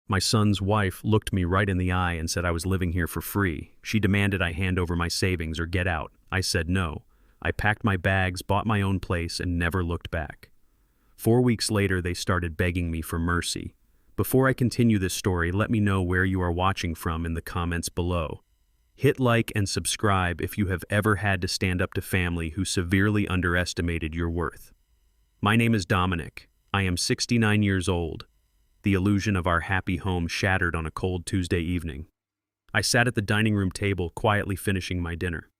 My son's wife looked me right in the eye and said I was living here for free. She demanded I hand over my savings or get out. I said no. I packed my bags, bought my own place, and never looked back. 4 weeks later, they started begging me for mercy. Before I continue this story, let me know where you are watching from in the comments below. Hit like and subscribe if you have ever had to stand up to family who severely underestimated your worth. My name is Dominic. I am 69 years old. The illusion of our happy home shattered on a cold Tuesday evening. I sat at the dining room table, quietly finishing my dinner.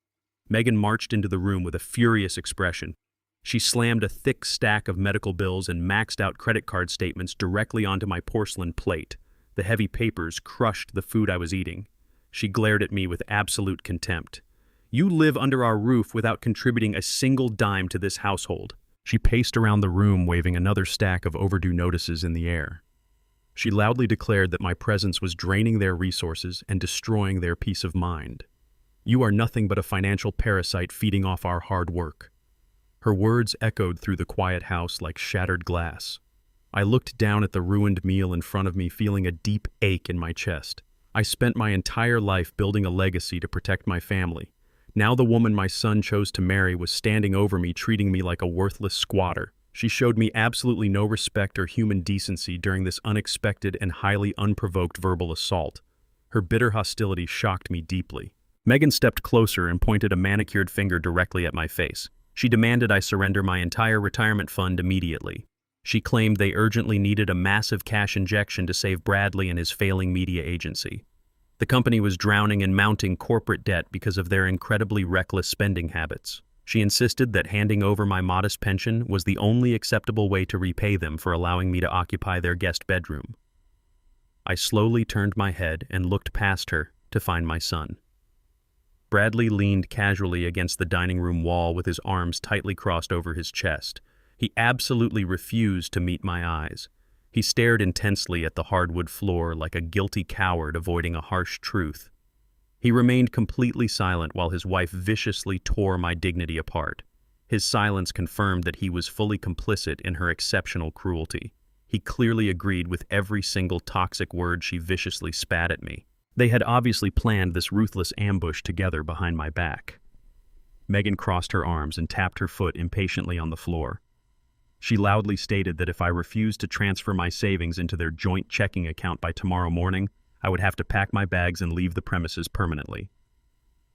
Megan marched into the room with a furious expression. She slammed a thick stack of medical bills and maxed out credit card statements directly onto my porcelain plate. The heavy papers crushed the food I was eating. She glared at me with absolute contempt. "You live under our roof without contributing a single dime to this household." She paced around the room, waving another stack of overdue notices in the air. She loudly declared that my presence was draining their resources and destroying their peace of mind. "You are nothing but a financial parasite feeding off our hard work." Her words echoed through the quiet house like shattered glass. I looked down at the ruined meal in front of me, feeling a deep ache in my chest. I spent my entire life building a legacy to protect my family. Now the woman my son chose to marry was standing over me, treating me like a worthless squatter. She showed me absolutely no respect or human decency during this unexpected and highly unprovoked verbal assault. Her bitter hostility shocked me deeply. Megan stepped closer and pointed a manicured finger directly at my face. She demanded I surrender my entire retirement fund immediately. She claimed they urgently needed a massive cash injection to save Bradley and his failing media agency. The company was drowning in mounting corporate debt because of their incredibly reckless spending habits. She insisted that handing over my modest pension was the only acceptable way to repay them for allowing me to occupy their guest bedroom. I slowly turned my head and looked past her to find my son. Bradley leaned casually against the dining room wall with his arms tightly crossed over his chest. He absolutely refused to meet my eyes. He stared intensely at the hardwood floor like a guilty coward avoiding a harsh truth. He remained completely silent while his wife viciously tore my dignity apart. His silence confirmed that he was fully complicit in her exceptional cruelty. He clearly agreed with every single toxic word she viciously spat at me. They had obviously planned this ruthless ambush together behind my back. Megan crossed her arms and tapped her foot impatiently on the floor. She loudly stated that if I refused to transfer my savings into their joint checking account by tomorrow morning, I would have to pack my bags and leave the premises permanently.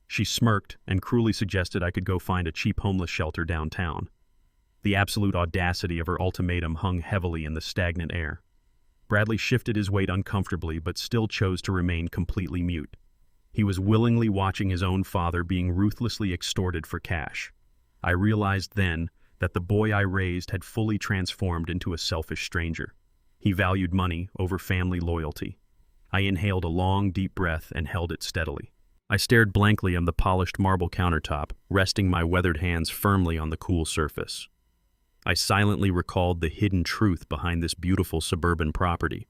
She smirked and cruelly suggested I could go find a cheap homeless shelter downtown. The absolute audacity of her ultimatum hung heavily in the stagnant air. Bradley shifted his weight uncomfortably but still chose to remain completely mute. He was willingly watching his own father being ruthlessly extorted for cash. I realized then that the boy I raised had fully transformed into a selfish stranger. He valued money over family loyalty. I inhaled a long, deep breath and held it steadily. I stared blankly on the polished marble countertop, resting my weathered hands firmly on the cool surface. I silently recalled the hidden truth behind this beautiful suburban property.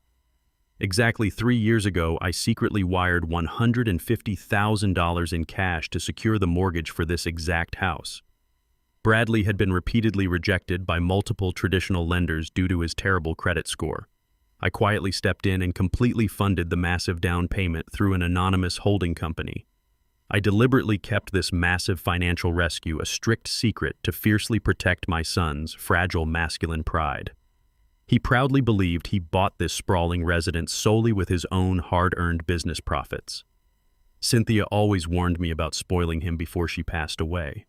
Exactly 3 years ago, I secretly wired $150,000 in cash to secure the mortgage for this exact house. Bradley had been repeatedly rejected by multiple traditional lenders due to his terrible credit score. I quietly stepped in and completely funded the massive down payment through an anonymous holding company. I deliberately kept this massive financial rescue a strict secret to fiercely protect my son's fragile masculine pride. He proudly believed he bought this sprawling residence solely with his own hard-earned business profits. Cynthia always warned me about spoiling him before she passed away.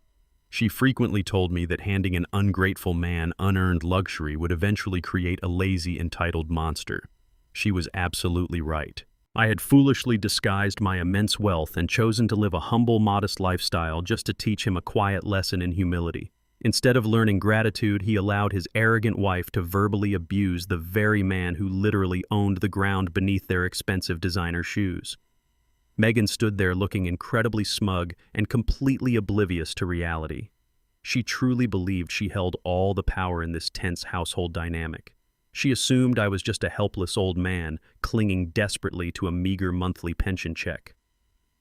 She frequently told me that handing an ungrateful man unearned luxury would eventually create a lazy, entitled monster. She was absolutely right. I had foolishly disguised my immense wealth and chosen to live a humble, modest lifestyle just to teach him a quiet lesson in humility. Instead of learning gratitude, he allowed his arrogant wife to verbally abuse the very man who literally owned the ground beneath their expensive designer shoes. Megan stood there looking incredibly smug and completely oblivious to reality. She truly believed she held all the power in this tense household dynamic. She assumed I was just a helpless old man, clinging desperately to a meager monthly pension check.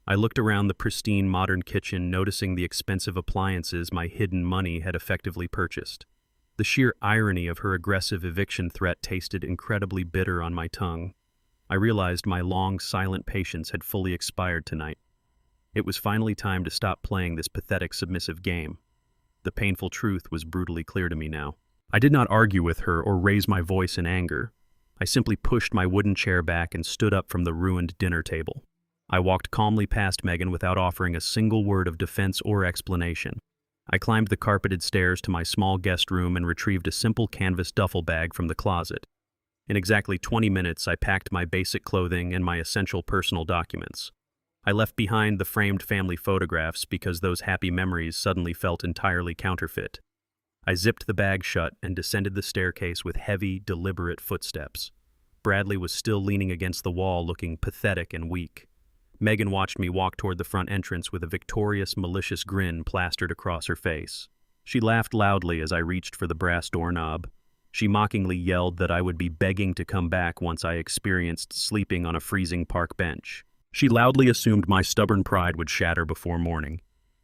I looked around the pristine modern kitchen, noticing the expensive appliances my hidden money had effectively purchased. The sheer irony of her aggressive eviction threat tasted incredibly bitter on my tongue. I realized my long, silent patience had fully expired tonight. It was finally time to stop playing this pathetic, submissive game. The painful truth was brutally clear to me now. I did not argue with her or raise my voice in anger. I simply pushed my wooden chair back and stood up from the ruined dinner table. I walked calmly past Megan without offering a single word of defense or explanation. I climbed the carpeted stairs to my small guest room and retrieved a simple canvas duffel bag from the closet. In exactly 20 minutes, I packed my basic clothing and my essential personal documents. I left behind the framed family photographs because those happy memories suddenly felt entirely counterfeit. I zipped the bag shut and descended the staircase with heavy, deliberate footsteps. Bradley was still leaning against the wall, looking pathetic and weak. Megan watched me walk toward the front entrance with a victorious, malicious grin plastered across her face. She laughed loudly as I reached for the brass doorknob. She mockingly yelled that I would be begging to come back once I experienced sleeping on a freezing park bench. She loudly assumed my stubborn pride would shatter before morning.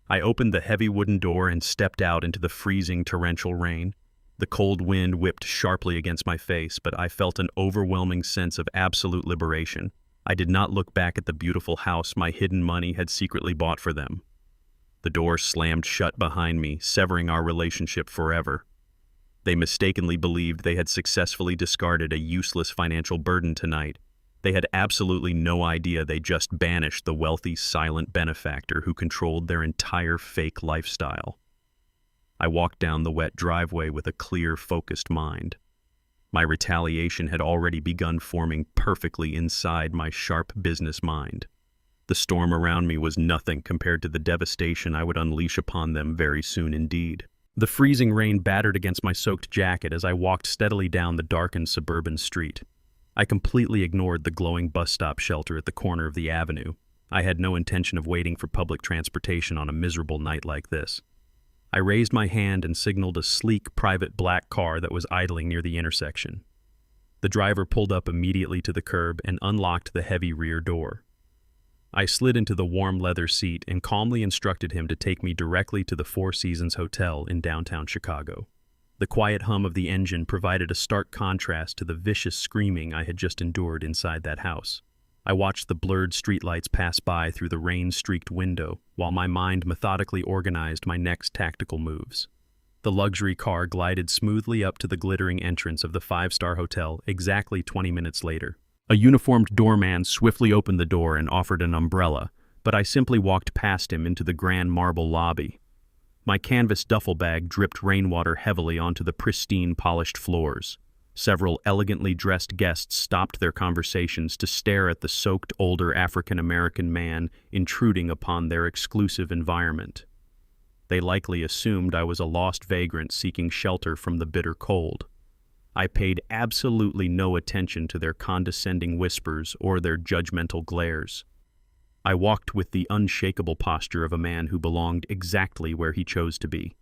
I opened the heavy wooden door and stepped out into the freezing, torrential rain. The cold wind whipped sharply against my face, but I felt an overwhelming sense of absolute liberation. I did not look back at the beautiful house my hidden money had secretly bought for them. The door slammed shut behind me, severing our relationship forever. They mistakenly believed they had successfully discarded a useless financial burden tonight. They had absolutely no idea they just banished the wealthy, silent benefactor who controlled their entire fake lifestyle. I walked down the wet driveway with a clear, focused mind. My retaliation had already begun forming perfectly inside my sharp business mind. The storm around me was nothing compared to the devastation I would unleash upon them very soon indeed. The freezing rain battered against my soaked jacket as I walked steadily down the darkened suburban street. I completely ignored the glowing bus stop shelter at the corner of the avenue. I had no intention of waiting for public transportation on a miserable night like this. I raised my hand and signaled a sleek, private black car that was idling near the intersection. The driver pulled up immediately to the curb and unlocked the heavy rear door. I slid into the warm leather seat and calmly instructed him to take me directly to the Four Seasons Hotel in downtown Chicago. The quiet hum of the engine provided a stark contrast to the vicious screaming I had just endured inside that house. I watched the blurred streetlights pass by through the rain-streaked window, while my mind methodically organized my next tactical moves. The luxury car glided smoothly up to the glittering entrance of the five-star hotel exactly 20 minutes later. A uniformed doorman swiftly opened the door and offered an umbrella, but I simply walked past him into the grand marble lobby. My canvas duffel bag dripped rainwater heavily onto the pristine, polished floors. Several elegantly dressed guests stopped their conversations to stare at the soaked, older African-American man intruding upon their exclusive environment. They likely assumed I was a lost vagrant seeking shelter from the bitter cold. I paid absolutely no attention to their condescending whispers or their judgmental glares. I walked with the unshakable posture of a man who belonged exactly where he chose to be.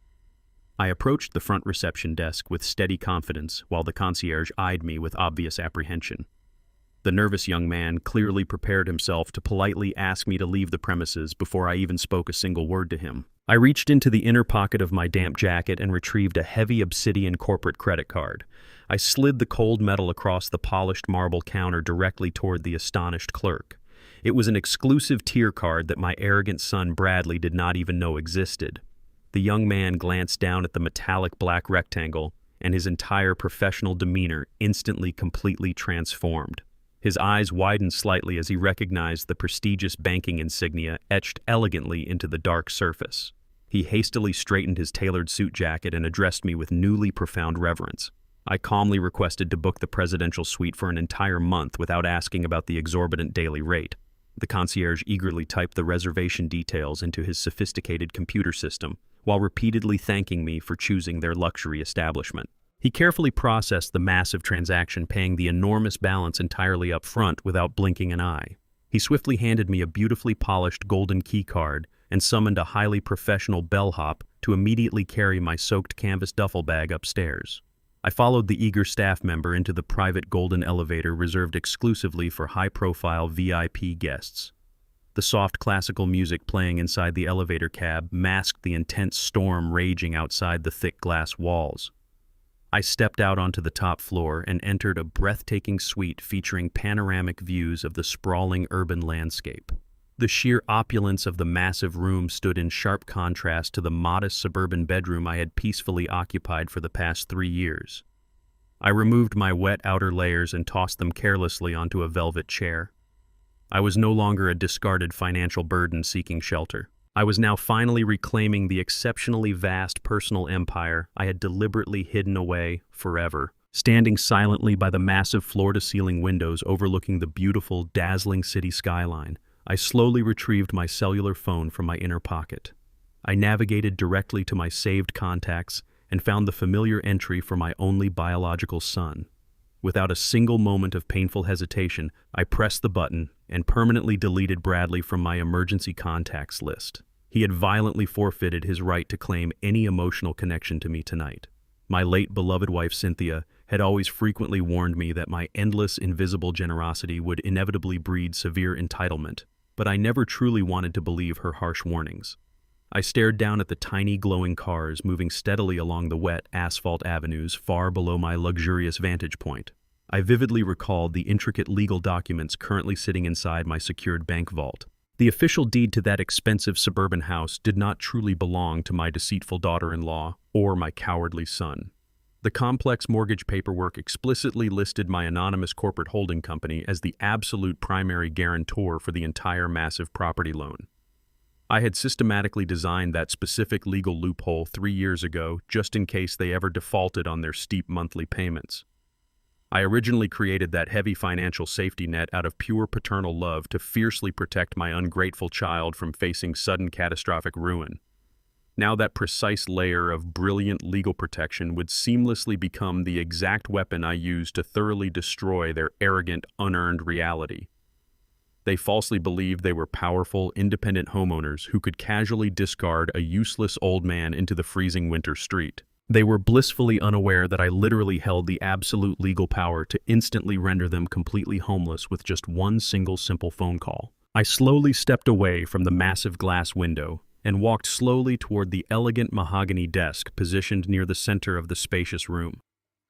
I approached the front reception desk with steady confidence while the concierge eyed me with obvious apprehension. The nervous young man clearly prepared himself to politely ask me to leave the premises before I even spoke a single word to him. I reached into the inner pocket of my damp jacket and retrieved a heavy obsidian corporate credit card. I slid the cold metal across the polished marble counter directly toward the astonished clerk. It was an exclusive tier card that my arrogant son Bradley did not even know existed. The young man glanced down at the metallic black rectangle, and his entire professional demeanor instantly completely transformed. His eyes widened slightly as he recognized the prestigious banking insignia etched elegantly into the dark surface. He hastily straightened his tailored suit jacket and addressed me with newly profound reverence. I calmly requested to book the presidential suite for an entire month without asking about the exorbitant daily rate. The concierge eagerly typed the reservation details into his sophisticated computer system, while repeatedly thanking me for choosing their luxury establishment. He carefully processed the massive transaction, paying the enormous balance entirely up front without blinking an eye. He swiftly handed me a beautifully polished golden key card and summoned a highly professional bellhop to immediately carry my soaked canvas duffel bag upstairs. I followed the eager staff member into the private golden elevator reserved exclusively for high-profile VIP guests. The soft classical music playing inside the elevator cab masked the intense storm raging outside the thick glass walls. I stepped out onto the top floor and entered a breathtaking suite featuring panoramic views of the sprawling urban landscape. The sheer opulence of the massive room stood in sharp contrast to the modest suburban bedroom I had peacefully occupied for the past 3 years. I removed my wet outer layers and tossed them carelessly onto a velvet chair. I was no longer a discarded financial burden seeking shelter. I was now finally reclaiming the exceptionally vast personal empire I had deliberately hidden away forever. Standing silently by the massive floor-to-ceiling windows overlooking the beautiful, dazzling city skyline, I slowly retrieved my cellular phone from my inner pocket. I navigated directly to my saved contacts and found the familiar entry for my only biological son. Without a single moment of painful hesitation, I pressed the button and permanently deleted Bradley from my emergency contacts list. He had violently forfeited his right to claim any emotional connection to me tonight. My late beloved wife Cynthia had always frequently warned me that my endless invisible generosity would inevitably breed severe entitlement, but I never truly wanted to believe her harsh warnings. I stared down at the tiny glowing cars moving steadily along the wet asphalt avenues far below my luxurious vantage point. I vividly recalled the intricate legal documents currently sitting inside my secured bank vault. The official deed to that expensive suburban house did not truly belong to my deceitful daughter-in-law or my cowardly son. The complex mortgage paperwork explicitly listed my anonymous corporate holding company as the absolute primary guarantor for the entire massive property loan. I had systematically designed that specific legal loophole 3 years ago just in case they ever defaulted on their steep monthly payments. I originally created that heavy financial safety net out of pure paternal love to fiercely protect my ungrateful child from facing sudden catastrophic ruin. Now that precise layer of brilliant legal protection would seamlessly become the exact weapon I used to thoroughly destroy their arrogant, unearned reality. They falsely believed they were powerful, independent homeowners who could casually discard a useless old man into the freezing winter street. They were blissfully unaware that I literally held the absolute legal power to instantly render them completely homeless with just one single simple phone call. I slowly stepped away from the massive glass window and walked slowly toward the elegant mahogany desk positioned near the center of the spacious room.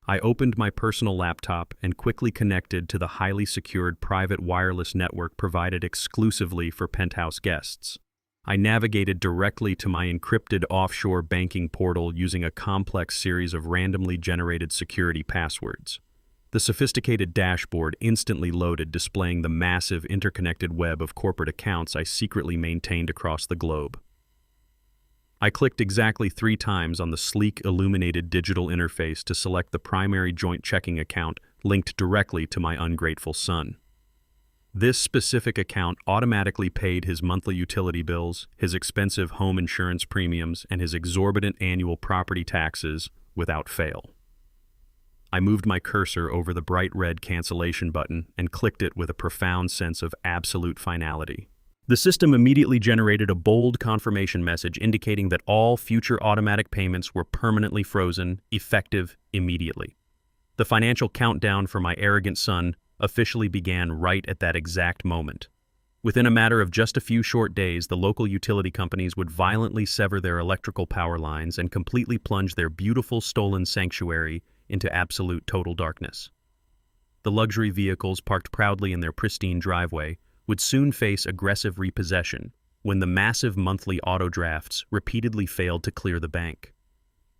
I opened my personal laptop and quickly connected to the highly secured private wireless network provided exclusively for penthouse guests. I navigated directly to my encrypted offshore banking portal using a complex series of randomly generated security passwords. The sophisticated dashboard instantly loaded, displaying the massive interconnected web of corporate accounts I secretly maintained across the globe. I clicked exactly 3 times on the sleek, illuminated digital interface to select the primary joint checking account linked directly to my ungrateful son. This specific account automatically paid his monthly utility bills, his expensive home insurance premiums, and his exorbitant annual property taxes without fail. I moved my cursor over the bright red cancellation button and clicked it with a profound sense of absolute finality. The system immediately generated a bold confirmation message indicating that all future automatic payments were permanently frozen, effective immediately. The financial countdown for my arrogant son officially began right at that exact moment. Within a matter of just a few short days, the local utility companies would violently sever their electrical power lines and completely plunge their beautiful stolen sanctuary into absolute total darkness. The luxury vehicles parked proudly in their pristine driveway would soon face aggressive repossession when the massive monthly auto drafts repeatedly failed to clear the bank.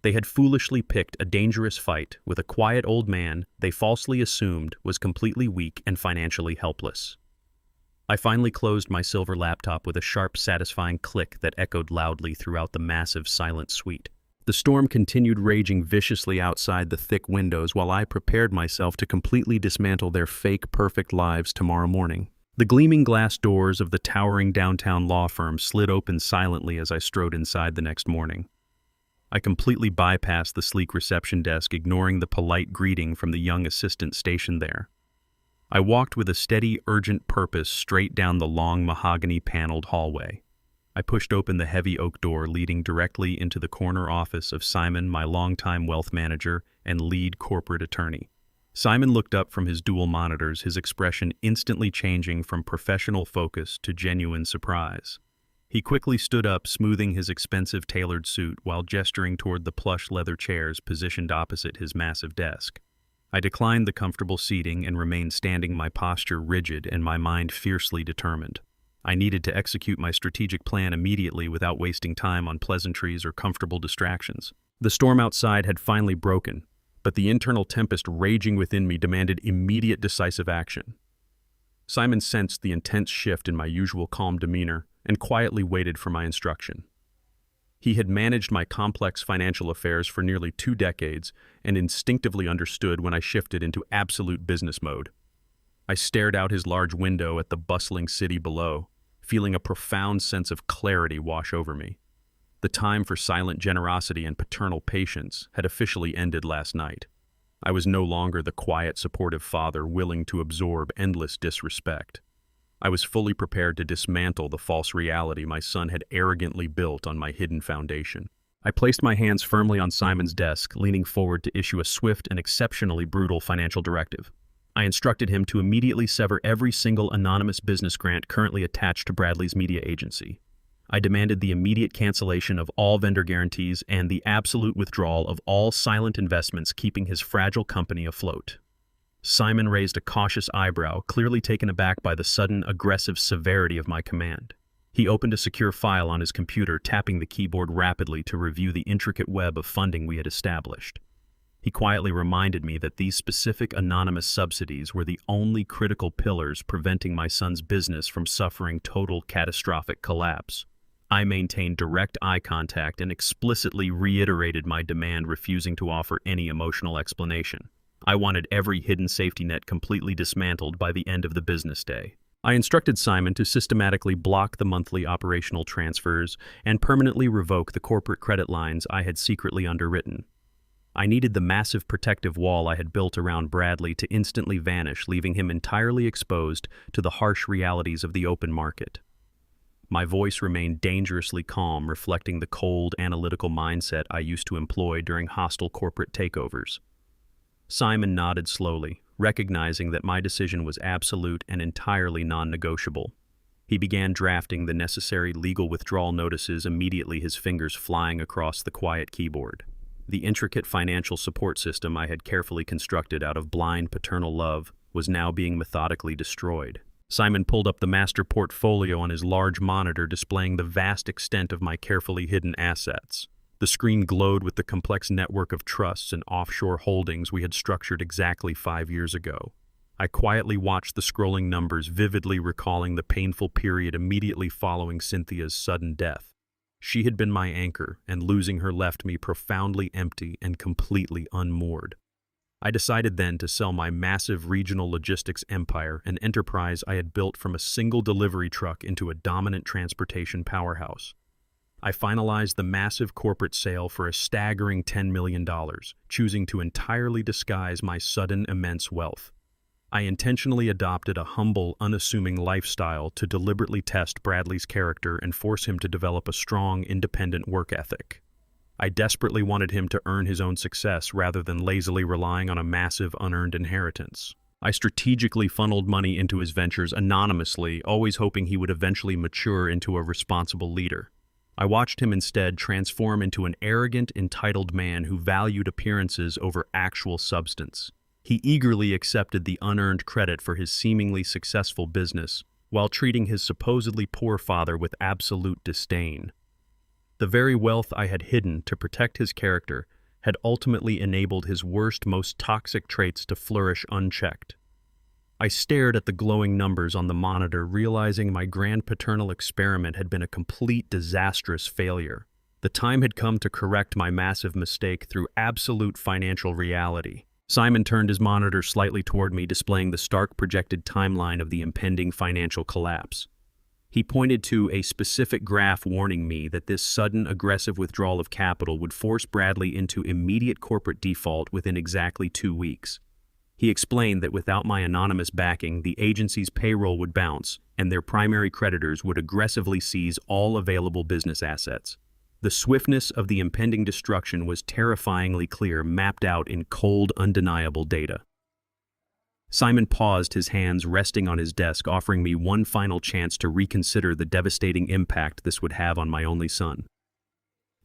They had foolishly picked a dangerous fight with a quiet old man they falsely assumed was completely weak and financially helpless. I finally closed my silver laptop with a sharp, satisfying click that echoed loudly throughout the massive, silent suite. The storm continued raging viciously outside the thick windows while I prepared myself to completely dismantle their fake, perfect lives tomorrow morning. The gleaming glass doors of the towering downtown law firm slid open silently as I strode inside the next morning. I completely bypassed the sleek reception desk, ignoring the polite greeting from the young assistant stationed there. I walked with a steady, urgent purpose straight down the long, mahogany-paneled hallway. I pushed open the heavy oak door leading directly into the corner office of Simon, my longtime wealth manager and lead corporate attorney. Simon looked up from his dual monitors, his expression instantly changing from professional focus to genuine surprise. He quickly stood up, smoothing his expensive tailored suit while gesturing toward the plush leather chairs positioned opposite his massive desk. I declined the comfortable seating and remained standing, my posture rigid and my mind fiercely determined. I needed to execute my strategic plan immediately without wasting time on pleasantries or comfortable distractions. The storm outside had finally broken, but the internal tempest raging within me demanded immediate decisive action. Simon sensed the intense shift in my usual calm demeanor and quietly waited for my instruction. He had managed my complex financial affairs for nearly 2 decades and instinctively understood when I shifted into absolute business mode. I stared out his large window at the bustling city below, feeling a profound sense of clarity wash over me. The time for silent generosity and paternal patience had officially ended last night. I was no longer the quiet, supportive father willing to absorb endless disrespect. I was fully prepared to dismantle the false reality my son had arrogantly built on my hidden foundation. I placed my hands firmly on Simon's desk, leaning forward to issue a swift and exceptionally brutal financial directive. I instructed him to immediately sever every single anonymous business grant currently attached to Bradley's media agency. I demanded the immediate cancellation of all vendor guarantees and the absolute withdrawal of all silent investments keeping his fragile company afloat. Simon raised a cautious eyebrow, clearly taken aback by the sudden, aggressive severity of my command. He opened a secure file on his computer, tapping the keyboard rapidly to review the intricate web of funding we had established. He quietly reminded me that these specific anonymous subsidies were the only critical pillars preventing my son's business from suffering total catastrophic collapse. I maintained direct eye contact and explicitly reiterated my demand, refusing to offer any emotional explanation. I wanted every hidden safety net completely dismantled by the end of the business day. I instructed Simon to systematically block the monthly operational transfers and permanently revoke the corporate credit lines I had secretly underwritten. I needed the massive protective wall I had built around Bradley to instantly vanish, leaving him entirely exposed to the harsh realities of the open market. My voice remained dangerously calm, reflecting the cold, analytical mindset I used to employ during hostile corporate takeovers. Simon nodded slowly, recognizing that my decision was absolute and entirely non-negotiable. He began drafting the necessary legal withdrawal notices immediately, his fingers flying across the quiet keyboard. The intricate financial support system I had carefully constructed out of blind paternal love was now being methodically destroyed. Simon pulled up the master portfolio on his large monitor, displaying the vast extent of my carefully hidden assets. The screen glowed with the complex network of trusts and offshore holdings we had structured exactly 5 years ago. I quietly watched the scrolling numbers, vividly recalling the painful period immediately following Cynthia's sudden death. She had been my anchor, and losing her left me profoundly empty and completely unmoored. I decided then to sell my massive regional logistics empire, an enterprise I had built from a single delivery truck into a dominant transportation powerhouse. I finalized the massive corporate sale for a staggering $10 million, choosing to entirely disguise my sudden immense wealth. I intentionally adopted a humble, unassuming lifestyle to deliberately test Bradley's character and force him to develop a strong, independent work ethic. I desperately wanted him to earn his own success rather than lazily relying on a massive, unearned inheritance. I strategically funneled money into his ventures anonymously, always hoping he would eventually mature into a responsible leader. I watched him instead transform into an arrogant, entitled man who valued appearances over actual substance. He eagerly accepted the unearned credit for his seemingly successful business, while treating his supposedly poor father with absolute disdain. The very wealth I had hidden to protect his character had ultimately enabled his worst, most toxic traits to flourish unchecked. I stared at the glowing numbers on the monitor, realizing my grand paternal experiment had been a complete disastrous failure. The time had come to correct my massive mistake through absolute financial reality. Simon turned his monitor slightly toward me, displaying the stark projected timeline of the impending financial collapse. He pointed to a specific graph, warning me that this sudden, aggressive withdrawal of capital would force Bradley into immediate corporate default within exactly 2 weeks. He explained that without my anonymous backing, the agency's payroll would bounce, and their primary creditors would aggressively seize all available business assets. The swiftness of the impending destruction was terrifyingly clear, mapped out in cold, undeniable data. Simon paused, his hands resting on his desk, offering me one final chance to reconsider the devastating impact this would have on my only son.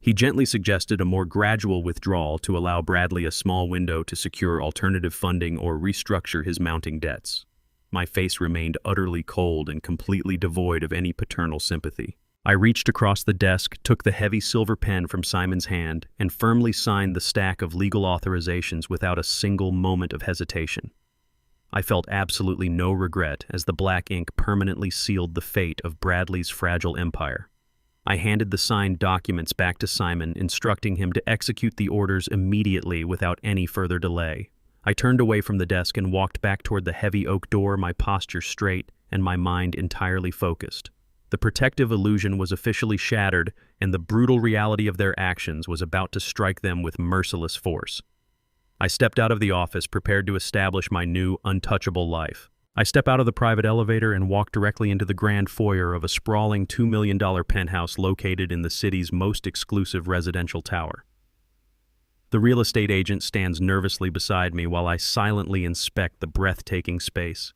He gently suggested a more gradual withdrawal to allow Bradley a small window to secure alternative funding or restructure his mounting debts. My face remained utterly cold and completely devoid of any paternal sympathy. I reached across the desk, took the heavy silver pen from Simon's hand, and firmly signed the stack of legal authorizations without a single moment of hesitation. I felt absolutely no regret as the black ink permanently sealed the fate of Bradley's fragile empire. I handed the signed documents back to Simon, instructing him to execute the orders immediately without any further delay. I turned away from the desk and walked back toward the heavy oak door, my posture straight and my mind entirely focused. The protective illusion was officially shattered, and the brutal reality of their actions was about to strike them with merciless force. I stepped out of the office, prepared to establish my new, untouchable life. I step out of the private elevator and walk directly into the grand foyer of a sprawling $2 million penthouse located in the city's most exclusive residential tower. The real estate agent stands nervously beside me while I silently inspect the breathtaking space.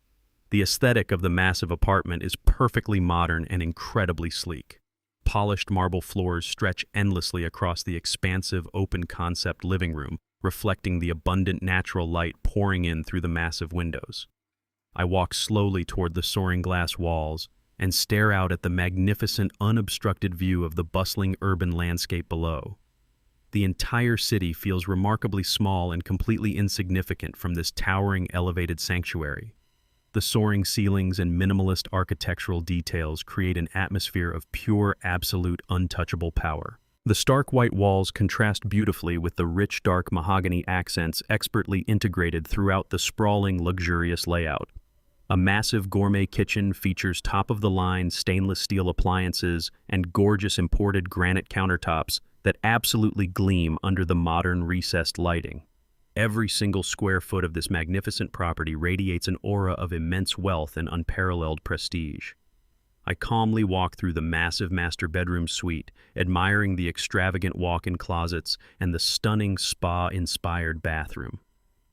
The aesthetic of the massive apartment is perfectly modern and incredibly sleek. Polished marble floors stretch endlessly across the expansive, open-concept living room, reflecting the abundant natural light pouring in through the massive windows. I walk slowly toward the soaring glass walls and stare out at the magnificent, unobstructed view of the bustling urban landscape below. The entire city feels remarkably small and completely insignificant from this towering, elevated sanctuary. The soaring ceilings and minimalist architectural details create an atmosphere of pure, absolute, untouchable power. The stark white walls contrast beautifully with the rich, dark mahogany accents expertly integrated throughout the sprawling, luxurious layout. A massive gourmet kitchen features top-of-the-line stainless steel appliances and gorgeous imported granite countertops that absolutely gleam under the modern recessed lighting. Every single square foot of this magnificent property radiates an aura of immense wealth and unparalleled prestige. I calmly walk through the massive master bedroom suite, admiring the extravagant walk-in closets and the stunning spa-inspired bathroom.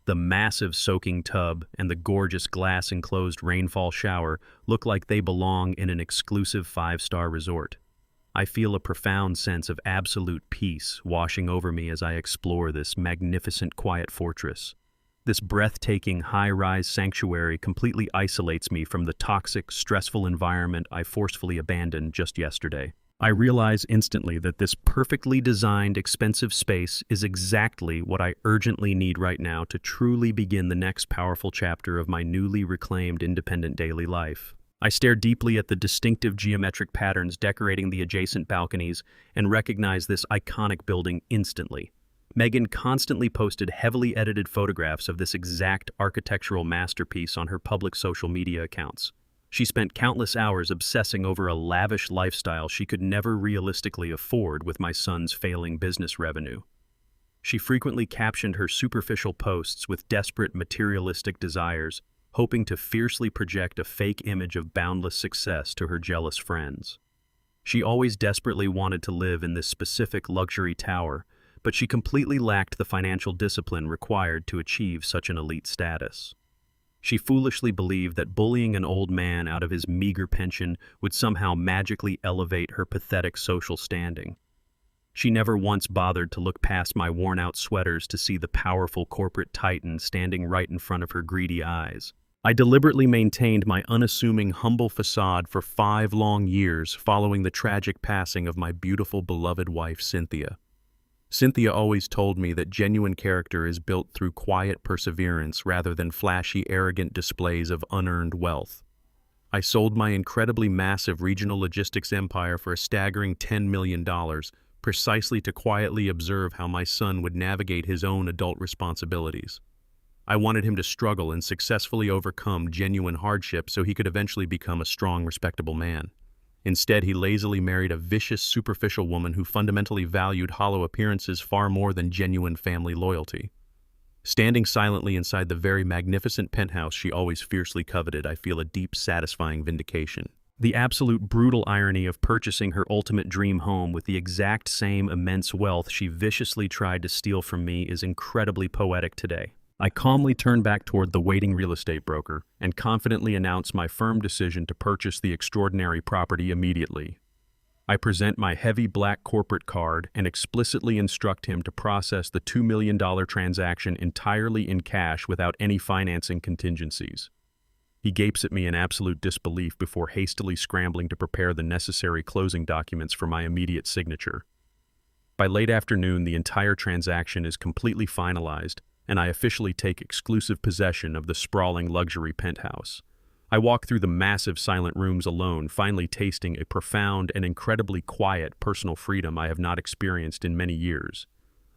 The massive soaking tub and the gorgeous glass-enclosed rainfall shower look like they belong in an exclusive 5-star resort. I feel a profound sense of absolute peace washing over me as I explore this magnificent quiet fortress. This breathtaking high-rise sanctuary completely isolates me from the toxic, stressful environment I forcefully abandoned just yesterday. I realize instantly that this perfectly designed, expensive space is exactly what I urgently need right now to truly begin the next powerful chapter of my newly reclaimed independent daily life. I stare deeply at the distinctive geometric patterns decorating the adjacent balconies and recognize this iconic building instantly. Megan constantly posted heavily edited photographs of this exact architectural masterpiece on her public social media accounts. She spent countless hours obsessing over a lavish lifestyle she could never realistically afford with my son's failing business revenue. She frequently captioned her superficial posts with desperate materialistic desires, hoping to fiercely project a fake image of boundless success to her jealous friends. She always desperately wanted to live in this specific luxury tower, but she completely lacked the financial discipline required to achieve such an elite status. She foolishly believed that bullying an old man out of his meager pension would somehow magically elevate her pathetic social standing. She never once bothered to look past my worn-out sweaters to see the powerful corporate titan standing right in front of her greedy eyes. I deliberately maintained my unassuming, humble facade for 5 long years following the tragic passing of my beautiful, beloved wife, Cynthia. Cynthia always told me that genuine character is built through quiet perseverance rather than flashy, arrogant displays of unearned wealth. I sold my incredibly massive regional logistics empire for a staggering $10 million, precisely to quietly observe how my son would navigate his own adult responsibilities. I wanted him to struggle and successfully overcome genuine hardship so he could eventually become a strong, respectable man. Instead, he lazily married a vicious, superficial woman who fundamentally valued hollow appearances far more than genuine family loyalty. Standing silently inside the very magnificent penthouse she always fiercely coveted, I feel a deep, satisfying vindication. The absolute brutal irony of purchasing her ultimate dream home with the exact same immense wealth she viciously tried to steal from me is incredibly poetic today. I calmly turn back toward the waiting real estate broker and confidently announce my firm decision to purchase the extraordinary property immediately. I present my heavy black corporate card and explicitly instruct him to process the $2 million transaction entirely in cash without any financing contingencies. He gapes at me in absolute disbelief before hastily scrambling to prepare the necessary closing documents for my immediate signature. By late afternoon, the entire transaction is completely finalized, and I officially take exclusive possession of the sprawling luxury penthouse. I walk through the massive silent rooms alone, finally tasting a profound and incredibly quiet personal freedom I have not experienced in many years.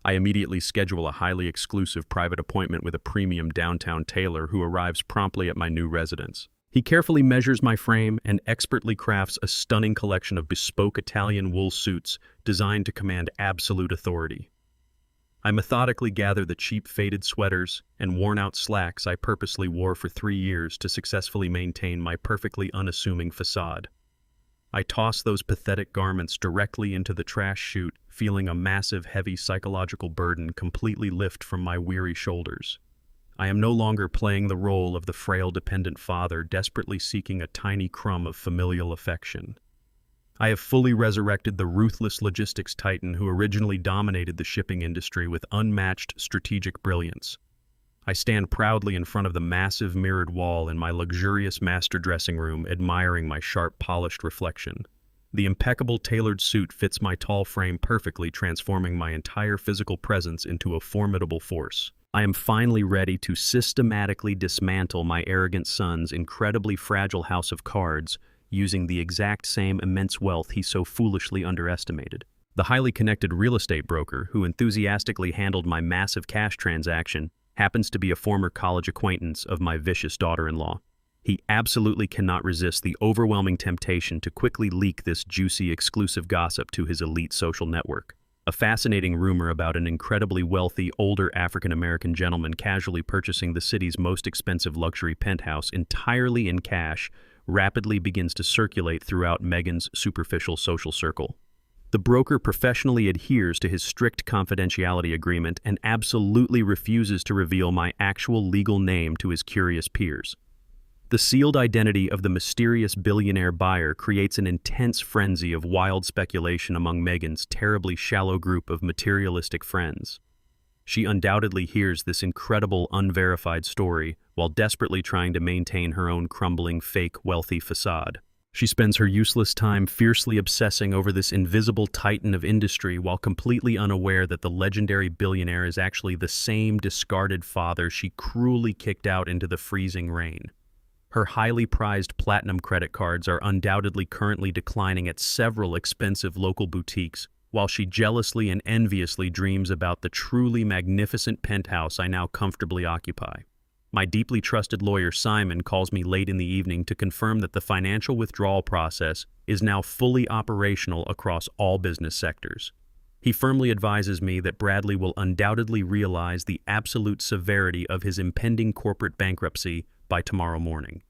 I immediately schedule a highly exclusive private appointment with a premium downtown tailor who arrives promptly at my new residence. He carefully measures my frame and expertly crafts a stunning collection of bespoke Italian wool suits designed to command absolute authority. I methodically gather the cheap faded sweaters and worn-out slacks I purposely wore for 3 years to successfully maintain my perfectly unassuming facade. I toss those pathetic garments directly into the trash chute, feeling a massive, heavy psychological burden completely lift from my weary shoulders. I am no longer playing the role of the frail dependent father desperately seeking a tiny crumb of familial affection. I have fully resurrected the ruthless logistics titan who originally dominated the shipping industry with unmatched strategic brilliance. I stand proudly in front of the massive mirrored wall in my luxurious master dressing room, admiring my sharp, polished reflection. The impeccable tailored suit fits my tall frame perfectly, transforming my entire physical presence into a formidable force. I am finally ready to systematically dismantle my arrogant son's incredibly fragile house of cards, using the exact same immense wealth he so foolishly underestimated. The highly connected real estate broker who enthusiastically handled my massive cash transaction happens to be a former college acquaintance of my vicious daughter-in-law. He absolutely cannot resist the overwhelming temptation to quickly leak this juicy, exclusive gossip to his elite social network. A fascinating rumor about an incredibly wealthy, older African-American gentleman casually purchasing the city's most expensive luxury penthouse entirely in cash rapidly begins to circulate throughout Megan's superficial social circle. The broker professionally adheres to his strict confidentiality agreement and absolutely refuses to reveal my actual legal name to his curious peers. The sealed identity of the mysterious billionaire buyer creates an intense frenzy of wild speculation among Megan's terribly shallow group of materialistic friends. She undoubtedly hears this incredible, unverified story while desperately trying to maintain her own crumbling, fake, wealthy facade. She spends her useless time fiercely obsessing over this invisible titan of industry while completely unaware that the legendary billionaire is actually the same discarded father she cruelly kicked out into the freezing rain. Her highly prized platinum credit cards are undoubtedly currently declining at several expensive local boutiques, while she jealously and enviously dreams about the truly magnificent penthouse I now comfortably occupy. My deeply trusted lawyer Simon calls me late in the evening to confirm that the financial withdrawal process is now fully operational across all business sectors. He firmly advises me that Bradley will undoubtedly realize the absolute severity of his impending corporate bankruptcy by tomorrow morning.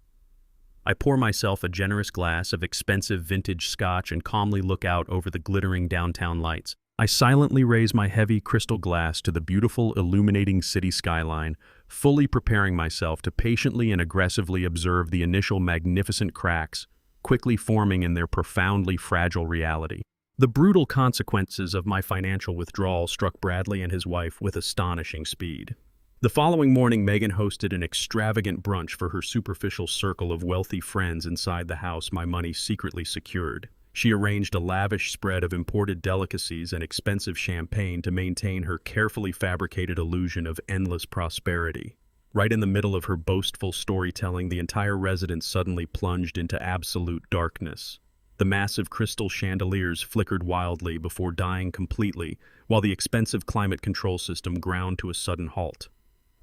I pour myself a generous glass of expensive vintage scotch and calmly look out over the glittering downtown lights. I silently raise my heavy crystal glass to the beautiful, illuminating city skyline, fully preparing myself to patiently and aggressively observe the initial magnificent cracks, quickly forming in their profoundly fragile reality. The brutal consequences of my financial withdrawal struck Bradley and his wife with astonishing speed. The following morning, Megan hosted an extravagant brunch for her superficial circle of wealthy friends inside the house my money secretly secured. She arranged a lavish spread of imported delicacies and expensive champagne to maintain her carefully fabricated illusion of endless prosperity. Right in the middle of her boastful storytelling, the entire residence suddenly plunged into absolute darkness. The massive crystal chandeliers flickered wildly before dying completely, while the expensive climate control system ground to a sudden halt.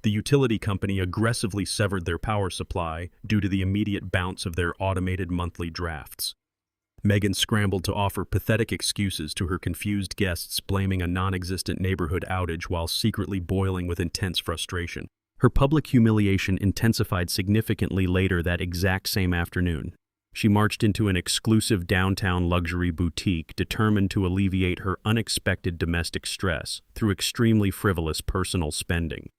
The utility company aggressively severed their power supply due to the immediate bounce of their automated monthly drafts. Megan scrambled to offer pathetic excuses to her confused guests, blaming a non-existent neighborhood outage while secretly boiling with intense frustration. Her public humiliation intensified significantly later that exact same afternoon. She marched into an exclusive downtown luxury boutique, determined to alleviate her unexpected domestic stress through extremely frivolous personal spending.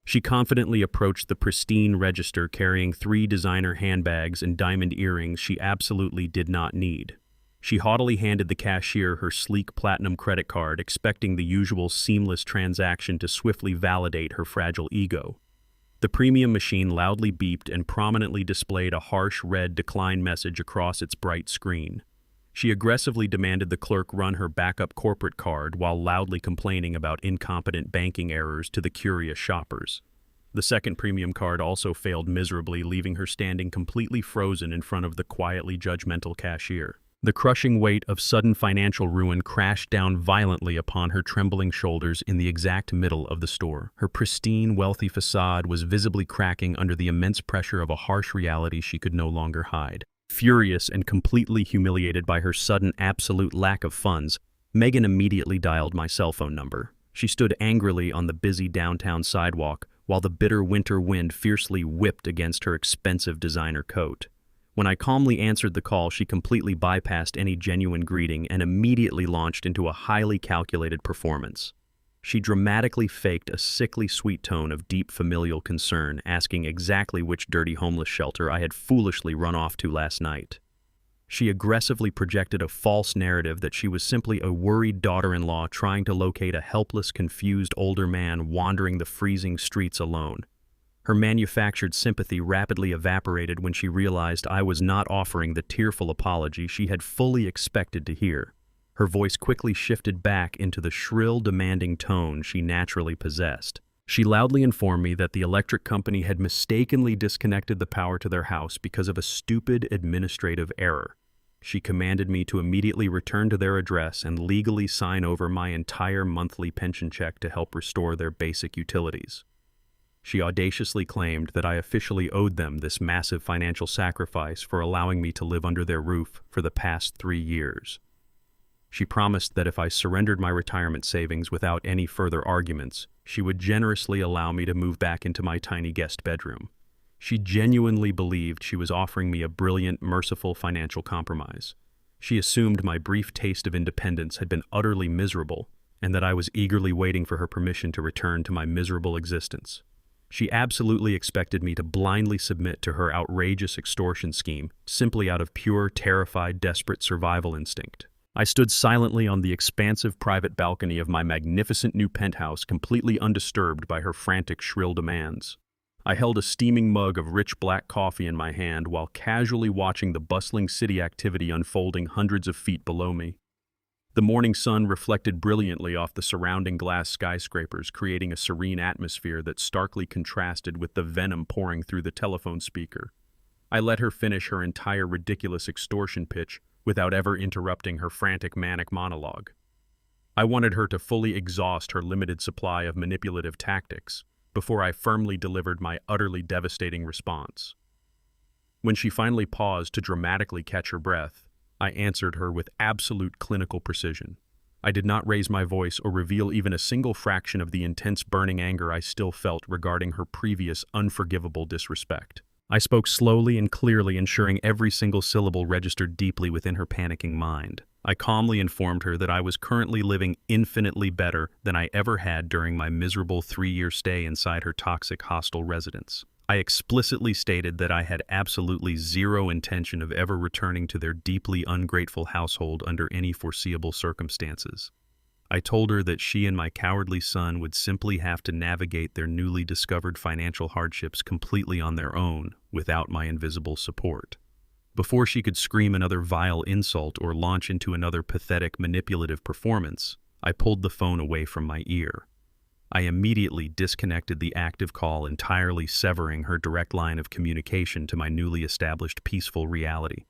She confidently approached the pristine register carrying 3 designer handbags and diamond earrings she absolutely did not need. She haughtily handed the cashier her sleek platinum credit card, expecting the usual seamless transaction to swiftly validate her fragile ego. The premium machine loudly beeped and prominently displayed a harsh red decline message across its bright screen. She aggressively demanded the clerk run her backup corporate card while loudly complaining about incompetent banking errors to the curious shoppers. The second premium card also failed miserably, leaving her standing completely frozen in front of the quietly judgmental cashier. The crushing weight of sudden financial ruin crashed down violently upon her trembling shoulders in the exact middle of the store. Her pristine, wealthy facade was visibly cracking under the immense pressure of a harsh reality she could no longer hide. Furious and completely humiliated by her sudden absolute lack of funds, Megan immediately dialed my cell phone number. She stood angrily on the busy downtown sidewalk while the bitter winter wind fiercely whipped against her expensive designer coat. When I calmly answered the call, she completely bypassed any genuine greeting and immediately launched into a highly calculated performance. She dramatically faked a sickly sweet tone of deep familial concern, asking exactly which dirty homeless shelter I had foolishly run off to last night. She aggressively projected a false narrative that she was simply a worried daughter-in-law trying to locate a helpless, confused older man wandering the freezing streets alone. Her manufactured sympathy rapidly evaporated when she realized I was not offering the tearful apology she had fully expected to hear. Her voice quickly shifted back into the shrill, demanding tone she naturally possessed. She loudly informed me that the electric company had mistakenly disconnected the power to their house because of a stupid administrative error. She commanded me to immediately return to their address and legally sign over my entire monthly pension check to help restore their basic utilities. She audaciously claimed that I officially owed them this massive financial sacrifice for allowing me to live under their roof for the past 3 years. She promised that if I surrendered my retirement savings without any further arguments, she would generously allow me to move back into my tiny guest bedroom. She genuinely believed she was offering me a brilliant, merciful financial compromise. She assumed my brief taste of independence had been utterly miserable, and that I was eagerly waiting for her permission to return to my miserable existence. She absolutely expected me to blindly submit to her outrageous extortion scheme, simply out of pure, terrified, desperate survival instinct. I stood silently on the expansive private balcony of my magnificent new penthouse, completely undisturbed by her frantic, shrill demands. I held a steaming mug of rich black coffee in my hand while casually watching the bustling city activity unfolding hundreds of feet below me. The morning sun reflected brilliantly off the surrounding glass skyscrapers, creating a serene atmosphere that starkly contrasted with the venom pouring through the telephone speaker. I let her finish her entire ridiculous extortion pitch without ever interrupting her frantic manic monologue. I wanted her to fully exhaust her limited supply of manipulative tactics before I firmly delivered my utterly devastating response. When she finally paused to dramatically catch her breath, I answered her with absolute clinical precision. I did not raise my voice or reveal even a single fraction of the intense burning anger I still felt regarding her previous unforgivable disrespect. I spoke slowly and clearly, ensuring every single syllable registered deeply within her panicking mind. I calmly informed her that I was currently living infinitely better than I ever had during my miserable 3-year stay inside her toxic hostel residence. I explicitly stated that I had absolutely zero intention of ever returning to their deeply ungrateful household under any foreseeable circumstances. I told her that she and my cowardly son would simply have to navigate their newly discovered financial hardships completely on their own, without my invisible support. Before she could scream another vile insult or launch into another pathetic, manipulative performance, I pulled the phone away from my ear. I immediately disconnected the active call, entirely severing her direct line of communication to my newly established peaceful reality.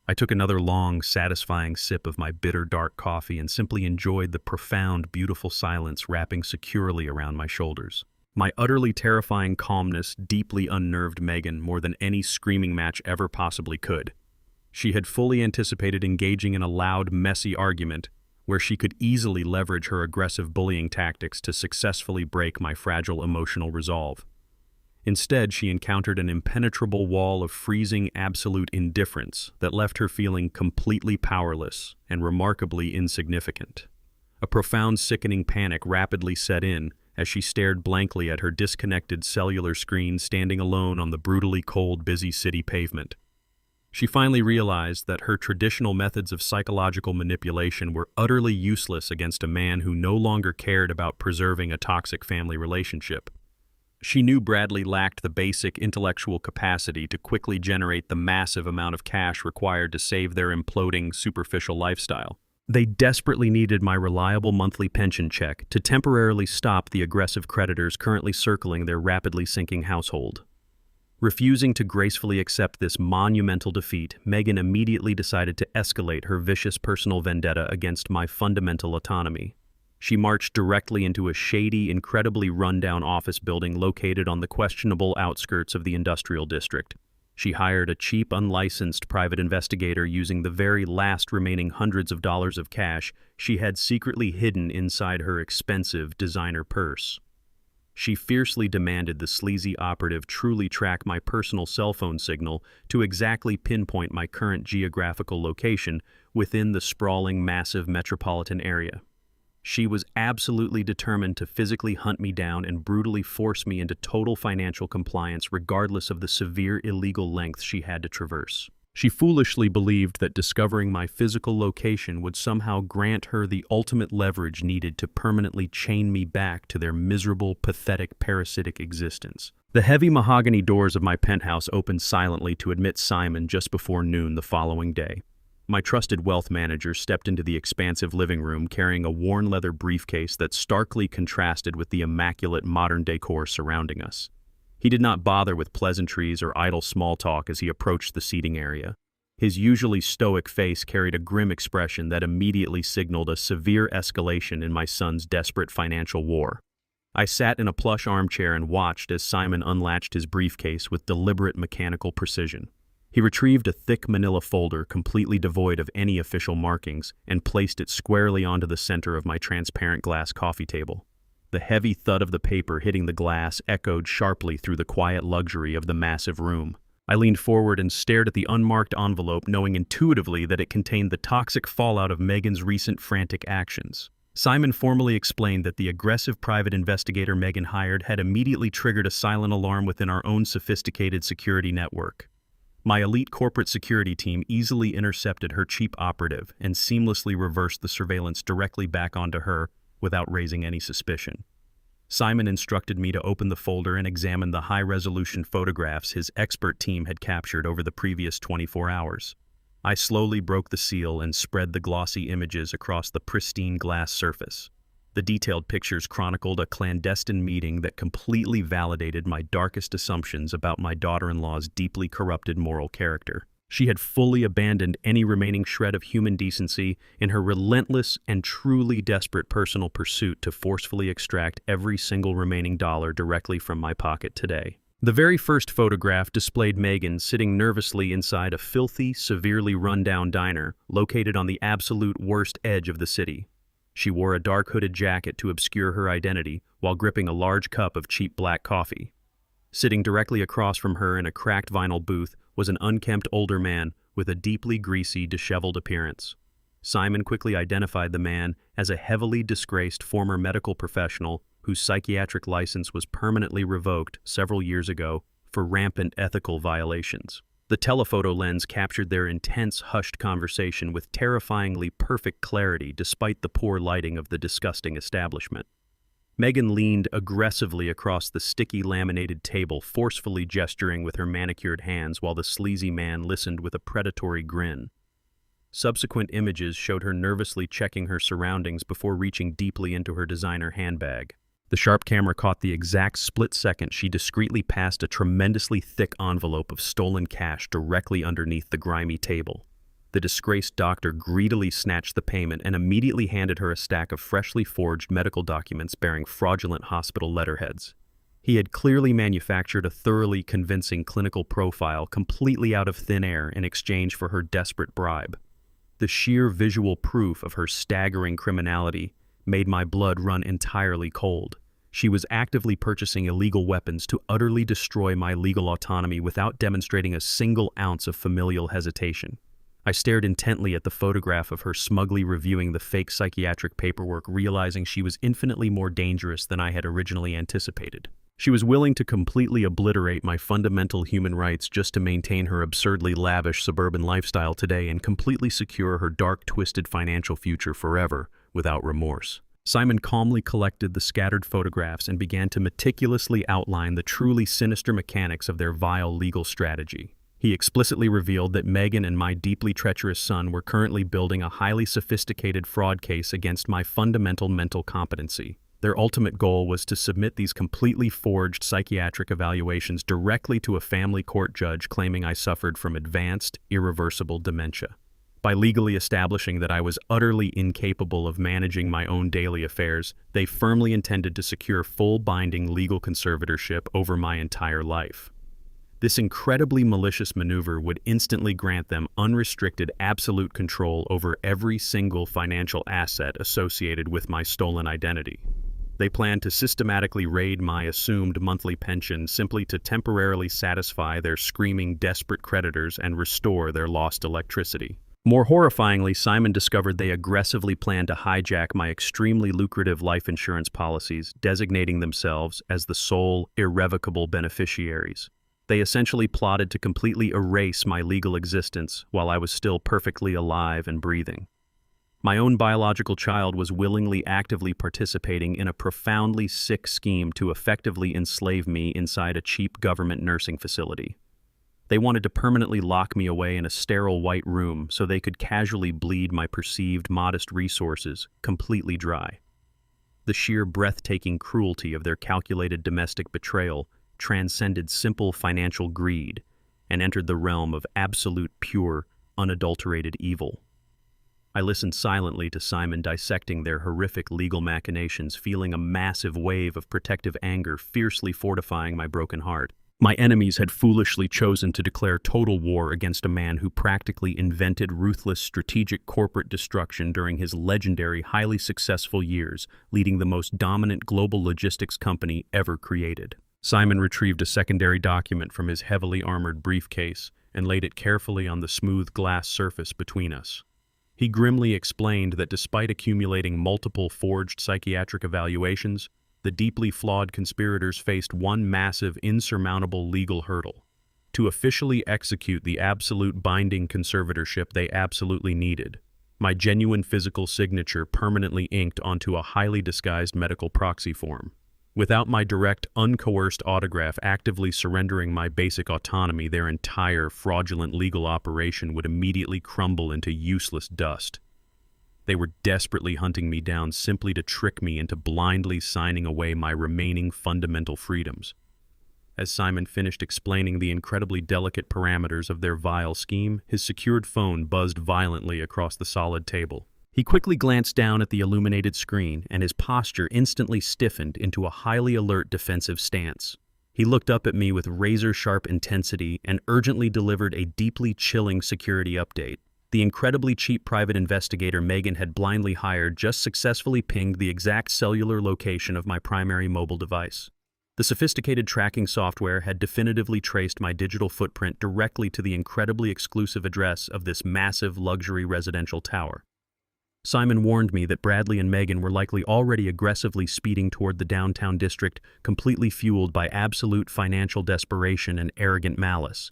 I took another long, satisfying sip of my bitter, dark coffee and simply enjoyed the profound, beautiful silence wrapping securely around my shoulders. My utterly terrifying calmness deeply unnerved Megan more than any screaming match ever possibly could. She had fully anticipated engaging in a loud, messy argument where she could easily leverage her aggressive bullying tactics to successfully break my fragile emotional resolve. Instead, she encountered an impenetrable wall of freezing, absolute indifference that left her feeling completely powerless and remarkably insignificant. A profound, sickening panic rapidly set in as she stared blankly at her disconnected cellular screen standing alone on the brutally cold, busy city pavement. She finally realized that her traditional methods of psychological manipulation were utterly useless against a man who no longer cared about preserving a toxic family relationship. She knew Bradley lacked the basic intellectual capacity to quickly generate the massive amount of cash required to save their imploding, superficial lifestyle. They desperately needed my reliable monthly pension check to temporarily stop the aggressive creditors currently circling their rapidly sinking household. Refusing to gracefully accept this monumental defeat, Megan immediately decided to escalate her vicious personal vendetta against my fundamental autonomy. She marched directly into a shady, incredibly run-down office building located on the questionable outskirts of the industrial district. She hired a cheap, unlicensed private investigator using the very last remaining hundreds of dollars of cash she had secretly hidden inside her expensive designer purse. She fiercely demanded the sleazy operative truly track my personal cell phone signal to exactly pinpoint my current geographical location within the sprawling, massive metropolitan area. She was absolutely determined to physically hunt me down and brutally force me into total financial compliance regardless of the severe illegal lengths she had to traverse. She foolishly believed that discovering my physical location would somehow grant her the ultimate leverage needed to permanently chain me back to their miserable, pathetic, parasitic existence. The heavy mahogany doors of my penthouse opened silently to admit Simon just before noon the following day. My trusted wealth manager stepped into the expansive living room carrying a worn leather briefcase that starkly contrasted with the immaculate modern decor surrounding us. He did not bother with pleasantries or idle small talk as he approached the seating area. His usually stoic face carried a grim expression that immediately signaled a severe escalation in my son's desperate financial war. I sat in a plush armchair and watched as Simon unlatched his briefcase with deliberate mechanical precision. He retrieved a thick manila folder completely devoid of any official markings and placed it squarely onto the center of my transparent glass coffee table. The heavy thud of the paper hitting the glass echoed sharply through the quiet luxury of the massive room. I leaned forward and stared at the unmarked envelope, knowing intuitively that it contained the toxic fallout of Megan's recent frantic actions. Simon formally explained that the aggressive private investigator Megan hired had immediately triggered a silent alarm within our own sophisticated security network. My elite corporate security team easily intercepted her cheap operative and seamlessly reversed the surveillance directly back onto her without raising any suspicion. Simon instructed me to open the folder and examine the high-resolution photographs his expert team had captured over the previous 24 hours. I slowly broke the seal and spread the glossy images across the pristine glass surface. The detailed pictures chronicled a clandestine meeting that completely validated my darkest assumptions about my daughter-in-law's deeply corrupted moral character. She had fully abandoned any remaining shred of human decency in her relentless and truly desperate personal pursuit to forcefully extract every single remaining dollar directly from my pocket today. The very first photograph displayed Megan sitting nervously inside a filthy, severely run-down diner located on the absolute worst edge of the city. She wore a dark hooded jacket to obscure her identity while gripping a large cup of cheap black coffee. Sitting directly across from her in a cracked vinyl booth was an unkempt older man with a deeply greasy, disheveled appearance. Simon quickly identified the man as a heavily disgraced former medical professional whose psychiatric license was permanently revoked several years ago for rampant ethical violations. The telephoto lens captured their intense, hushed conversation with terrifyingly perfect clarity despite the poor lighting of the disgusting establishment. Megan leaned aggressively across the sticky laminated table, forcefully gesturing with her manicured hands while the sleazy man listened with a predatory grin. Subsequent images showed her nervously checking her surroundings before reaching deeply into her designer handbag. The sharp camera caught the exact split second she discreetly passed a tremendously thick envelope of stolen cash directly underneath the grimy table. The disgraced doctor greedily snatched the payment and immediately handed her a stack of freshly forged medical documents bearing fraudulent hospital letterheads. He had clearly manufactured a thoroughly convincing clinical profile completely out of thin air in exchange for her desperate bribe. The sheer visual proof of her staggering criminality made my blood run entirely cold. She was actively purchasing illegal weapons to utterly destroy my legal autonomy without demonstrating a single ounce of familial hesitation. I stared intently at the photograph of her smugly reviewing the fake psychiatric paperwork, realizing she was infinitely more dangerous than I had originally anticipated. She was willing to completely obliterate my fundamental human rights just to maintain her absurdly lavish suburban lifestyle today and completely secure her dark, twisted financial future forever without remorse. Simon calmly collected the scattered photographs and began to meticulously outline the truly sinister mechanics of their vile legal strategy. He explicitly revealed that Megan and my deeply treacherous son were currently building a highly sophisticated fraud case against my fundamental mental competency. Their ultimate goal was to submit these completely forged psychiatric evaluations directly to a family court judge, claiming I suffered from advanced, irreversible dementia. By legally establishing that I was utterly incapable of managing my own daily affairs, they firmly intended to secure full binding legal conservatorship over my entire life. This incredibly malicious maneuver would instantly grant them unrestricted absolute control over every single financial asset associated with my stolen identity. They planned to systematically raid my assumed monthly pension simply to temporarily satisfy their screaming, desperate creditors and restore their lost electricity. More horrifyingly, Simon discovered they aggressively planned to hijack my extremely lucrative life insurance policies, designating themselves as the sole, irrevocable beneficiaries. They essentially plotted to completely erase my legal existence while I was still perfectly alive and breathing. My own biological child was willingly, actively participating in a profoundly sick scheme to effectively enslave me inside a cheap government nursing facility. They wanted to permanently lock me away in a sterile white room so they could casually bleed my perceived modest resources completely dry. The sheer breathtaking cruelty of their calculated domestic betrayal transcended simple financial greed and entered the realm of absolute, pure, unadulterated evil. I listened silently to Simon dissecting their horrific legal machinations, feeling a massive wave of protective anger fiercely fortifying my broken heart. My enemies had foolishly chosen to declare total war against a man who practically invented ruthless strategic corporate destruction during his legendary, highly successful years, leading the most dominant global logistics company ever created. Simon retrieved a secondary document from his heavily armored briefcase and laid it carefully on the smooth glass surface between us. He grimly explained that despite accumulating multiple forged psychiatric evaluations, the deeply flawed conspirators faced one massive, insurmountable legal hurdle: to officially execute the absolute binding conservatorship they absolutely needed. My genuine physical signature permanently inked onto a highly disguised medical proxy form. Without my direct, uncoerced autograph actively surrendering my basic autonomy, their entire fraudulent legal operation would immediately crumble into useless dust. They were desperately hunting me down simply to trick me into blindly signing away my remaining fundamental freedoms. As Simon finished explaining the incredibly delicate parameters of their vile scheme, his secured phone buzzed violently across the solid table. He quickly glanced down at the illuminated screen, and his posture instantly stiffened into a highly alert defensive stance. He looked up at me with razor-sharp intensity and urgently delivered a deeply chilling security update. The incredibly cheap private investigator Megan had blindly hired just successfully pinged the exact cellular location of my primary mobile device. The sophisticated tracking software had definitively traced my digital footprint directly to the incredibly exclusive address of this massive luxury residential tower. Simon warned me that Bradley and Megan were likely already aggressively speeding toward the downtown district, completely fueled by absolute financial desperation and arrogant malice.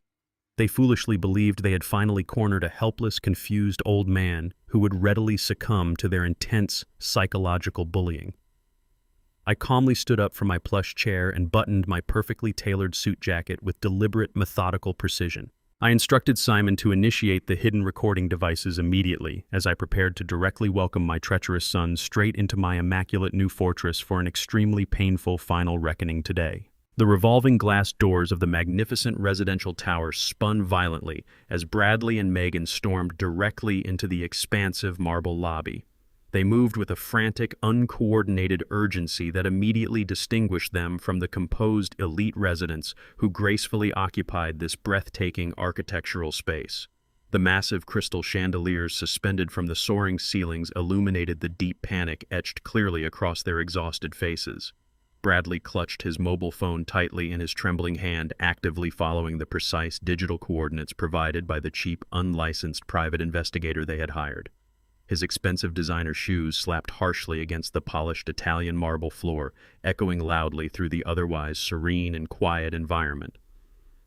They foolishly believed they had finally cornered a helpless, confused old man who would readily succumb to their intense psychological bullying. I calmly stood up from my plush chair and buttoned my perfectly tailored suit jacket with deliberate, methodical precision. I instructed Simon to initiate the hidden recording devices immediately as I prepared to directly welcome my treacherous son straight into my immaculate new fortress for an extremely painful final reckoning today. The revolving glass doors of the magnificent residential tower spun violently as Bradley and Megan stormed directly into the expansive marble lobby. They moved with a frantic, uncoordinated urgency that immediately distinguished them from the composed elite residents who gracefully occupied this breathtaking architectural space. The massive crystal chandeliers suspended from the soaring ceilings illuminated the deep panic etched clearly across their exhausted faces. Bradley clutched his mobile phone tightly in his trembling hand, actively following the precise digital coordinates provided by the cheap, unlicensed private investigator they had hired. His expensive designer shoes slapped harshly against the polished Italian marble floor, echoing loudly through the otherwise serene and quiet environment.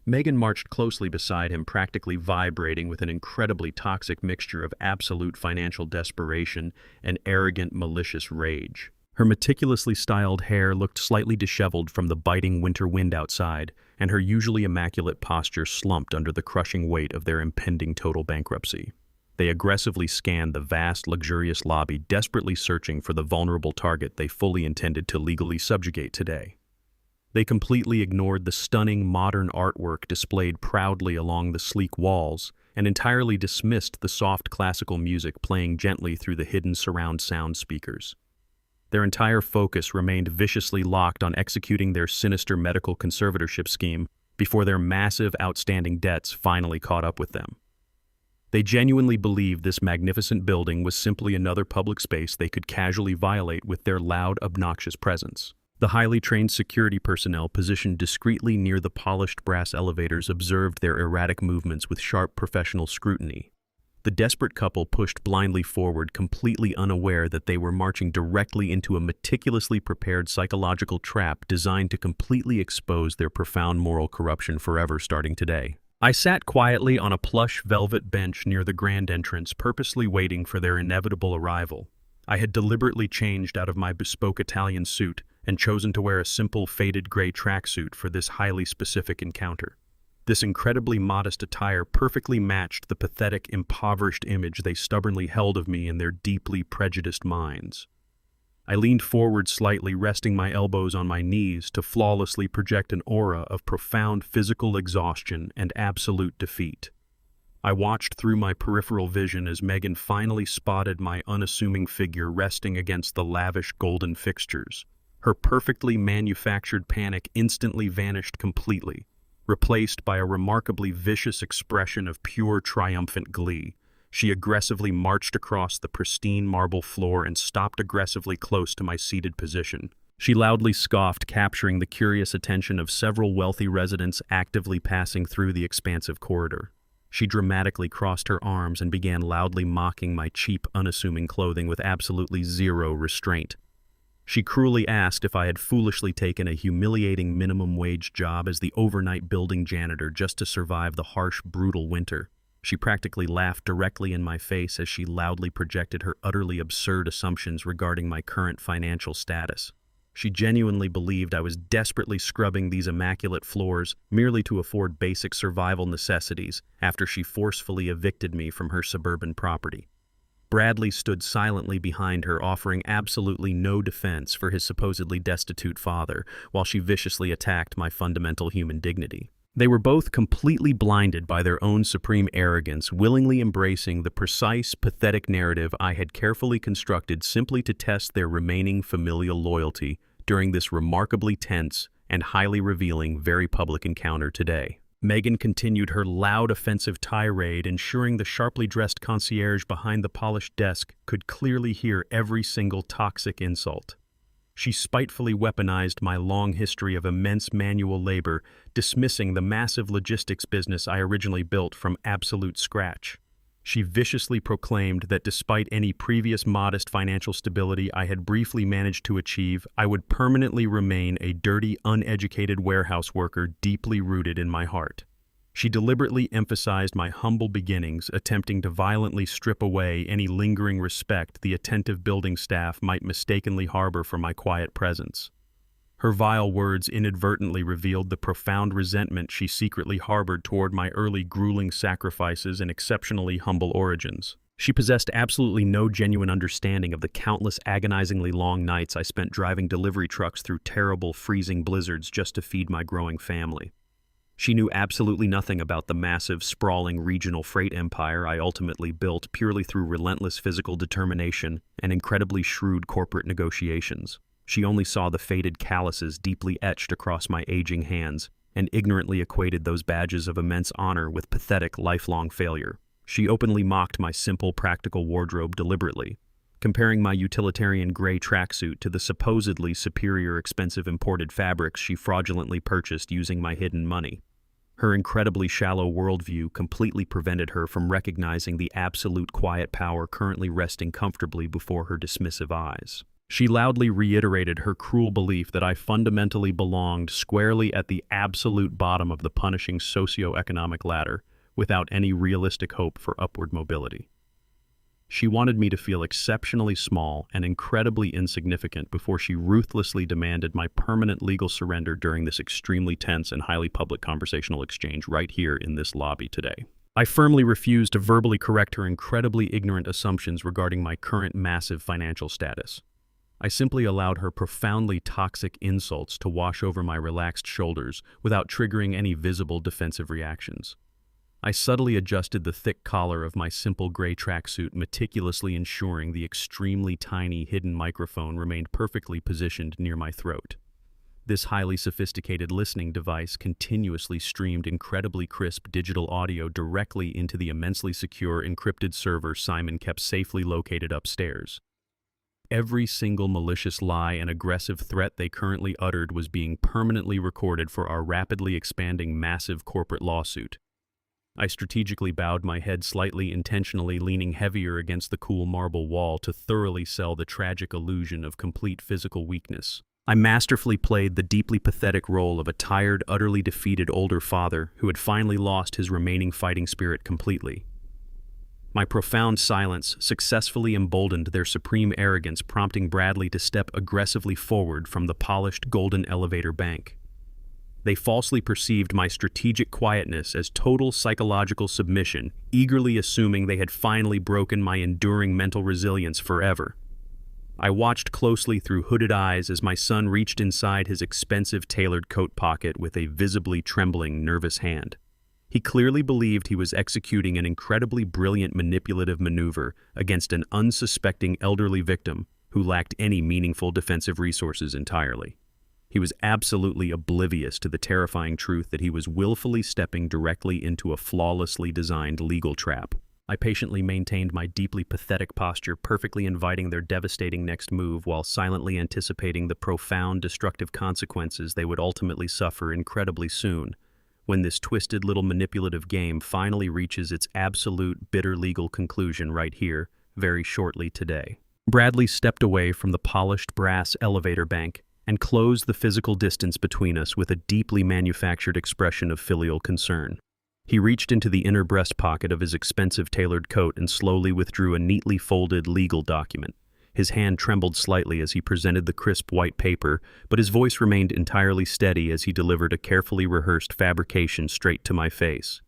Megan marched closely beside him, practically vibrating with an incredibly toxic mixture of absolute financial desperation and arrogant, malicious rage. Her meticulously styled hair looked slightly disheveled from the biting winter wind outside, and her usually immaculate posture slumped under the crushing weight of their impending total bankruptcy. They aggressively scanned the vast, luxurious lobby, desperately searching for the vulnerable target they fully intended to legally subjugate today. They completely ignored the stunning, modern artwork displayed proudly along the sleek walls, and entirely dismissed the soft classical music playing gently through the hidden surround sound speakers. Their entire focus remained viciously locked on executing their sinister medical conservatorship scheme before their massive, outstanding debts finally caught up with them. They genuinely believed this magnificent building was simply another public space they could casually violate with their loud, obnoxious presence. The highly trained security personnel positioned discreetly near the polished brass elevators observed their erratic movements with sharp professional scrutiny. The desperate couple pushed blindly forward, completely unaware that they were marching directly into a meticulously prepared psychological trap designed to completely expose their profound moral corruption forever starting today. I sat quietly on a plush velvet bench near the grand entrance, purposely waiting for their inevitable arrival. I had deliberately changed out of my bespoke Italian suit and chosen to wear a simple faded gray tracksuit for this highly specific encounter. This incredibly modest attire perfectly matched the pathetic, impoverished image they stubbornly held of me in their deeply prejudiced minds. I leaned forward slightly, resting my elbows on my knees to flawlessly project an aura of profound physical exhaustion and absolute defeat. I watched through my peripheral vision as Megan finally spotted my unassuming figure resting against the lavish golden fixtures. Her perfectly manufactured panic instantly vanished completely, replaced by a remarkably vicious expression of pure triumphant glee. She aggressively marched across the pristine marble floor and stopped aggressively close to my seated position. She loudly scoffed, capturing the curious attention of several wealthy residents actively passing through the expansive corridor. She dramatically crossed her arms and began loudly mocking my cheap, unassuming clothing with absolutely zero restraint. She cruelly asked if I had foolishly taken a humiliating minimum wage job as the overnight building janitor just to survive the harsh, brutal winter. She practically laughed directly in my face as she loudly projected her utterly absurd assumptions regarding my current financial status. She genuinely believed I was desperately scrubbing these immaculate floors merely to afford basic survival necessities after she forcefully evicted me from her suburban property. Bradley stood silently behind her, offering absolutely no defense for his supposedly destitute father, while she viciously attacked my fundamental human dignity. They were both completely blinded by their own supreme arrogance, willingly embracing the precise, pathetic narrative I had carefully constructed simply to test their remaining familial loyalty during this remarkably tense and highly revealing, very public encounter today. Megan continued her loud, offensive tirade, ensuring the sharply dressed concierge behind the polished desk could clearly hear every single toxic insult. She spitefully weaponized my long history of immense manual labor, dismissing the massive logistics business I originally built from absolute scratch. She viciously proclaimed that despite any previous modest financial stability I had briefly managed to achieve, I would permanently remain a dirty, uneducated warehouse worker deeply rooted in my heart. She deliberately emphasized my humble beginnings, attempting to violently strip away any lingering respect the attentive building staff might mistakenly harbor for my quiet presence. Her vile words inadvertently revealed the profound resentment she secretly harbored toward my early grueling sacrifices and exceptionally humble origins. She possessed absolutely no genuine understanding of the countless agonizingly long nights I spent driving delivery trucks through terrible, freezing blizzards just to feed my growing family. She knew absolutely nothing about the massive, sprawling regional freight empire I ultimately built purely through relentless physical determination and incredibly shrewd corporate negotiations. She only saw the faded calluses deeply etched across my aging hands and ignorantly equated those badges of immense honor with pathetic, lifelong failure. She openly mocked my simple, practical wardrobe deliberately, comparing my utilitarian gray tracksuit to the supposedly superior expensive imported fabrics she fraudulently purchased using my hidden money. Her incredibly shallow worldview completely prevented her from recognizing the absolute quiet power currently resting comfortably before her dismissive eyes. She loudly reiterated her cruel belief that I fundamentally belonged squarely at the absolute bottom of the punishing socioeconomic ladder, without any realistic hope for upward mobility. She wanted me to feel exceptionally small and incredibly insignificant before she ruthlessly demanded my permanent legal surrender during this extremely tense and highly public conversational exchange right here in this lobby today. I firmly refused to verbally correct her incredibly ignorant assumptions regarding my current massive financial status. I simply allowed her profoundly toxic insults to wash over my relaxed shoulders without triggering any visible defensive reactions. I subtly adjusted the thick collar of my simple gray tracksuit, meticulously ensuring the extremely tiny hidden microphone remained perfectly positioned near my throat. This highly sophisticated listening device continuously streamed incredibly crisp digital audio directly into the immensely secure encrypted server Simon kept safely located upstairs. Every single malicious lie and aggressive threat they currently uttered was being permanently recorded for our rapidly expanding massive corporate lawsuit. I strategically bowed my head slightly, intentionally leaning heavier against the cool marble wall to thoroughly sell the tragic illusion of complete physical weakness. I masterfully played the deeply pathetic role of a tired, utterly defeated older father who had finally lost his remaining fighting spirit completely. My profound silence successfully emboldened their supreme arrogance, prompting Bradley to step aggressively forward from the polished golden elevator bank. They falsely perceived my strategic quietness as total psychological submission, eagerly assuming they had finally broken my enduring mental resilience forever. I watched closely through hooded eyes as my son reached inside his expensive tailored coat pocket with a visibly trembling, nervous hand. He clearly believed he was executing an incredibly brilliant manipulative maneuver against an unsuspecting elderly victim who lacked any meaningful defensive resources entirely. He was absolutely oblivious to the terrifying truth that he was willfully stepping directly into a flawlessly designed legal trap. I patiently maintained my deeply pathetic posture, perfectly inviting their devastating next move while silently anticipating the profound destructive consequences they would ultimately suffer incredibly soon, when this twisted little manipulative game finally reaches its absolute bitter legal conclusion right here, very shortly today. Bradley stepped away from the polished brass elevator bank and closed the physical distance between us with a deeply manufactured expression of filial concern. He reached into the inner breast pocket of his expensive tailored coat and slowly withdrew a neatly folded legal document. His hand trembled slightly as he presented the crisp white paper, but his voice remained entirely steady as he delivered a carefully rehearsed fabrication straight to my face.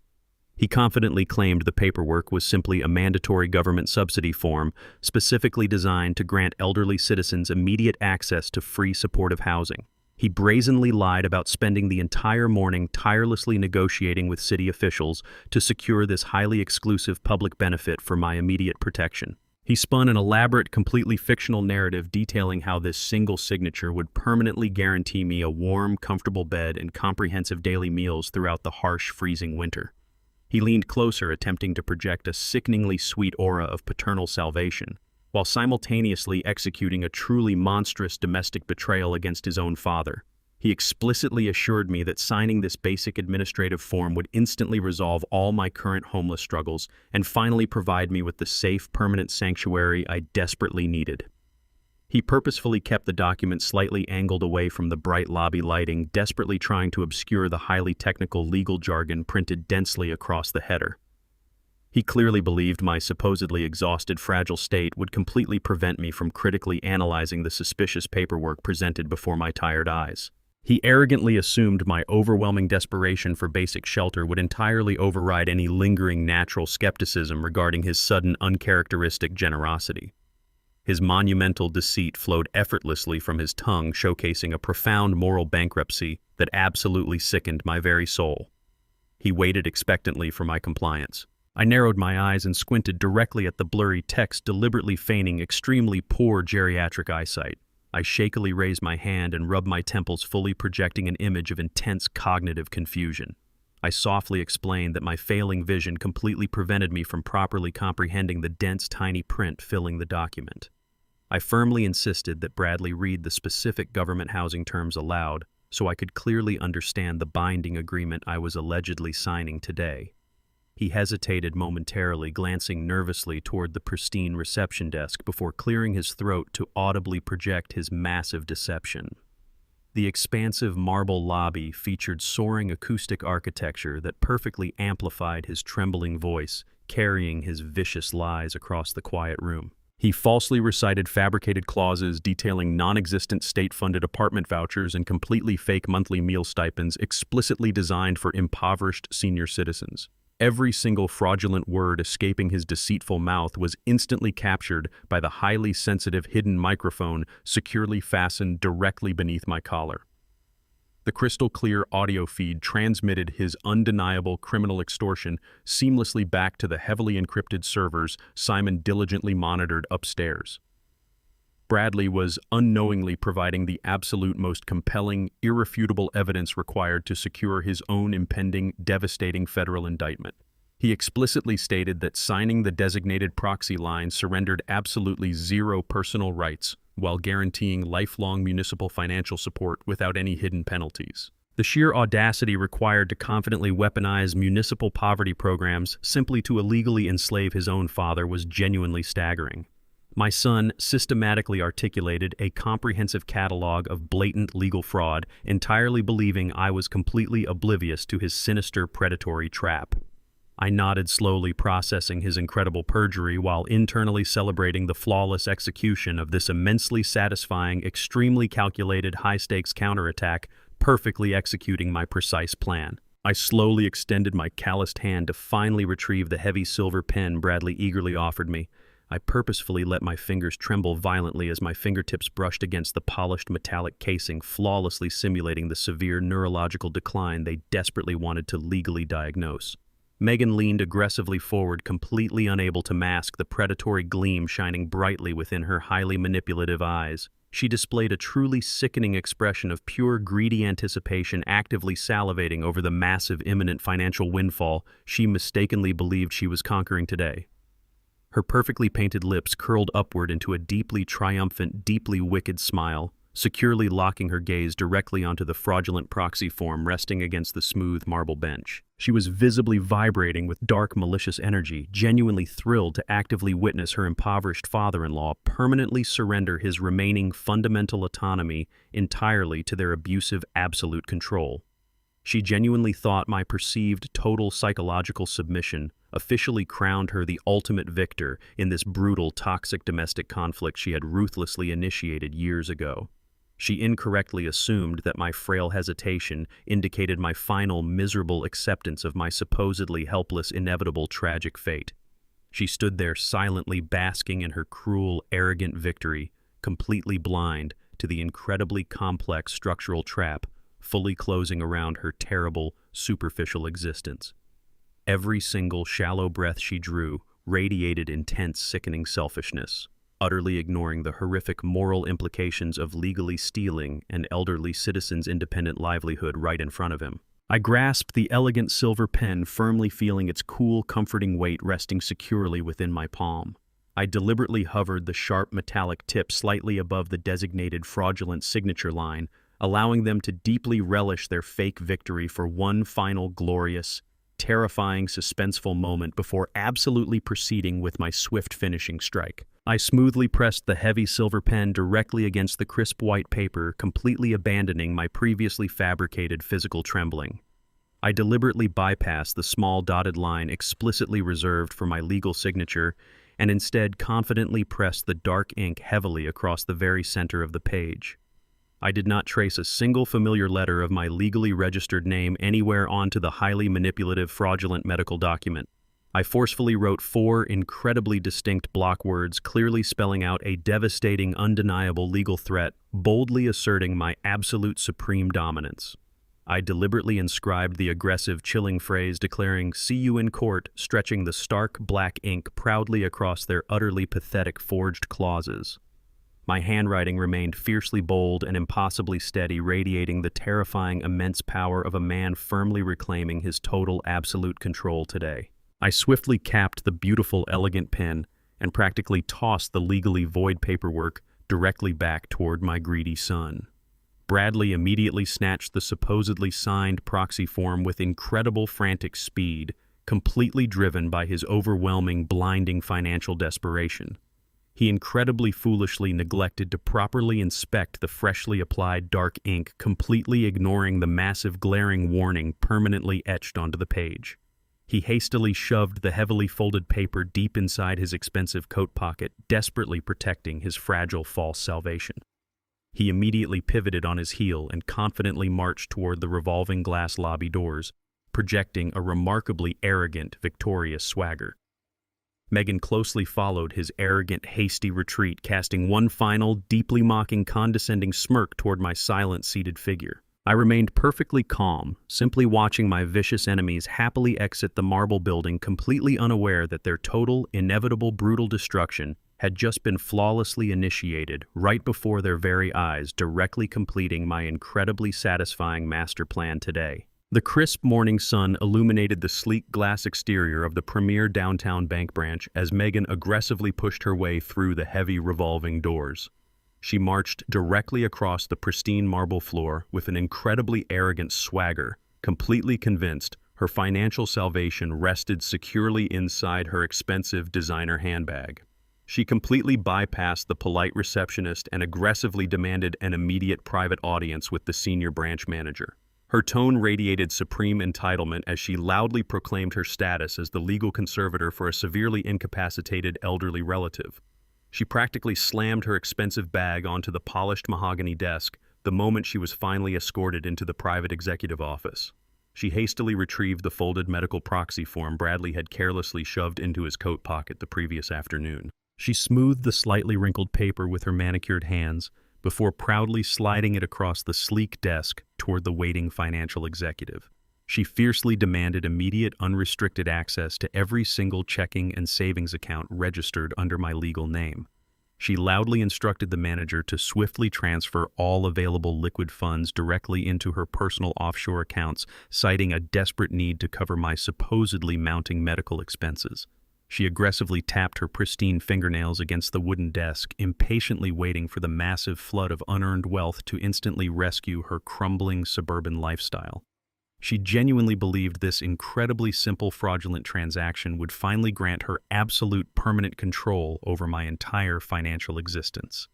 He confidently claimed the paperwork was simply a mandatory government subsidy form specifically designed to grant elderly citizens immediate access to free supportive housing. He brazenly lied about spending the entire morning tirelessly negotiating with city officials to secure this highly exclusive public benefit for my immediate protection. He spun an elaborate, completely fictional narrative detailing how this single signature would permanently guarantee me a warm, comfortable bed and comprehensive daily meals throughout the harsh, freezing winter. He leaned closer, attempting to project a sickeningly sweet aura of paternal salvation, while simultaneously executing a truly monstrous domestic betrayal against his own father. He explicitly assured me that signing this basic administrative form would instantly resolve all my current homeless struggles and finally provide me with the safe, permanent sanctuary I desperately needed. He purposefully kept the document slightly angled away from the bright lobby lighting, desperately trying to obscure the highly technical legal jargon printed densely across the header. He clearly believed my supposedly exhausted, fragile state would completely prevent me from critically analyzing the suspicious paperwork presented before my tired eyes. He arrogantly assumed my overwhelming desperation for basic shelter would entirely override any lingering natural skepticism regarding his sudden, uncharacteristic generosity. His monumental deceit flowed effortlessly from his tongue, showcasing a profound moral bankruptcy that absolutely sickened my very soul. He waited expectantly for my compliance. I narrowed my eyes and squinted directly at the blurry text, deliberately feigning extremely poor geriatric eyesight. I shakily raised my hand and rubbed my temples, fully projecting an image of intense cognitive confusion. I softly explained that my failing vision completely prevented me from properly comprehending the dense, tiny print filling the document. I firmly insisted that Bradley read the specific government housing terms aloud so I could clearly understand the binding agreement I was allegedly signing today. He hesitated momentarily, glancing nervously toward the pristine reception desk before clearing his throat to audibly project his massive deception. The expansive marble lobby featured soaring acoustic architecture that perfectly amplified his trembling voice, carrying his vicious lies across the quiet room. He falsely recited fabricated clauses detailing non-existent state-funded apartment vouchers and completely fake monthly meal stipends explicitly designed for impoverished senior citizens. Every single fraudulent word escaping his deceitful mouth was instantly captured by the highly sensitive hidden microphone securely fastened directly beneath my collar. The crystal-clear audio feed transmitted his undeniable criminal extortion seamlessly back to the heavily encrypted servers Simon diligently monitored upstairs. Bradley was unknowingly providing the absolute most compelling, irrefutable evidence required to secure his own impending, devastating federal indictment. He explicitly stated that signing the designated proxy line surrendered absolutely zero personal rights, while guaranteeing lifelong municipal financial support without any hidden penalties. The sheer audacity required to confidently weaponize municipal poverty programs simply to illegally enslave his own father was genuinely staggering. My son systematically articulated a comprehensive catalog of blatant legal fraud, entirely believing I was completely oblivious to his sinister predatory trap. I nodded slowly, processing his incredible perjury while internally celebrating the flawless execution of this immensely satisfying, extremely calculated high-stakes counterattack, perfectly executing my precise plan. I slowly extended my calloused hand to finally retrieve the heavy silver pen Bradley eagerly offered me. I purposefully let my fingers tremble violently as my fingertips brushed against the polished metallic casing, flawlessly simulating the severe neurological decline they desperately wanted to legally diagnose. Megan leaned aggressively forward, completely unable to mask the predatory gleam shining brightly within her highly manipulative eyes. She displayed a truly sickening expression of pure greedy anticipation, actively salivating over the massive imminent financial windfall she mistakenly believed she was conquering today. Her perfectly painted lips curled upward into a deeply triumphant, deeply wicked smile, securely locking her gaze directly onto the fraudulent proxy form resting against the smooth marble bench. She was visibly vibrating with dark, malicious energy, genuinely thrilled to actively witness her impoverished father-in-law permanently surrender his remaining fundamental autonomy entirely to their abusive absolute control. She genuinely thought my perceived total psychological submission officially crowned her the ultimate victor in this brutal, toxic domestic conflict she had ruthlessly initiated years ago. She incorrectly assumed that my frail hesitation indicated my final, miserable acceptance of my supposedly helpless, inevitable, tragic fate. She stood there silently basking in her cruel, arrogant victory, completely blind to the incredibly complex structural trap fully closing around her terrible, superficial existence. Every single shallow breath she drew radiated intense, sickening selfishness, utterly ignoring the horrific moral implications of legally stealing an elderly citizen's independent livelihood right in front of him. I grasped the elegant silver pen, firmly feeling its cool, comforting weight resting securely within my palm. I deliberately hovered the sharp metallic tip slightly above the designated fraudulent signature line, allowing them to deeply relish their fake victory for one final glorious, terrifying, suspenseful moment before absolutely proceeding with my swift finishing strike. I smoothly pressed the heavy silver pen directly against the crisp white paper, completely abandoning my previously fabricated physical trembling. I deliberately bypassed the small dotted line explicitly reserved for my legal signature and instead confidently pressed the dark ink heavily across the very center of the page. I did not trace a single familiar letter of my legally registered name anywhere onto the highly manipulative, fraudulent medical document. I forcefully wrote 4 incredibly distinct block words, clearly spelling out a devastating, undeniable legal threat, boldly asserting my absolute supreme dominance. I deliberately inscribed the aggressive, chilling phrase declaring, "See you in court," stretching the stark black ink proudly across their utterly pathetic forged clauses. My handwriting remained fiercely bold and impossibly steady, radiating the terrifying, immense power of a man firmly reclaiming his total, absolute control today. I swiftly capped the beautiful, elegant pen, and practically tossed the legally void paperwork directly back toward my greedy son. Bradley immediately snatched the supposedly signed proxy form with incredible frantic speed, completely driven by his overwhelming, blinding financial desperation. He incredibly foolishly neglected to properly inspect the freshly applied dark ink, completely ignoring the massive glaring warning permanently etched onto the page. He hastily shoved the heavily folded paper deep inside his expensive coat pocket, desperately protecting his fragile false salvation. He immediately pivoted on his heel and confidently marched toward the revolving glass lobby doors, projecting a remarkably arrogant, victorious swagger. Megan closely followed his arrogant, hasty retreat, casting one final, deeply mocking, condescending smirk toward my silent, seated figure. I remained perfectly calm, simply watching my vicious enemies happily exit the marble building, completely unaware that their total, inevitable, brutal destruction had just been flawlessly initiated right before their very eyes, directly completing my incredibly satisfying master plan today. The crisp morning sun illuminated the sleek glass exterior of the premier downtown bank branch as Megan aggressively pushed her way through the heavy revolving doors. She marched directly across the pristine marble floor with an incredibly arrogant swagger, completely convinced her financial salvation rested securely inside her expensive designer handbag. She completely bypassed the polite receptionist and aggressively demanded an immediate private audience with the senior branch manager. Her tone radiated supreme entitlement as she loudly proclaimed her status as the legal conservator for a severely incapacitated elderly relative. She practically slammed her expensive bag onto the polished mahogany desk the moment she was finally escorted into the private executive office. She hastily retrieved the folded medical proxy form Bradley had carelessly shoved into his coat pocket the previous afternoon. She smoothed the slightly wrinkled paper with her manicured hands before proudly sliding it across the sleek desk toward the waiting financial executive. She fiercely demanded immediate, unrestricted access to every single checking and savings account registered under my legal name. She loudly instructed the manager to swiftly transfer all available liquid funds directly into her personal offshore accounts, citing a desperate need to cover my supposedly mounting medical expenses. She aggressively tapped her pristine fingernails against the wooden desk, impatiently waiting for the massive flood of unearned wealth to instantly rescue her crumbling suburban lifestyle. She genuinely believed this incredibly simple fraudulent transaction would finally grant her absolute permanent control over my entire financial existence.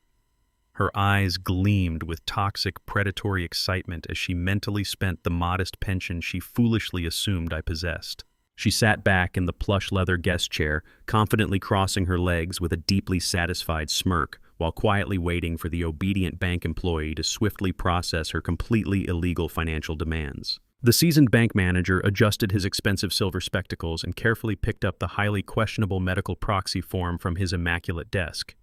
Her eyes gleamed with toxic, predatory excitement as she mentally spent the modest pension she foolishly assumed I possessed. She sat back in the plush leather guest chair, confidently crossing her legs with a deeply satisfied smirk, while quietly waiting for the obedient bank employee to swiftly process her completely illegal financial demands. The seasoned bank manager adjusted his expensive silver spectacles and carefully picked up the highly questionable medical proxy form from his immaculate desk.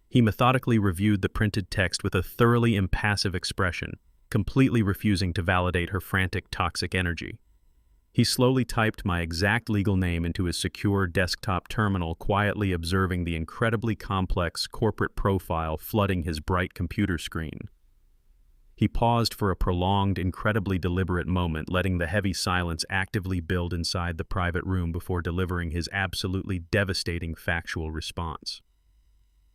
He methodically reviewed the printed text with a thoroughly impassive expression, completely refusing to validate her frantic, toxic energy. He slowly typed my exact legal name into his secure desktop terminal, quietly observing the incredibly complex corporate profile flooding his bright computer screen. He paused for a prolonged, incredibly deliberate moment, letting the heavy silence actively build inside the private room before delivering his absolutely devastating factual response.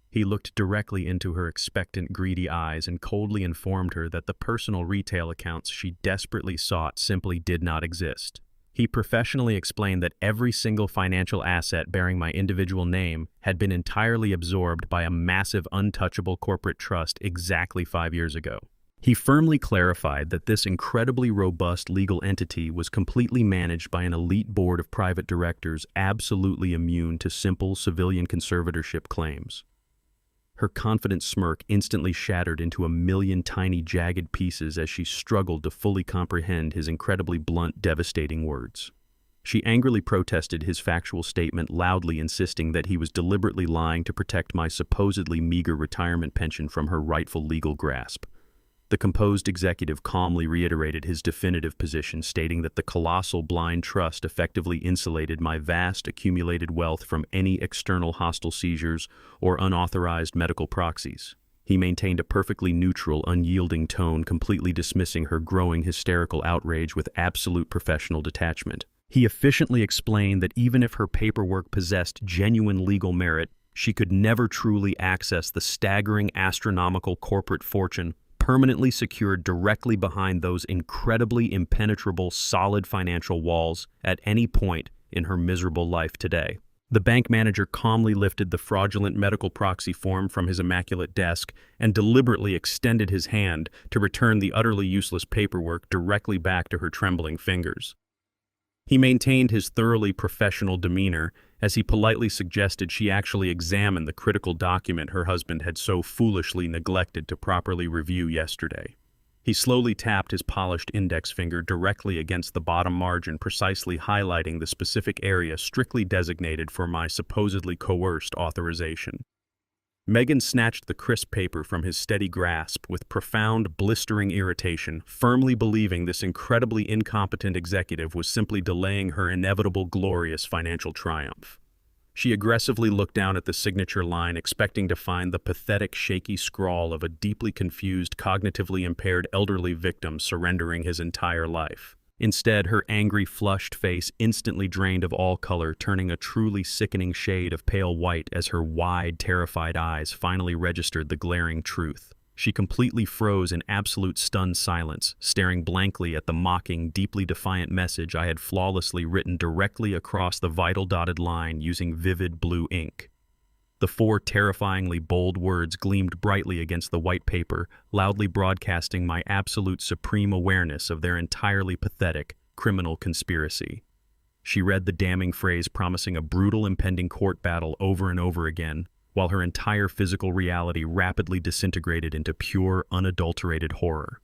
He looked directly into her expectant, greedy eyes and coldly informed her that the personal retail accounts she desperately sought simply did not exist. He professionally explained that every single financial asset bearing my individual name had been entirely absorbed by a massive, untouchable corporate trust exactly 5 years ago. He firmly clarified that this incredibly robust legal entity was completely managed by an elite board of private directors absolutely immune to simple civilian conservatorship claims. Her confident smirk instantly shattered into a million tiny, jagged pieces as she struggled to fully comprehend his incredibly blunt, devastating words. She angrily protested his factual statement, loudly insisting that he was deliberately lying to protect my supposedly meager retirement pension from her rightful legal grasp. The composed executive calmly reiterated his definitive position, stating that the colossal blind trust effectively insulated my vast accumulated wealth from any external hostile seizures or unauthorized medical proxies. He maintained a perfectly neutral, unyielding tone, completely dismissing her growing hysterical outrage with absolute professional detachment. He efficiently explained that even if her paperwork possessed genuine legal merit, She could never truly access the staggering astronomical corporate fortune permanently secured directly behind those incredibly impenetrable solid financial walls at any point in her miserable life today. The bank manager calmly lifted the fraudulent medical proxy form from his immaculate desk and deliberately extended his hand to return the utterly useless paperwork directly back to her trembling fingers. He maintained his thoroughly professional demeanor as he politely suggested she actually examine the critical document her husband had so foolishly neglected to properly review yesterday. He slowly tapped his polished index finger directly against the bottom margin, precisely highlighting the specific area strictly designated for my supposedly coerced authorization. Megan snatched the crisp paper from his steady grasp with profound, blistering irritation, firmly believing this incredibly incompetent executive was simply delaying her inevitable glorious financial triumph. She aggressively looked down at the signature line, expecting to find the pathetic, shaky scrawl of a deeply confused, cognitively impaired elderly victim surrendering his entire life. Instead, her angry, flushed face instantly drained of all color, turning a truly sickening shade of pale white as her wide, terrified eyes finally registered the glaring truth. She completely froze in absolute stunned silence, staring blankly at the mocking, deeply defiant message I had flawlessly written directly across the vital dotted line using vivid blue ink. The 4 terrifyingly bold words gleamed brightly against the white paper, loudly broadcasting my absolute supreme awareness of their entirely pathetic, criminal conspiracy. She read the damning phrase promising a brutal impending court battle over and over again, while her entire physical reality rapidly disintegrated into pure, unadulterated horror.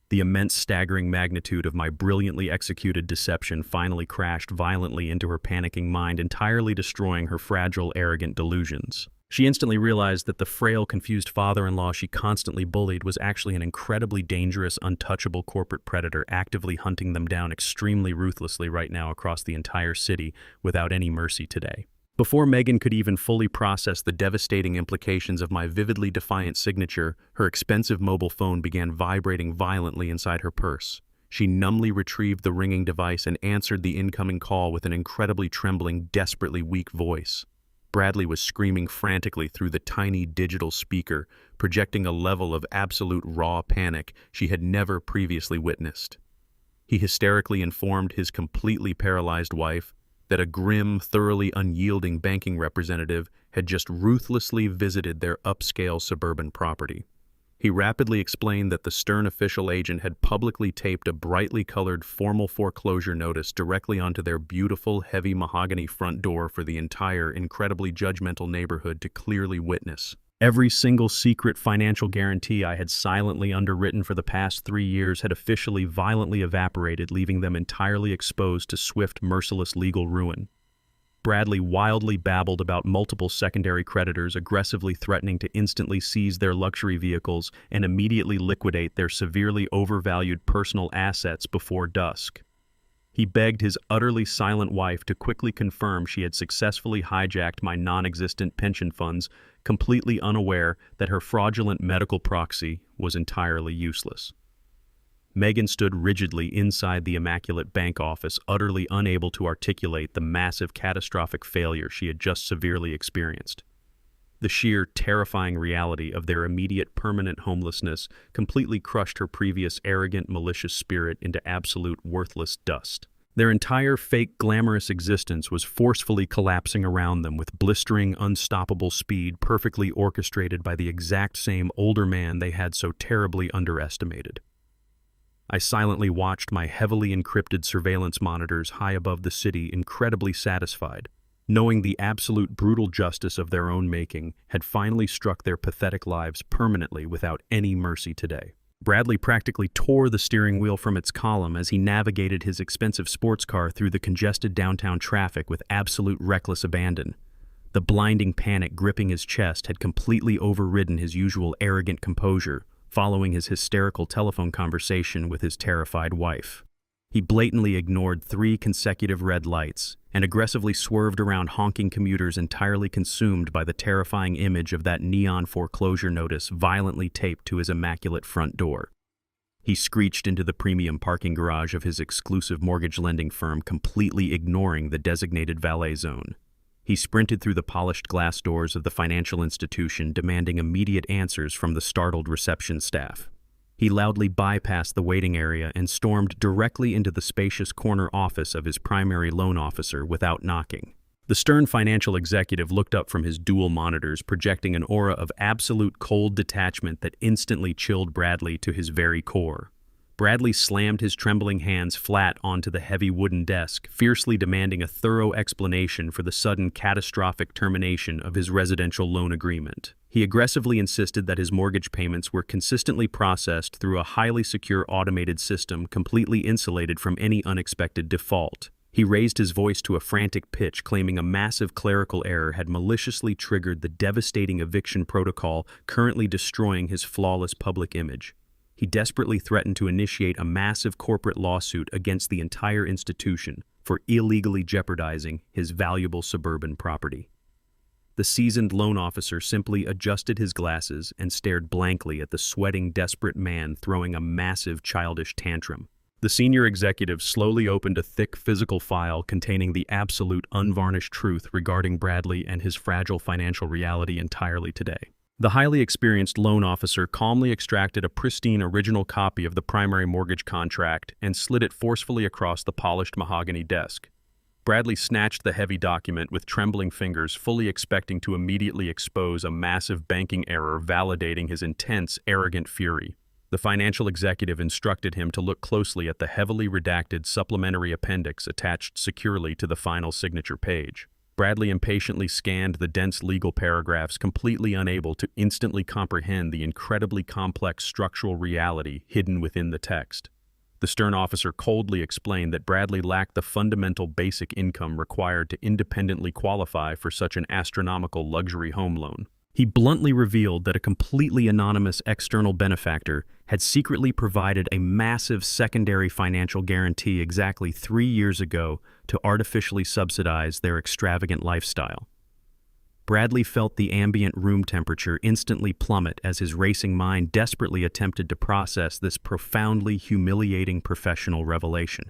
The immense, staggering magnitude of my brilliantly executed deception finally crashed violently into her panicking mind, entirely destroying her fragile, arrogant delusions. She instantly realized that the frail, confused father-in-law she constantly bullied was actually an incredibly dangerous, untouchable corporate predator actively hunting them down extremely ruthlessly right now across the entire city without any mercy today. Before Megan could even fully process the devastating implications of my vividly defiant signature, her expensive mobile phone began vibrating violently inside her purse. She numbly retrieved the ringing device and answered the incoming call with an incredibly trembling, desperately weak voice. Bradley was screaming frantically through the tiny digital speaker, projecting a level of absolute raw panic she had never previously witnessed. He hysterically informed his completely paralyzed wife that a grim, thoroughly unyielding banking representative had just ruthlessly visited their upscale suburban property. He rapidly explained that the stern official agent had publicly taped a brightly colored formal foreclosure notice directly onto their beautiful, heavy mahogany front door for the entire, incredibly judgmental neighborhood to clearly witness. Every single secret financial guarantee I had silently underwritten for the past 3 years had officially violently evaporated, leaving them entirely exposed to swift, merciless legal ruin. Bradley wildly babbled about multiple secondary creditors aggressively threatening to instantly seize their luxury vehicles and immediately liquidate their severely overvalued personal assets before dusk. He begged his utterly silent wife to quickly confirm she had successfully hijacked my non-existent pension funds, completely unaware that her fraudulent medical proxy was entirely useless. Megan stood rigidly inside the immaculate bank office, utterly unable to articulate the massive catastrophic failure she had just severely experienced. The sheer, terrifying reality of their immediate permanent homelessness completely crushed her previous arrogant, malicious spirit into absolute worthless dust. Their entire fake, glamorous existence was forcefully collapsing around them with blistering, unstoppable speed perfectly orchestrated by the exact same older man they had so terribly underestimated. I silently watched my heavily encrypted surveillance monitors high above the city, incredibly satisfied, knowing the absolute brutal justice of their own making had finally struck their pathetic lives permanently without any mercy today. Bradley practically tore the steering wheel from its column as he navigated his expensive sports car through the congested downtown traffic with absolute reckless abandon. The blinding panic gripping his chest had completely overridden his usual arrogant composure following his hysterical telephone conversation with his terrified wife. He blatantly ignored 3 consecutive red lights and aggressively swerved around honking commuters entirely consumed by the terrifying image of that neon foreclosure notice violently taped to his immaculate front door. He screeched into the premium parking garage of his exclusive mortgage lending firm, completely ignoring the designated valet zone. He sprinted through the polished glass doors of the financial institution, demanding immediate answers from the startled reception staff. He loudly bypassed the waiting area and stormed directly into the spacious corner office of his primary loan officer without knocking. The stern financial executive looked up from his dual monitors, projecting an aura of absolute cold detachment that instantly chilled Bradley to his very core. Bradley slammed his trembling hands flat onto the heavy wooden desk, fiercely demanding a thorough explanation for the sudden catastrophic termination of his residential loan agreement. He aggressively insisted that his mortgage payments were consistently processed through a highly secure automated system completely insulated from any unexpected default. He raised his voice to a frantic pitch, claiming a massive clerical error had maliciously triggered the devastating eviction protocol currently destroying his flawless public image. He desperately threatened to initiate a massive corporate lawsuit against the entire institution for illegally jeopardizing his valuable suburban property. The seasoned loan officer simply adjusted his glasses and stared blankly at the sweating, desperate man throwing a massive childish tantrum. The senior executive slowly opened a thick physical file containing the absolute unvarnished truth regarding Bradley and his fragile financial reality entirely today. The highly experienced loan officer calmly extracted a pristine original copy of the primary mortgage contract and slid it forcefully across the polished mahogany desk. Bradley snatched the heavy document with trembling fingers, fully expecting to immediately expose a massive banking error validating his intense, arrogant fury. The financial executive instructed him to look closely at the heavily redacted supplementary appendix attached securely to the final signature page. Bradley impatiently scanned the dense legal paragraphs, completely unable to instantly comprehend the incredibly complex structural reality hidden within the text. The stern officer coldly explained that Bradley lacked the fundamental basic income required to independently qualify for such an astronomical luxury home loan. He bluntly revealed that a completely anonymous external benefactor had secretly provided a massive secondary financial guarantee exactly 3 years ago to artificially subsidize their extravagant lifestyle. Bradley felt the ambient room temperature instantly plummet as his racing mind desperately attempted to process this profoundly humiliating professional revelation.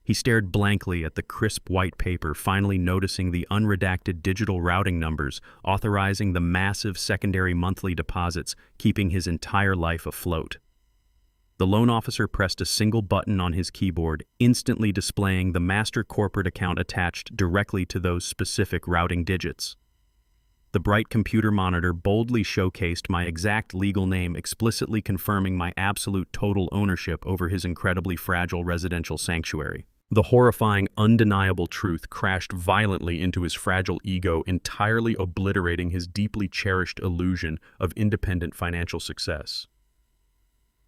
He stared blankly at the crisp white paper, finally noticing the unredacted digital routing numbers authorizing the massive secondary monthly deposits, keeping his entire life afloat. The loan officer pressed a single button on his keyboard, instantly displaying the master corporate account attached directly to those specific routing digits. The bright computer monitor boldly showcased my exact legal name, explicitly confirming my absolute total ownership over his incredibly fragile residential sanctuary. The horrifying, undeniable truth crashed violently into his fragile ego, entirely obliterating his deeply cherished illusion of independent financial success.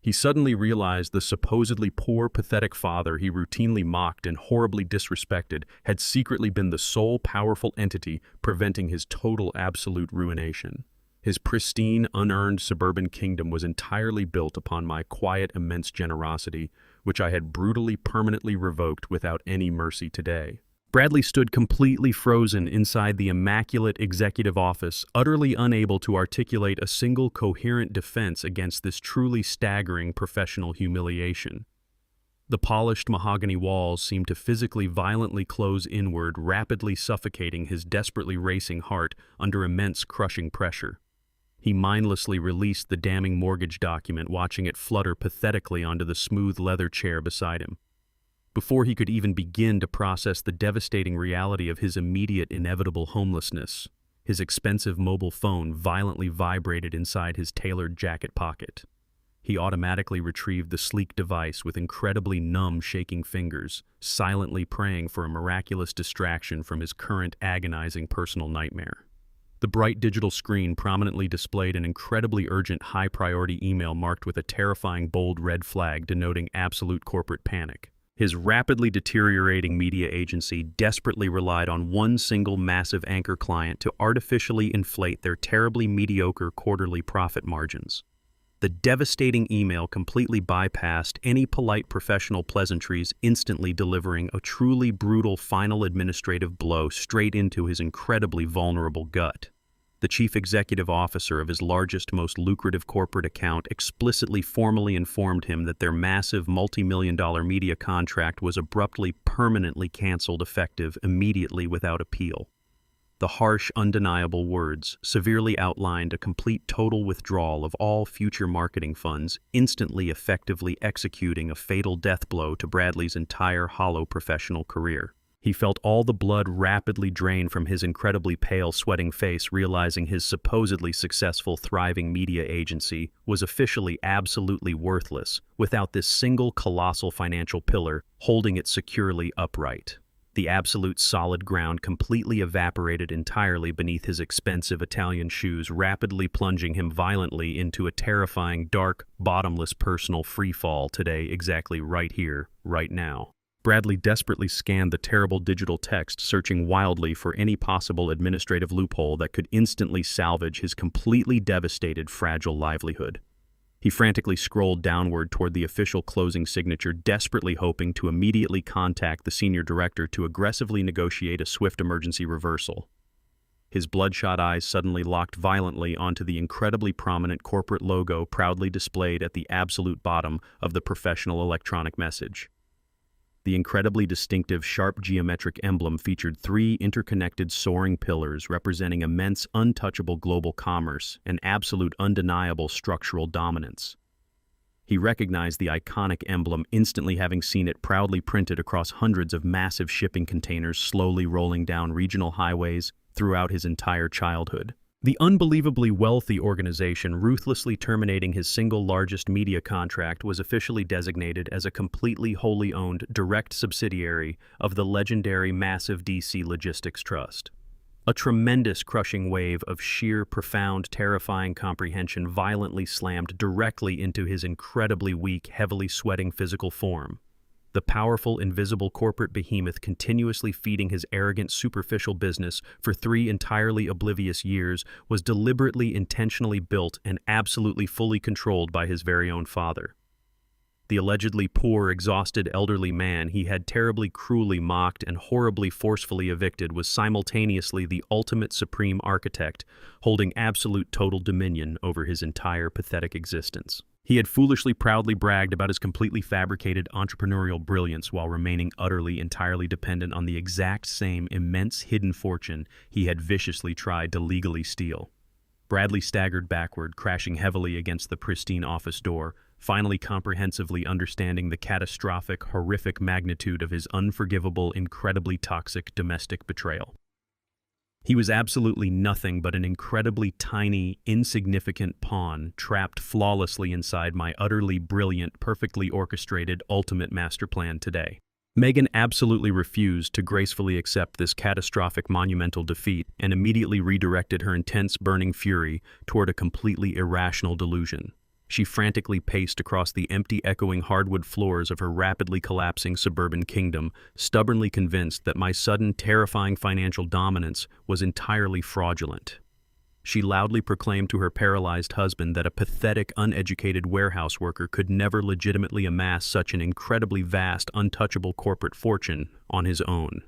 He suddenly realized the supposedly poor, pathetic father he routinely mocked and horribly disrespected had secretly been the sole powerful entity preventing his total absolute ruination. His pristine, unearned suburban kingdom was entirely built upon my quiet, immense generosity, which I had brutally, permanently revoked without any mercy today. Bradley stood completely frozen inside the immaculate executive office, utterly unable to articulate a single coherent defense against this truly staggering professional humiliation. The polished mahogany walls seemed to physically violently close inward, rapidly suffocating his desperately racing heart under immense crushing pressure. He mindlessly released the damning mortgage document, watching it flutter pathetically onto the smooth leather chair beside him. Before he could even begin to process the devastating reality of his immediate inevitable homelessness, his expensive mobile phone violently vibrated inside his tailored jacket pocket. He automatically retrieved the sleek device with incredibly numb, shaking fingers, silently praying for a miraculous distraction from his current agonizing personal nightmare. The bright digital screen prominently displayed an incredibly urgent, high-priority email marked with a terrifying bold red flag denoting absolute corporate panic. His rapidly deteriorating media agency desperately relied on one single massive anchor client to artificially inflate their terribly mediocre quarterly profit margins. The devastating email completely bypassed any polite professional pleasantries, instantly delivering a truly brutal final administrative blow straight into his incredibly vulnerable gut. The chief executive officer of his largest, most lucrative corporate account explicitly formally informed him that their massive multi-million-dollar media contract was abruptly, permanently canceled effective immediately without appeal. The harsh, undeniable words severely outlined a complete total withdrawal of all future marketing funds, instantly effectively executing a fatal death blow to Bradley's entire hollow professional career. He felt all the blood rapidly drain from his incredibly pale, sweating face, realizing his supposedly successful, thriving media agency was officially absolutely worthless without this single colossal financial pillar holding it securely upright. The absolute solid ground completely evaporated entirely beneath his expensive Italian shoes, rapidly plunging him violently into a terrifying, dark, bottomless personal freefall today, exactly right here, right now. Bradley desperately scanned the terrible digital text, searching wildly for any possible administrative loophole that could instantly salvage his completely devastated, fragile livelihood. He frantically scrolled downward toward the official closing signature, desperately hoping to immediately contact the senior director to aggressively negotiate a swift emergency reversal. His bloodshot eyes suddenly locked violently onto the incredibly prominent corporate logo proudly displayed at the absolute bottom of the professional electronic message. The incredibly distinctive, sharp geometric emblem featured three interconnected soaring pillars representing immense, untouchable global commerce and absolute undeniable structural dominance. He recognized the iconic emblem, instantly having seen it proudly printed across hundreds of massive shipping containers slowly rolling down regional highways throughout his entire childhood. The unbelievably wealthy organization ruthlessly terminating his single largest media contract was officially designated as a completely wholly owned direct subsidiary of the legendary massive DC Logistics Trust. A tremendous crushing wave of sheer, profound, terrifying comprehension violently slammed directly into his incredibly weak, heavily sweating physical form. The powerful, invisible corporate behemoth continuously feeding his arrogant, superficial business for 3 entirely oblivious years was deliberately, intentionally built and absolutely fully controlled by his very own father. The allegedly poor, exhausted elderly man he had terribly, cruelly mocked and horribly, forcefully evicted was simultaneously the ultimate supreme architect, holding absolute total dominion over his entire pathetic existence. He had foolishly proudly bragged about his completely fabricated entrepreneurial brilliance while remaining utterly, entirely dependent on the exact same immense hidden fortune he had viciously tried to legally steal. Bradley staggered backward, crashing heavily against the pristine office door, finally comprehensively understanding the catastrophic, horrific magnitude of his unforgivable, incredibly toxic domestic betrayal. He was absolutely nothing but an incredibly tiny, insignificant pawn trapped flawlessly inside my utterly brilliant, perfectly orchestrated, ultimate master plan today. Megan absolutely refused to gracefully accept this catastrophic, monumental defeat and immediately redirected her intense, burning fury toward a completely irrational delusion. She frantically paced across the empty, echoing hardwood floors of her rapidly collapsing suburban kingdom, stubbornly convinced that my sudden, terrifying financial dominance was entirely fraudulent. She loudly proclaimed to her paralyzed husband that a pathetic, uneducated warehouse worker could never legitimately amass such an incredibly vast, untouchable corporate fortune on his own.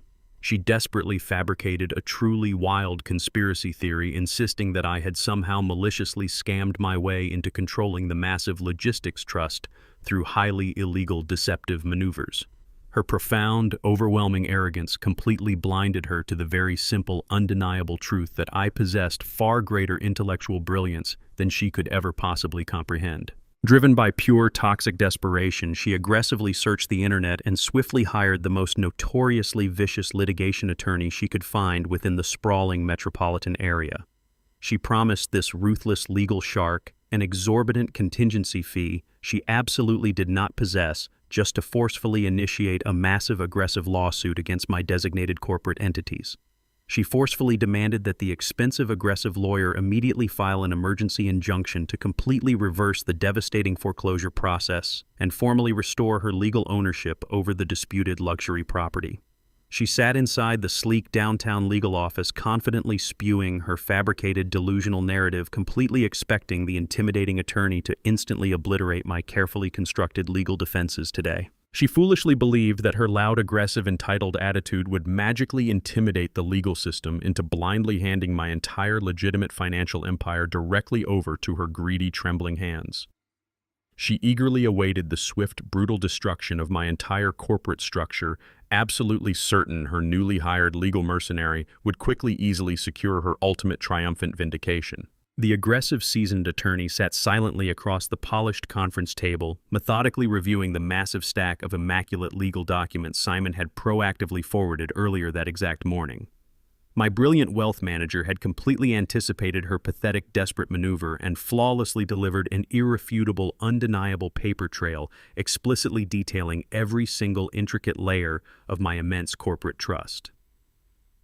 She desperately fabricated a truly wild conspiracy theory, insisting that I had somehow maliciously scammed my way into controlling the massive logistics trust through highly illegal, deceptive maneuvers. Her profound, overwhelming arrogance completely blinded her to the very simple, undeniable truth that I possessed far greater intellectual brilliance than she could ever possibly comprehend. Driven by pure toxic desperation, she aggressively searched the internet and swiftly hired the most notoriously vicious litigation attorney she could find within the sprawling metropolitan area. She promised this ruthless legal shark an exorbitant contingency fee she absolutely did not possess just to forcefully initiate a massive aggressive lawsuit against my designated corporate entities. She forcefully demanded that the expensive, aggressive lawyer immediately file an emergency injunction to completely reverse the devastating foreclosure process and formally restore her legal ownership over the disputed luxury property. She sat inside the sleek downtown legal office, confidently spewing her fabricated, delusional narrative, completely expecting the intimidating attorney to instantly obliterate my carefully constructed legal defenses today. She foolishly believed that her loud, aggressive, entitled attitude would magically intimidate the legal system into blindly handing my entire legitimate financial empire directly over to her greedy, trembling hands. She eagerly awaited the swift, brutal destruction of my entire corporate structure, absolutely certain her newly hired legal mercenary would easily secure her ultimate triumphant vindication. The aggressive seasoned attorney sat silently across the polished conference table, methodically reviewing the massive stack of immaculate legal documents Simon had proactively forwarded earlier that exact morning. My brilliant wealth manager had completely anticipated her pathetic, desperate maneuver and flawlessly delivered an irrefutable, undeniable paper trail explicitly detailing every single intricate layer of my immense corporate trust.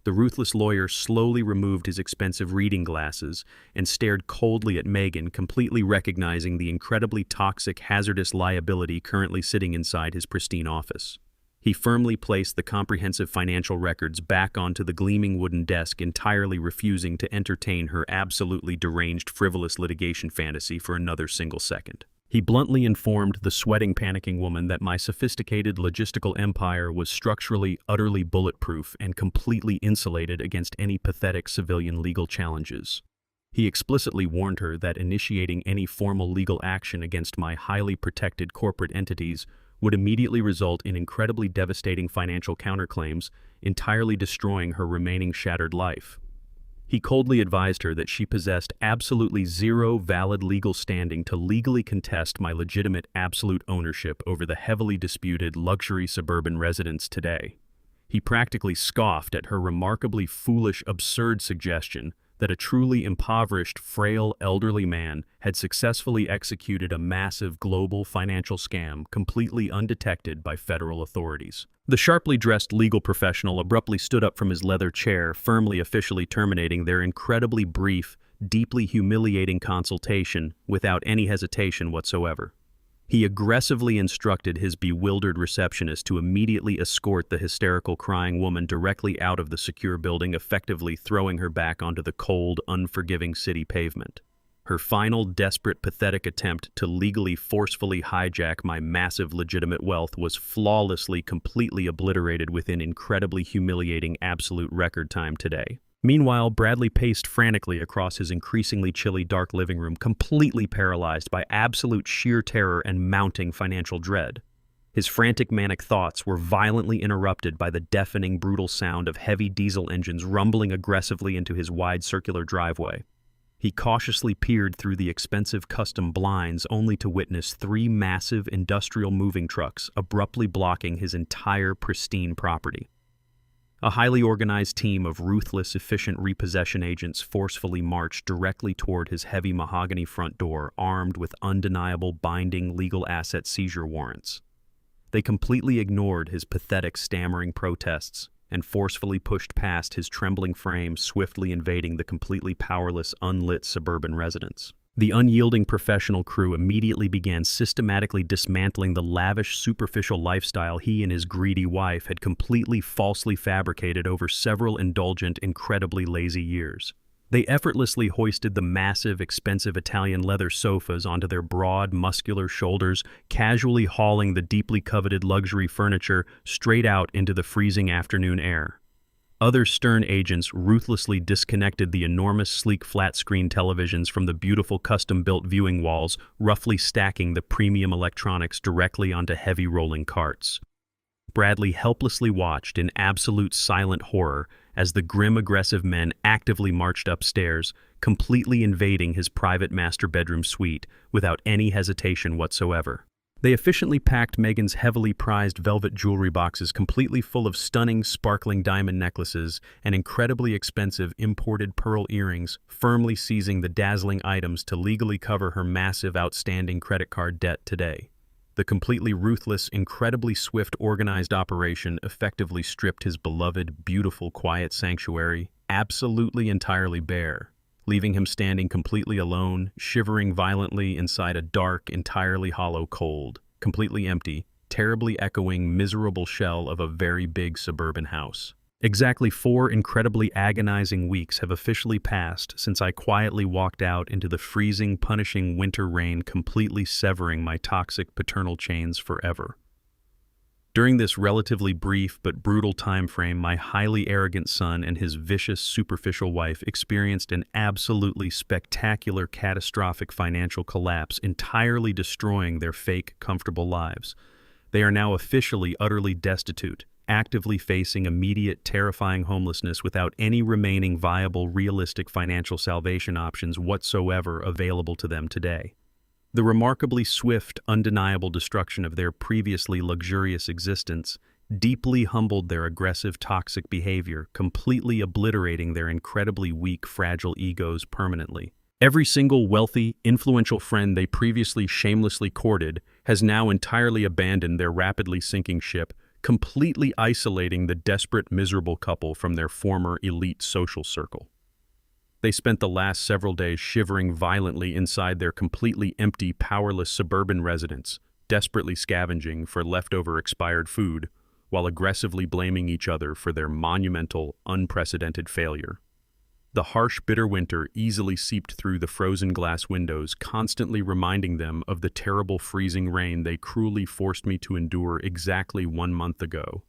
The ruthless lawyer slowly removed his expensive reading glasses and stared coldly at Megan, completely recognizing the incredibly toxic, hazardous liability currently sitting inside his pristine office. He firmly placed the comprehensive financial records back onto the gleaming wooden desk, entirely refusing to entertain her absolutely deranged, frivolous litigation fantasy for another single second. He bluntly informed the sweating, panicking woman that my sophisticated logistical empire was structurally, utterly bulletproof and completely insulated against any pathetic civilian legal challenges. He explicitly warned her that initiating any formal legal action against my highly protected corporate entities would immediately result in incredibly devastating financial counterclaims, entirely destroying her remaining shattered life. He coldly advised her that she possessed absolutely zero valid legal standing to legally contest my legitimate absolute ownership over the heavily disputed luxury suburban residence today. He practically scoffed at her remarkably foolish, absurd suggestion that a truly impoverished, frail, elderly man had successfully executed a massive global financial scam completely undetected by federal authorities. The sharply dressed legal professional abruptly stood up from his leather chair, firmly officially terminating their incredibly brief, deeply humiliating consultation without any hesitation whatsoever. He aggressively instructed his bewildered receptionist to immediately escort the hysterical crying woman directly out of the secure building, effectively throwing her back onto the cold, unforgiving city pavement. Her final, desperate, pathetic attempt to legally, forcefully hijack my massive legitimate wealth was flawlessly, completely obliterated within incredibly humiliating absolute record time today. Meanwhile, Bradley paced frantically across his increasingly chilly, dark living room, completely paralyzed by absolute sheer terror and mounting financial dread. His frantic, manic thoughts were violently interrupted by the deafening, brutal sound of heavy diesel engines rumbling aggressively into his wide, circular driveway. He cautiously peered through the expensive custom blinds, only to witness 3 massive industrial moving trucks abruptly blocking his entire pristine property. A highly organized team of ruthless, efficient repossession agents forcefully marched directly toward his heavy mahogany front door, armed with undeniable, binding legal asset seizure warrants. They completely ignored his pathetic, stammering protests and forcefully pushed past his trembling frame, swiftly invading the completely powerless, unlit suburban residence. The unyielding professional crew immediately began systematically dismantling the lavish, superficial lifestyle he and his greedy wife had completely falsely fabricated over several indulgent, incredibly lazy years. They effortlessly hoisted the massive, expensive Italian leather sofas onto their broad, muscular shoulders, casually hauling the deeply coveted luxury furniture straight out into the freezing afternoon air. Other stern agents ruthlessly disconnected the enormous, sleek, flat-screen televisions from the beautiful custom-built viewing walls, roughly stacking the premium electronics directly onto heavy rolling carts. Bradley helplessly watched in absolute silent horror as the grim, aggressive men actively marched upstairs, completely invading his private master bedroom suite without any hesitation whatsoever. They efficiently packed Megan's heavily prized velvet jewelry boxes completely full of stunning, sparkling diamond necklaces and incredibly expensive imported pearl earrings, firmly seizing the dazzling items to legally cover her massive, outstanding credit card debt today. The completely ruthless, incredibly swift, organized operation effectively stripped his beloved, beautiful, quiet sanctuary absolutely entirely bare, leaving him standing completely alone, shivering violently inside a dark, entirely hollow, cold, completely empty, terribly echoing, miserable shell of a very big suburban house. Exactly 4 incredibly agonizing weeks have officially passed since I quietly walked out into the freezing, punishing winter rain, completely severing my toxic paternal chains forever. During this relatively brief but brutal time frame, my highly arrogant son and his vicious, superficial wife experienced an absolutely spectacular, catastrophic financial collapse, entirely destroying their fake, comfortable lives. They are now officially utterly destitute, actively facing immediate, terrifying homelessness without any remaining viable, realistic financial salvation options whatsoever available to them today. The remarkably swift, undeniable destruction of their previously luxurious existence deeply humbled their aggressive, toxic behavior, completely obliterating their incredibly weak, fragile egos permanently. Every single wealthy, influential friend they previously shamelessly courted has now entirely abandoned their rapidly sinking ship, completely isolating the desperate, miserable couple from their former elite social circle. They spent the last several days shivering violently inside their completely empty, powerless suburban residence, desperately scavenging for leftover expired food, while aggressively blaming each other for their monumental, unprecedented failure. The harsh, bitter winter easily seeped through the frozen glass windows, constantly reminding them of the terrible freezing rain they cruelly forced me to endure exactly 1 month ago.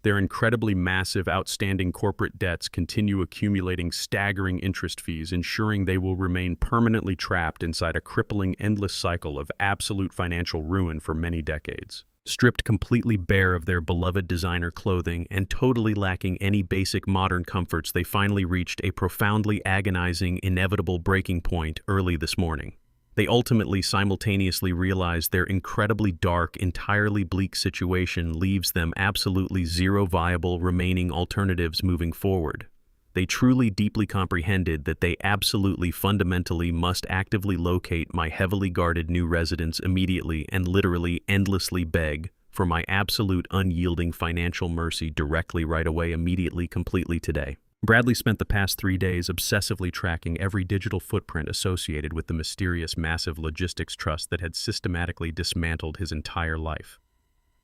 Their incredibly massive, outstanding corporate debts continue accumulating staggering interest fees, ensuring they will remain permanently trapped inside a crippling, endless cycle of absolute financial ruin for many decades. Stripped completely bare of their beloved designer clothing and totally lacking any basic modern comforts, they finally reached a profoundly agonizing, inevitable breaking point early this morning. They ultimately simultaneously realize their incredibly dark, entirely bleak situation leaves them absolutely zero viable remaining alternatives moving forward. They truly deeply comprehended that they absolutely fundamentally must actively locate my heavily guarded new residence immediately and literally endlessly beg for my absolute unyielding financial mercy directly right away, immediately, completely today. Bradley spent the past 3 days obsessively tracking every digital footprint associated with the mysterious massive logistics trust that had systematically dismantled his entire life.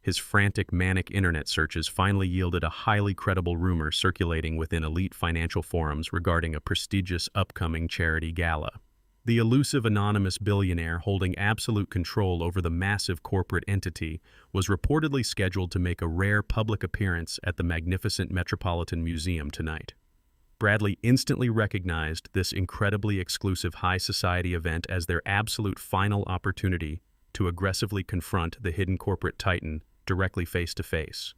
His frantic, manic internet searches finally yielded a highly credible rumor circulating within elite financial forums regarding a prestigious upcoming charity gala. The elusive anonymous billionaire holding absolute control over the massive corporate entity was reportedly scheduled to make a rare public appearance at the magnificent Metropolitan Museum tonight. Bradley instantly recognized this incredibly exclusive high society event as their absolute final opportunity to aggressively confront the hidden corporate titan directly face to face.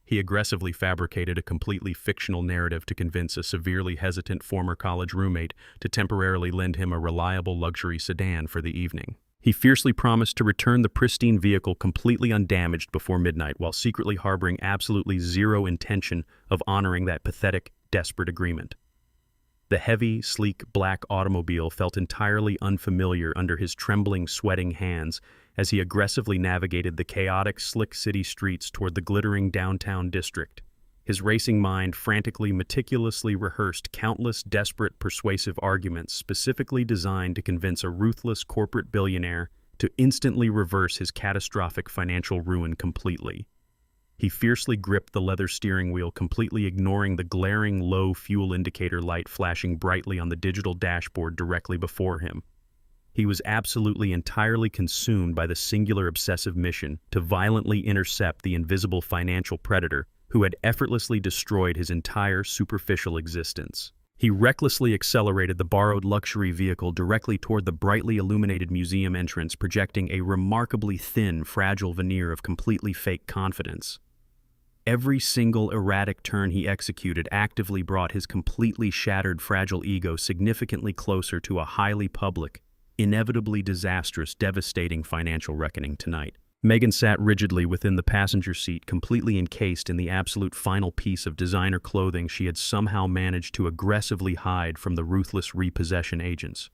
He aggressively fabricated a completely fictional narrative to convince a severely hesitant former college roommate to temporarily lend him a reliable luxury sedan for the evening. He fiercely promised to return the pristine vehicle completely undamaged before midnight, while secretly harboring absolutely zero intention of honoring that pathetic, desperate agreement. The heavy, sleek black automobile felt entirely unfamiliar under his trembling, sweating hands as he aggressively navigated the chaotic, slick city streets toward the glittering downtown district. His racing mind frantically, meticulously rehearsed countless desperate, persuasive arguments specifically designed to convince a ruthless corporate billionaire to instantly reverse his catastrophic financial ruin completely. He fiercely gripped the leather steering wheel, completely ignoring the glaring low fuel indicator light flashing brightly on the digital dashboard directly before him. He was absolutely entirely consumed by the singular obsessive mission to violently intercept the invisible financial predator who had effortlessly destroyed his entire superficial existence. He recklessly accelerated the borrowed luxury vehicle directly toward the brightly illuminated museum entrance, projecting a remarkably thin, fragile veneer of completely fake confidence. Every single erratic turn he executed actively brought his completely shattered, fragile ego significantly closer to a highly public, inevitably disastrous, devastating financial reckoning tonight. Megan sat rigidly within the passenger seat, completely encased in the absolute final piece of designer clothing she had somehow managed to aggressively hide from the ruthless repossession agents.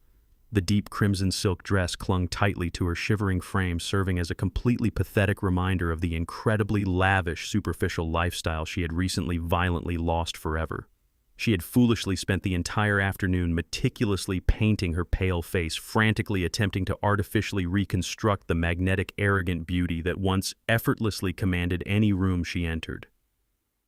The deep crimson silk dress clung tightly to her shivering frame, serving as a completely pathetic reminder of the incredibly lavish, superficial lifestyle she had recently violently lost forever. She had foolishly spent the entire afternoon meticulously painting her pale face, frantically attempting to artificially reconstruct the magnetic, arrogant beauty that once effortlessly commanded any room she entered.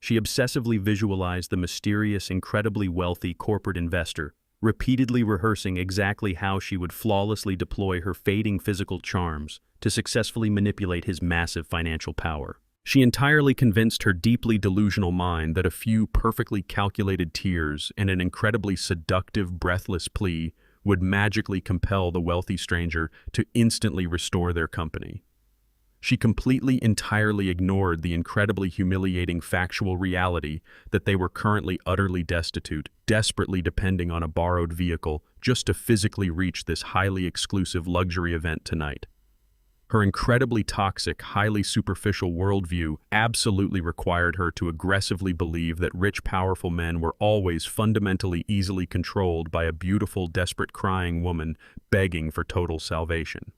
She obsessively visualized the mysterious, incredibly wealthy corporate investor, repeatedly rehearsing exactly how she would flawlessly deploy her fading physical charms to successfully manipulate his massive financial power. She entirely convinced her deeply delusional mind that a few perfectly calculated tears and an incredibly seductive, breathless plea would magically compel the wealthy stranger to instantly restore their company. She completely, entirely ignored the incredibly humiliating factual reality that they were currently utterly destitute, desperately depending on a borrowed vehicle just to physically reach this highly exclusive luxury event tonight. Her incredibly toxic, highly superficial worldview absolutely required her to aggressively believe that rich, powerful men were always fundamentally easily controlled by a beautiful, desperate, crying woman begging for total salvation.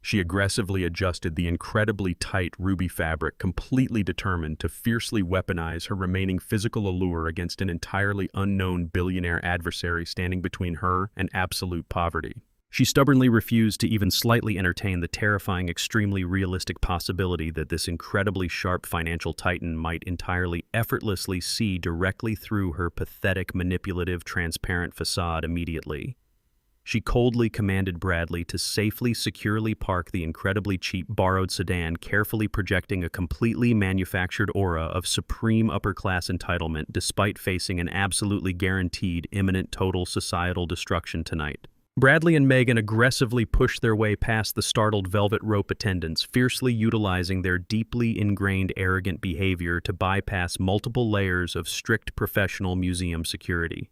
She aggressively adjusted the incredibly tight ruby fabric, completely determined to fiercely weaponize her remaining physical allure against an entirely unknown billionaire adversary standing between her and absolute poverty. She stubbornly refused to even slightly entertain the terrifying, extremely realistic possibility that this incredibly sharp financial titan might entirely effortlessly see directly through her pathetic, manipulative, transparent facade immediately. She coldly commanded Bradley to safely, securely park the incredibly cheap borrowed sedan, carefully projecting a completely manufactured aura of supreme upper-class entitlement despite facing an absolutely guaranteed imminent total societal destruction tonight. Bradley and Megan aggressively pushed their way past the startled velvet rope attendants, fiercely utilizing their deeply ingrained arrogant behavior to bypass multiple layers of strict professional museum security.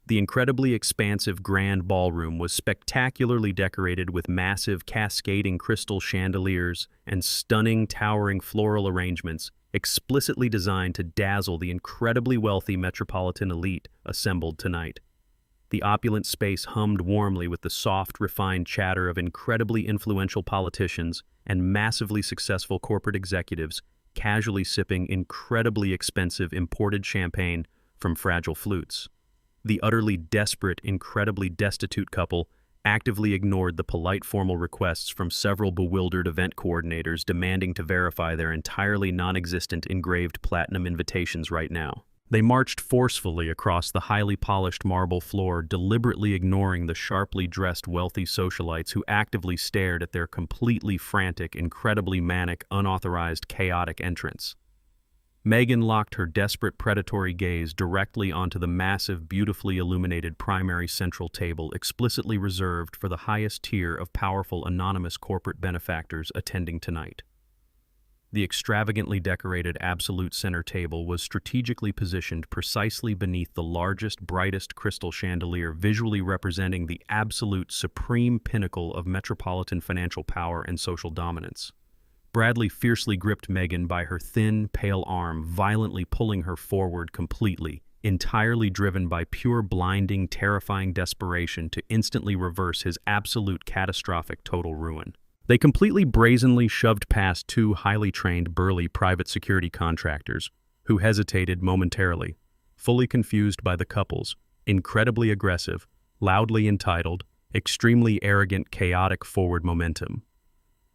The incredibly expansive grand ballroom was spectacularly decorated with massive cascading crystal chandeliers and stunning towering floral arrangements explicitly designed to dazzle the incredibly wealthy metropolitan elite assembled tonight. The opulent space hummed warmly with the soft, refined chatter of incredibly influential politicians and massively successful corporate executives casually sipping incredibly expensive imported champagne from fragile flutes. The utterly desperate, incredibly destitute couple actively ignored the polite formal requests from several bewildered event coordinators demanding to verify their entirely non-existent engraved platinum invitations right now. They marched forcefully across the highly polished marble floor, deliberately ignoring the sharply dressed wealthy socialites who actively stared at their completely frantic, incredibly manic, unauthorized, chaotic entrance. Megan locked her desperate predatory gaze directly onto the massive, beautifully illuminated primary central table explicitly reserved for the highest tier of powerful anonymous corporate benefactors attending tonight. The extravagantly decorated absolute center table was strategically positioned precisely beneath the largest, brightest crystal chandelier, visually representing the absolute supreme pinnacle of metropolitan financial power and social dominance. Bradley fiercely gripped Megan by her thin, pale arm, violently pulling her forward completely, entirely driven by pure, blinding, terrifying desperation to instantly reverse his absolute catastrophic total ruin. They completely brazenly shoved past two highly trained, burly private security contractors who hesitated momentarily, fully confused by the couple's incredibly aggressive, loudly entitled, extremely arrogant, chaotic forward momentum.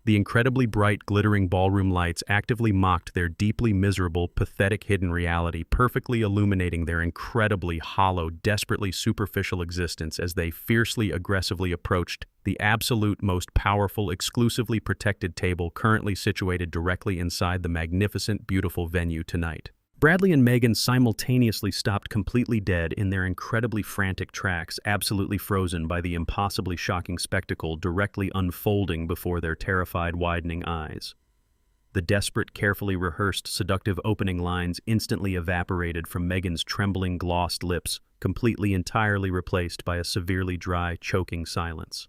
The incredibly bright, glittering ballroom lights actively mocked their deeply miserable, pathetic hidden reality, perfectly illuminating their incredibly hollow, desperately superficial existence as they fiercely, aggressively approached the absolute most powerful, exclusively protected table currently situated directly inside the magnificent, beautiful venue tonight. Bradley and Megan simultaneously stopped completely dead in their incredibly frantic tracks, absolutely frozen by the impossibly shocking spectacle directly unfolding before their terrified, widening eyes. The desperate, carefully rehearsed, seductive opening lines instantly evaporated from Megan's trembling, glossed lips, completely, entirely replaced by a severely dry, choking silence.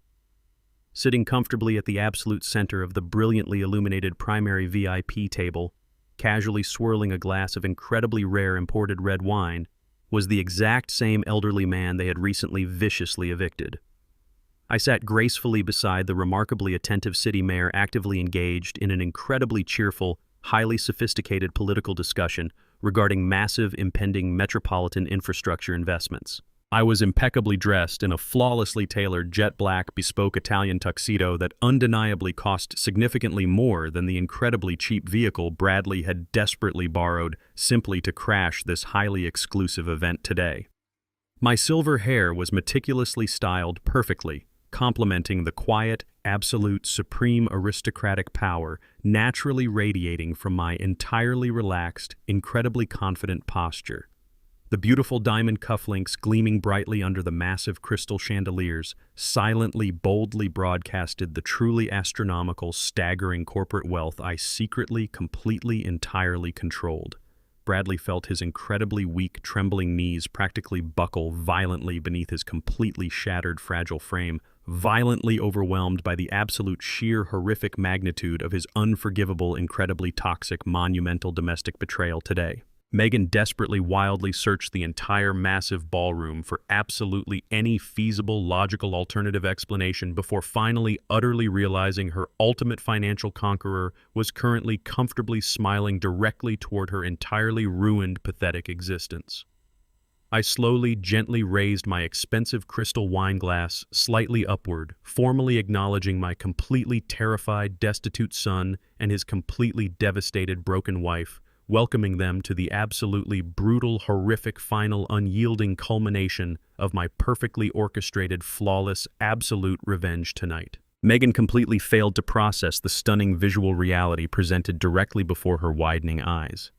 Sitting comfortably at the absolute center of the brilliantly illuminated primary VIP table, casually swirling a glass of incredibly rare imported red wine, was the exact same elderly man they had recently viciously evicted. I sat gracefully beside the remarkably attentive city mayor, actively engaged in an incredibly cheerful, highly sophisticated political discussion regarding massive impending metropolitan infrastructure investments. I was impeccably dressed in a flawlessly tailored jet black bespoke Italian tuxedo that undeniably cost significantly more than the incredibly cheap vehicle Bradley had desperately borrowed simply to crash this highly exclusive event today. My silver hair was meticulously styled perfectly, complementing the quiet, absolute supreme aristocratic power naturally radiating from my entirely relaxed, incredibly confident posture. The beautiful diamond cufflinks gleaming brightly under the massive crystal chandeliers silently, boldly broadcasted the truly astronomical, staggering corporate wealth I secretly, completely, entirely controlled. Bradley felt his incredibly weak, trembling knees practically buckle violently beneath his completely shattered, fragile frame, violently overwhelmed by the absolute sheer, horrific magnitude of his unforgivable, incredibly toxic, monumental domestic betrayal today. Megan desperately, wildly searched the entire massive ballroom for absolutely any feasible, logical alternative explanation before finally utterly realizing her ultimate financial conqueror was currently comfortably smiling directly toward her entirely ruined, pathetic existence. I slowly, gently raised my expensive crystal wine glass slightly upward, formally acknowledging my completely terrified, destitute son and his completely devastated, broken wife, welcoming them to the absolutely brutal, horrific, final, unyielding culmination of my perfectly orchestrated, flawless, absolute revenge tonight. Megan completely failed to process the stunning visual reality presented directly before her widening eyes.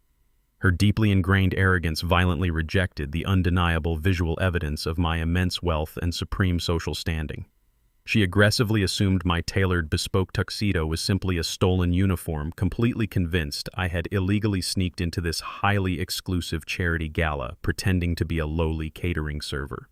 Her deeply ingrained arrogance violently rejected the undeniable visual evidence of my immense wealth and supreme social standing. She aggressively assumed my tailored, bespoke tuxedo was simply a stolen uniform, completely convinced I had illegally sneaked into this highly exclusive charity gala, pretending to be a lowly catering server.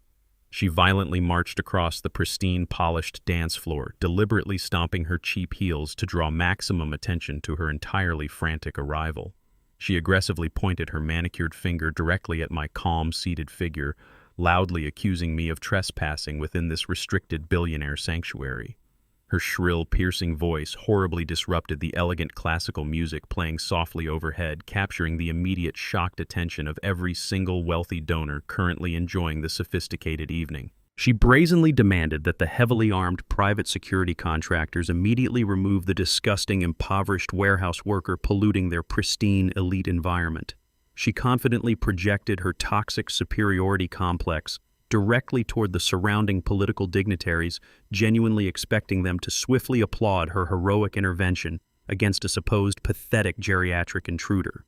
She violently marched across the pristine, polished dance floor, deliberately stomping her cheap heels to draw maximum attention to her entirely frantic arrival. She aggressively pointed her manicured finger directly at my calm, seated figure, loudly accusing me of trespassing within this restricted billionaire sanctuary. Her shrill, piercing voice horribly disrupted the elegant classical music playing softly overhead, capturing the immediate shocked attention of every single wealthy donor currently enjoying the sophisticated evening. She brazenly demanded that the heavily armed private security contractors immediately remove the disgusting, impoverished warehouse worker polluting their pristine, elite environment. She confidently projected her toxic superiority complex directly toward the surrounding political dignitaries, genuinely expecting them to swiftly applaud her heroic intervention against a supposed pathetic geriatric intruder.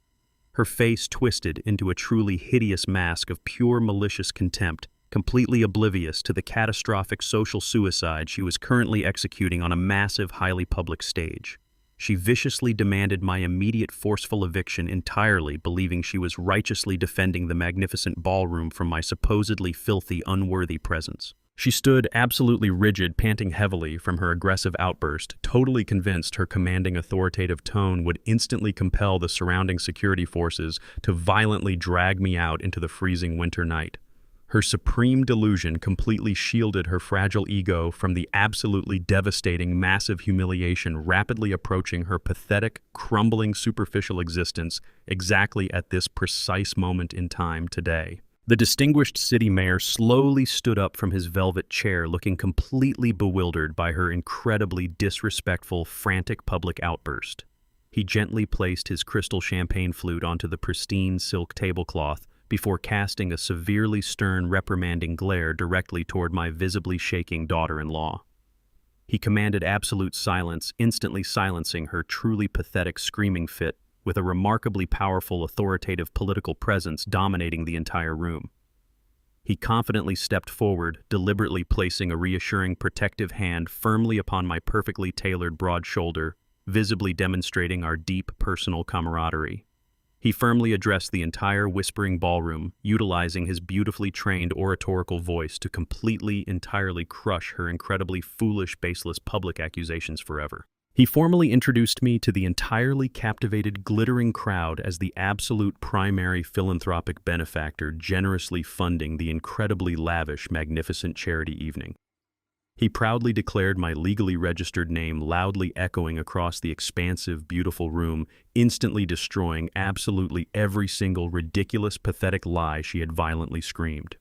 Her face twisted into a truly hideous mask of pure malicious contempt, completely oblivious to the catastrophic social suicide she was currently executing on a massive, highly public stage. She viciously demanded my immediate forceful eviction entirely, believing she was righteously defending the magnificent ballroom from my supposedly filthy, unworthy presence. She stood absolutely rigid, panting heavily from her aggressive outburst, totally convinced her commanding authoritative tone would instantly compel the surrounding security forces to violently drag me out into the freezing winter night. Her supreme delusion completely shielded her fragile ego from the absolutely devastating, massive humiliation rapidly approaching her pathetic, crumbling, superficial existence exactly at this precise moment in time today. The distinguished city mayor slowly stood up from his velvet chair, looking completely bewildered by her incredibly disrespectful, frantic public outburst. He gently placed his crystal champagne flute onto the pristine silk tablecloth, before casting a severely stern, reprimanding glare directly toward my visibly shaking daughter-in-law. He commanded absolute silence, instantly silencing her truly pathetic screaming fit with a remarkably powerful, authoritative political presence dominating the entire room. He confidently stepped forward, deliberately placing a reassuring, protective hand firmly upon my perfectly tailored broad shoulder, visibly demonstrating our deep personal camaraderie. He firmly addressed the entire whispering ballroom, utilizing his beautifully trained oratorical voice to completely, entirely crush her incredibly foolish, baseless public accusations forever. He formally introduced me to the entirely captivated, glittering crowd as the absolute primary philanthropic benefactor generously funding the incredibly lavish, magnificent charity evening. He proudly declared my legally registered name loudly echoing across the expansive, beautiful room, instantly destroying absolutely every single ridiculous, pathetic lie she had violently screamed.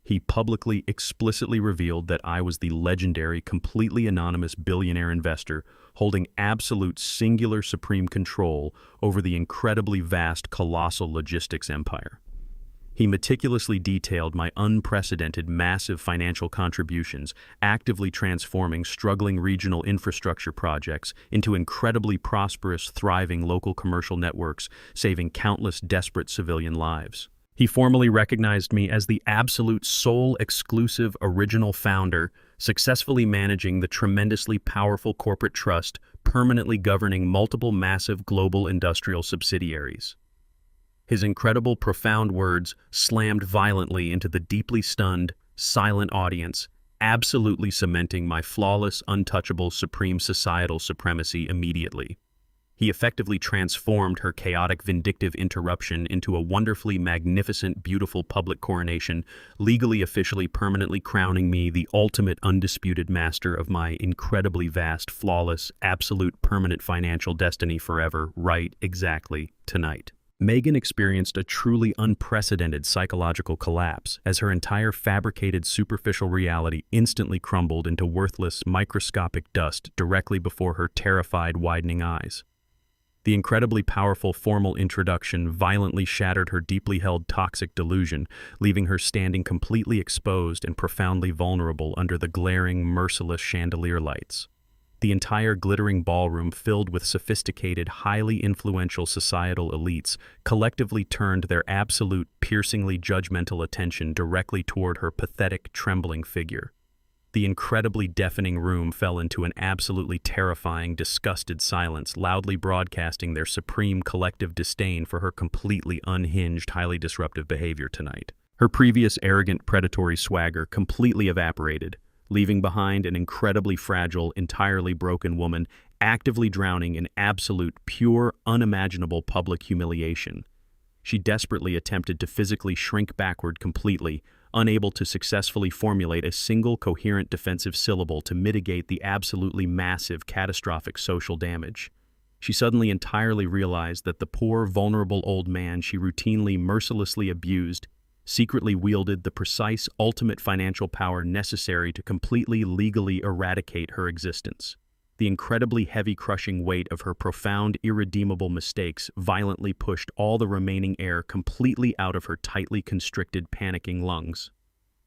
He publicly, explicitly revealed that I was the legendary, completely anonymous billionaire investor holding absolute, singular, supreme control over the incredibly vast, colossal logistics empire. He meticulously detailed my unprecedented massive financial contributions, actively transforming struggling regional infrastructure projects into incredibly prosperous, thriving local commercial networks, saving countless desperate civilian lives. He formally recognized me as the absolute sole exclusive original founder, successfully managing the tremendously powerful corporate trust permanently governing multiple massive global industrial subsidiaries. His incredible, profound words slammed violently into the deeply stunned, silent audience, absolutely cementing my flawless, untouchable, supreme societal supremacy immediately. He effectively transformed her chaotic, vindictive interruption into a wonderfully magnificent, beautiful public coronation, legally, officially, permanently crowning me the ultimate, undisputed master of my incredibly vast, flawless, absolute, permanent financial destiny forever, right, exactly, tonight. Megan experienced a truly unprecedented psychological collapse as her entire fabricated superficial reality instantly crumbled into worthless, microscopic dust directly before her terrified, widening eyes. The incredibly powerful formal introduction violently shattered her deeply held toxic delusion, leaving her standing completely exposed and profoundly vulnerable under the glaring, merciless chandelier lights. The entire glittering ballroom, filled with sophisticated, highly influential societal elites, collectively turned their absolute, piercingly judgmental attention directly toward her pathetic, trembling figure. The incredibly deafening room fell into an absolutely terrifying, disgusted silence, loudly broadcasting their supreme collective disdain for her completely unhinged, highly disruptive behavior tonight. Her previous arrogant, predatory swagger completely evaporated, leaving behind an incredibly fragile, entirely broken woman, actively drowning in absolute, pure, unimaginable public humiliation. She desperately attempted to physically shrink backward completely, unable to successfully formulate a single coherent defensive syllable to mitigate the absolutely massive, catastrophic social damage. She suddenly entirely realized that the poor, vulnerable old man she routinely, mercilessly abused secretly wielded the precise, ultimate financial power necessary to completely, legally eradicate her existence. The incredibly heavy, crushing weight of her profound, irredeemable mistakes violently pushed all the remaining air completely out of her tightly constricted, panicking lungs.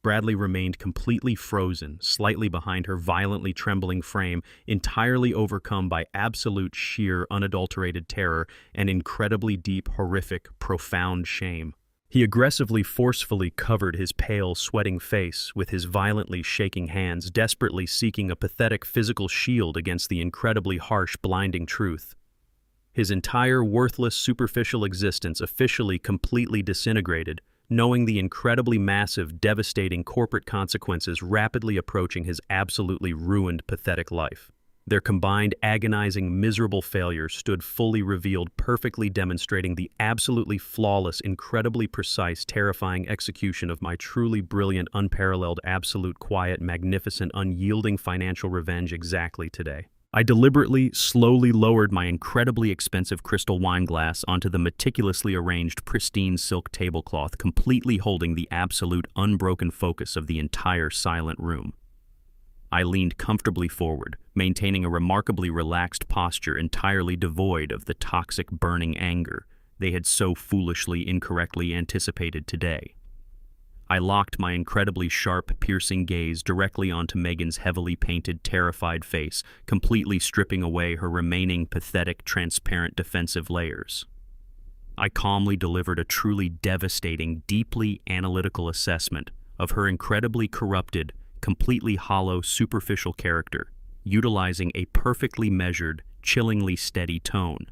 Bradley remained completely frozen, slightly behind her violently trembling frame, entirely overcome by absolute, sheer, unadulterated terror and incredibly deep, horrific, profound shame. He aggressively, forcefully covered his pale, sweating face with his violently shaking hands, desperately seeking a pathetic physical shield against the incredibly harsh, blinding truth. His entire worthless, superficial existence officially completely disintegrated, knowing the incredibly massive, devastating corporate consequences rapidly approaching his absolutely ruined, pathetic life. Their combined, agonizing, miserable failures stood fully revealed, perfectly demonstrating the absolutely flawless, incredibly precise, terrifying execution of my truly brilliant, unparalleled, absolute, quiet, magnificent, unyielding financial revenge exactly today. I deliberately, slowly lowered my incredibly expensive crystal wine glass onto the meticulously arranged, pristine silk tablecloth, completely holding the absolute, unbroken focus of the entire silent room. I leaned comfortably forward, maintaining a remarkably relaxed posture entirely devoid of the toxic, burning anger they had so foolishly, incorrectly anticipated today. I locked my incredibly sharp, piercing gaze directly onto Megan's heavily painted, terrified face, completely stripping away her remaining pathetic, transparent defensive layers. I calmly delivered a truly devastating, deeply analytical assessment of her incredibly corrupted, completely hollow, superficial character, utilizing a perfectly measured, chillingly steady tone.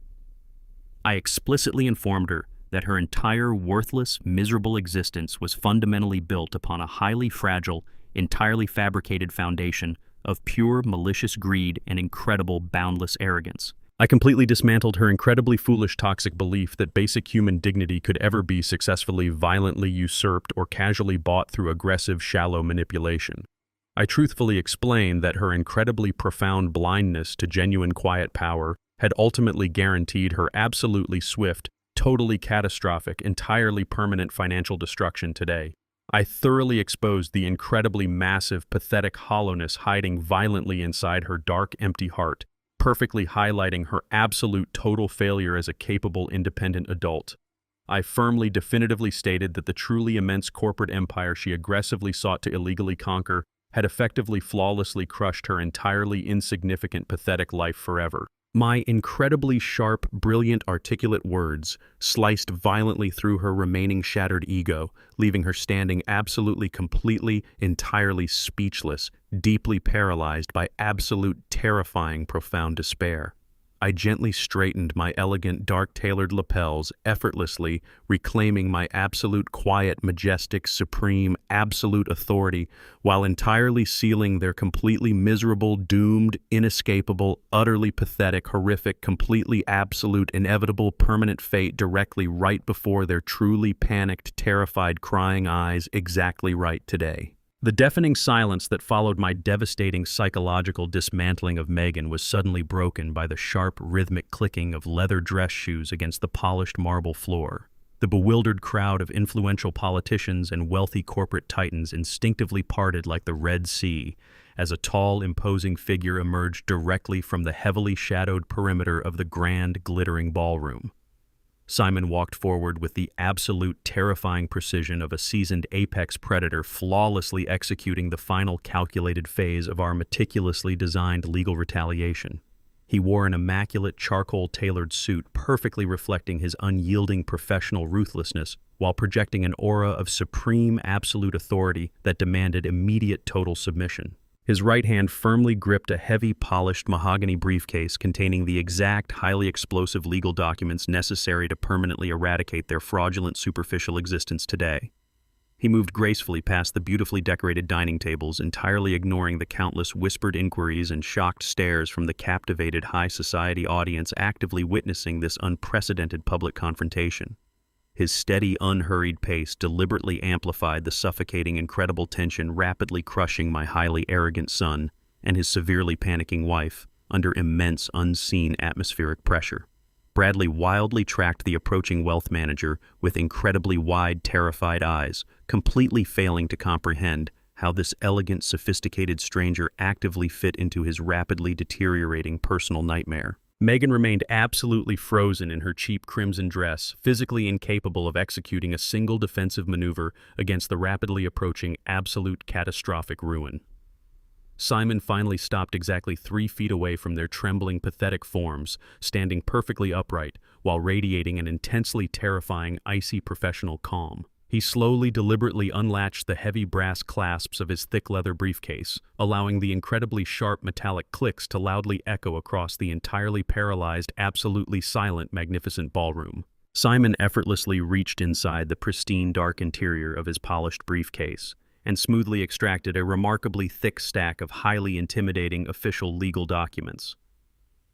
I explicitly informed her that her entire worthless, miserable existence was fundamentally built upon a highly fragile, entirely fabricated foundation of pure, malicious greed and incredible, boundless arrogance. I completely dismantled her incredibly foolish, toxic belief that basic human dignity could ever be successfully, violently usurped or casually bought through aggressive, shallow manipulation. I truthfully explained that her incredibly profound blindness to genuine quiet power had ultimately guaranteed her absolutely swift, totally catastrophic, entirely permanent financial destruction today. I thoroughly exposed the incredibly massive, pathetic hollowness hiding violently inside her dark, empty heart, perfectly highlighting her absolute total failure as a capable, independent adult. I firmly, definitively stated that the truly immense corporate empire she aggressively sought to illegally conquer had effectively flawlessly crushed her entirely insignificant, pathetic life forever. My incredibly sharp, brilliant, articulate words sliced violently through her remaining shattered ego, leaving her standing absolutely, completely, entirely speechless, deeply paralyzed by absolute, terrifying, profound despair. I gently straightened my elegant, dark-tailored lapels, effortlessly reclaiming my absolute, quiet, majestic, supreme, absolute authority, while entirely sealing their completely miserable, doomed, inescapable, utterly pathetic, horrific, completely absolute, inevitable, permanent fate directly right before their truly panicked, terrified, crying eyes, exactly right today. The deafening silence that followed my devastating psychological dismantling of Megan was suddenly broken by the sharp, rhythmic clicking of leather dress shoes against the polished marble floor. The bewildered crowd of influential politicians and wealthy corporate titans instinctively parted like the Red Sea as a tall, imposing figure emerged directly from the heavily shadowed perimeter of the grand, glittering ballroom. Simon walked forward with the absolute terrifying precision of a seasoned apex predator flawlessly executing the final calculated phase of our meticulously designed legal retaliation. He wore an immaculate charcoal-tailored suit perfectly reflecting his unyielding professional ruthlessness while projecting an aura of supreme absolute authority that demanded immediate total submission. His right hand firmly gripped a heavy, polished mahogany briefcase containing the exact, highly explosive legal documents necessary to permanently eradicate their fraudulent, superficial existence today. He moved gracefully past the beautifully decorated dining tables, entirely ignoring the countless whispered inquiries and shocked stares from the captivated high society audience actively witnessing this unprecedented public confrontation. His steady, unhurried pace deliberately amplified the suffocating, incredible tension rapidly crushing my highly arrogant son and his severely panicking wife under immense, unseen atmospheric pressure. Bradley wildly tracked the approaching wealth manager with incredibly wide, terrified eyes, completely failing to comprehend how this elegant, sophisticated stranger actively fit into his rapidly deteriorating personal nightmare. Megan remained absolutely frozen in her cheap crimson dress, physically incapable of executing a single defensive maneuver against the rapidly approaching absolute catastrophic ruin. Simon finally stopped exactly 3 feet away from their trembling, pathetic forms, standing perfectly upright while radiating an intensely terrifying, icy professional calm. He slowly, deliberately unlatched the heavy brass clasps of his thick leather briefcase, allowing the incredibly sharp metallic clicks to loudly echo across the entirely paralyzed, absolutely silent, magnificent ballroom. Simon effortlessly reached inside the pristine, dark interior of his polished briefcase and smoothly extracted a remarkably thick stack of highly intimidating official legal documents.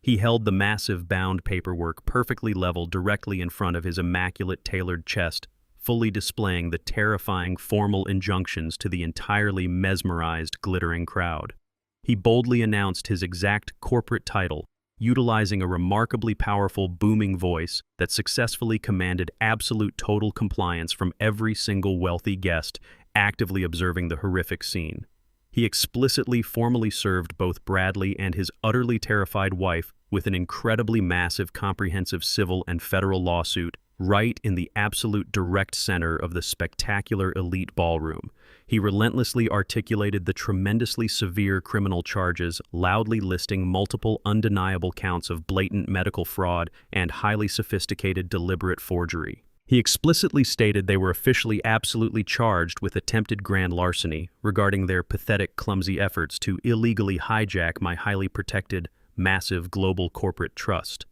He held the massive bound paperwork perfectly leveled directly in front of his immaculate tailored chest, fully displaying the terrifying formal injunctions to the entirely mesmerized, glittering crowd. He boldly announced his exact corporate title, utilizing a remarkably powerful, booming voice that successfully commanded absolute total compliance from every single wealthy guest actively observing the horrific scene. He explicitly formally served both Bradley and his utterly terrified wife with an incredibly massive, comprehensive civil and federal lawsuit right in the absolute direct center of the spectacular elite ballroom. He relentlessly articulated the tremendously severe criminal charges, loudly listing multiple undeniable counts of blatant medical fraud and highly sophisticated deliberate forgery. He explicitly stated they were officially absolutely charged with attempted grand larceny regarding their pathetic, clumsy efforts to illegally hijack my highly protected, massive global corporate trust.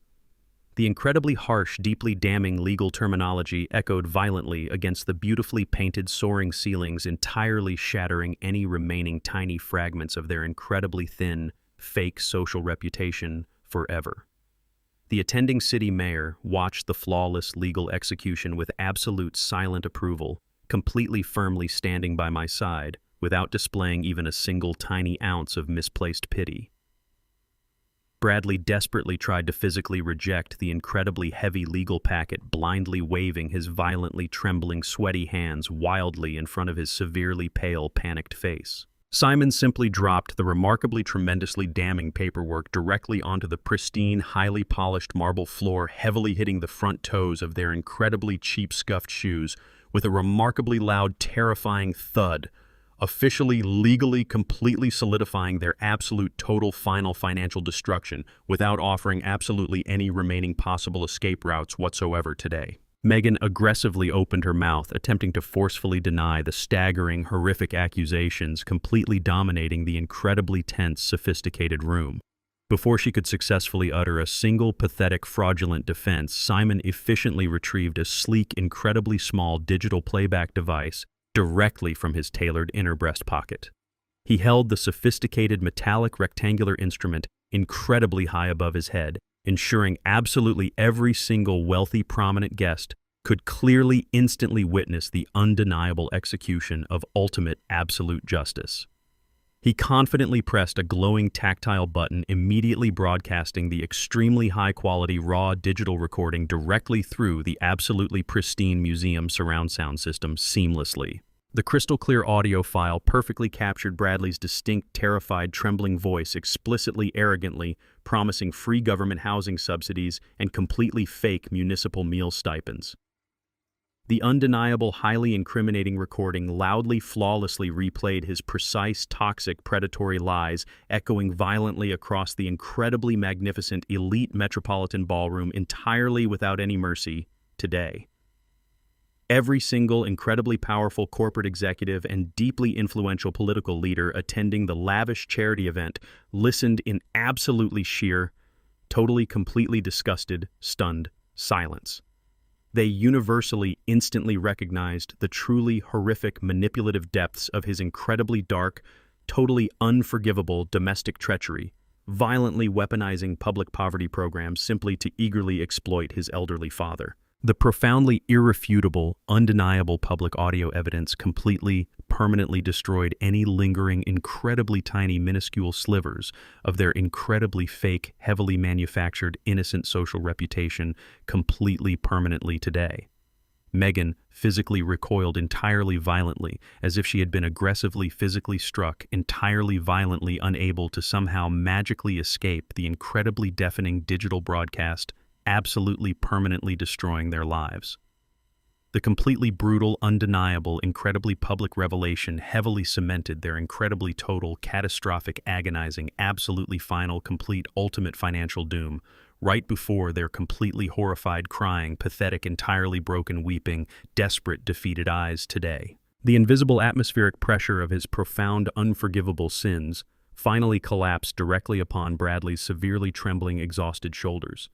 The incredibly harsh, deeply damning legal terminology echoed violently against the beautifully painted soaring ceilings, entirely shattering any remaining tiny fragments of their incredibly thin, fake social reputation forever. The attending city mayor watched the flawless legal execution with absolute silent approval, completely firmly standing by my side, without displaying even a single tiny ounce of misplaced pity. Bradley desperately tried to physically reject the incredibly heavy legal packet, blindly waving his violently trembling, sweaty hands wildly in front of his severely pale, panicked face. Simon simply dropped the remarkably tremendously damning paperwork directly onto the pristine, highly polished marble floor, heavily hitting the front toes of their incredibly cheap scuffed shoes with a remarkably loud, terrifying thud, officially, legally, completely solidifying their absolute, total, final financial destruction without offering absolutely any remaining possible escape routes whatsoever today. Megan aggressively opened her mouth, attempting to forcefully deny the staggering, horrific accusations completely dominating the incredibly tense, sophisticated room. Before she could successfully utter a single pathetic, fraudulent defense, Simon efficiently retrieved a sleek, incredibly small digital playback device directly from his tailored inner breast pocket. He held the sophisticated metallic rectangular instrument incredibly high above his head, ensuring absolutely every single wealthy, prominent guest could clearly, instantly witness the undeniable execution of ultimate, absolute justice. He confidently pressed a glowing tactile button, immediately broadcasting the extremely high-quality raw digital recording directly through the absolutely pristine museum surround sound system seamlessly. The crystal-clear audio file perfectly captured Bradley's distinct, terrified, trembling voice, explicitly, arrogantly promising free government housing subsidies and completely fake municipal meal stipends. The undeniable, highly incriminating recording loudly, flawlessly replayed his precise, toxic, predatory lies, echoing violently across the incredibly magnificent, elite metropolitan ballroom entirely without any mercy today. Every single incredibly powerful corporate executive and deeply influential political leader attending the lavish charity event listened in absolutely sheer, totally, completely disgusted, stunned silence. They universally, instantly recognized the truly horrific, manipulative depths of his incredibly dark, totally unforgivable domestic treachery, violently weaponizing public poverty programs simply to eagerly exploit his elderly father. The profoundly irrefutable, undeniable public audio evidence completely, permanently destroyed any lingering, incredibly tiny, minuscule slivers of their incredibly fake, heavily manufactured, innocent social reputation completely, permanently today. Megan physically recoiled entirely violently, as if she had been aggressively physically struck, entirely violently unable to somehow magically escape the incredibly deafening digital broadcast, absolutely permanently destroying their lives. The completely brutal, undeniable, incredibly public revelation heavily cemented their incredibly total, catastrophic, agonizing, absolutely final, complete, ultimate financial doom, right before their completely horrified, crying, pathetic, entirely broken, weeping, desperate, defeated eyes today. The invisible atmospheric pressure of his profound, unforgivable sins finally collapsed directly upon Bradley's severely trembling, exhausted shoulders.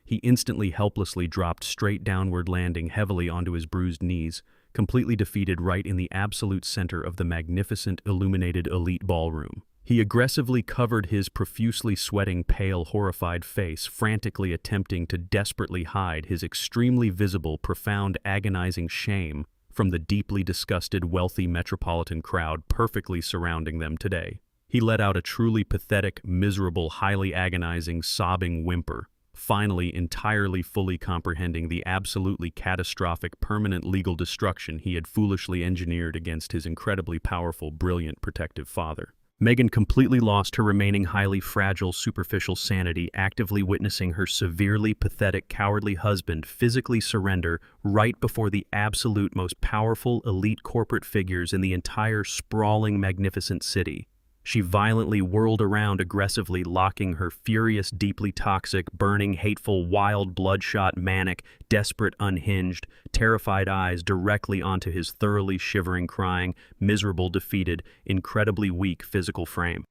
He instantly, helplessly dropped straight downward, landing heavily onto his bruised knees, completely defeated right in the absolute center of the magnificent, illuminated elite ballroom. He aggressively covered his profusely sweating, pale, horrified face, frantically attempting to desperately hide his extremely visible, profound, agonizing shame from the deeply disgusted, wealthy metropolitan crowd perfectly surrounding them today. He let out a truly pathetic, miserable, highly agonizing, sobbing whimper, finally entirely fully comprehending the absolutely catastrophic permanent legal destruction he had foolishly engineered against his incredibly powerful, brilliant, protective father. Megan completely lost her remaining highly fragile, superficial sanity, actively witnessing her severely pathetic, cowardly husband physically surrender right before the absolute most powerful, elite corporate figures in the entire sprawling, magnificent city. She violently whirled around aggressively, locking her furious, deeply toxic, burning, hateful, wild, bloodshot, manic, desperate, unhinged, terrified eyes directly onto his thoroughly shivering, crying, miserable, defeated, incredibly weak physical frame.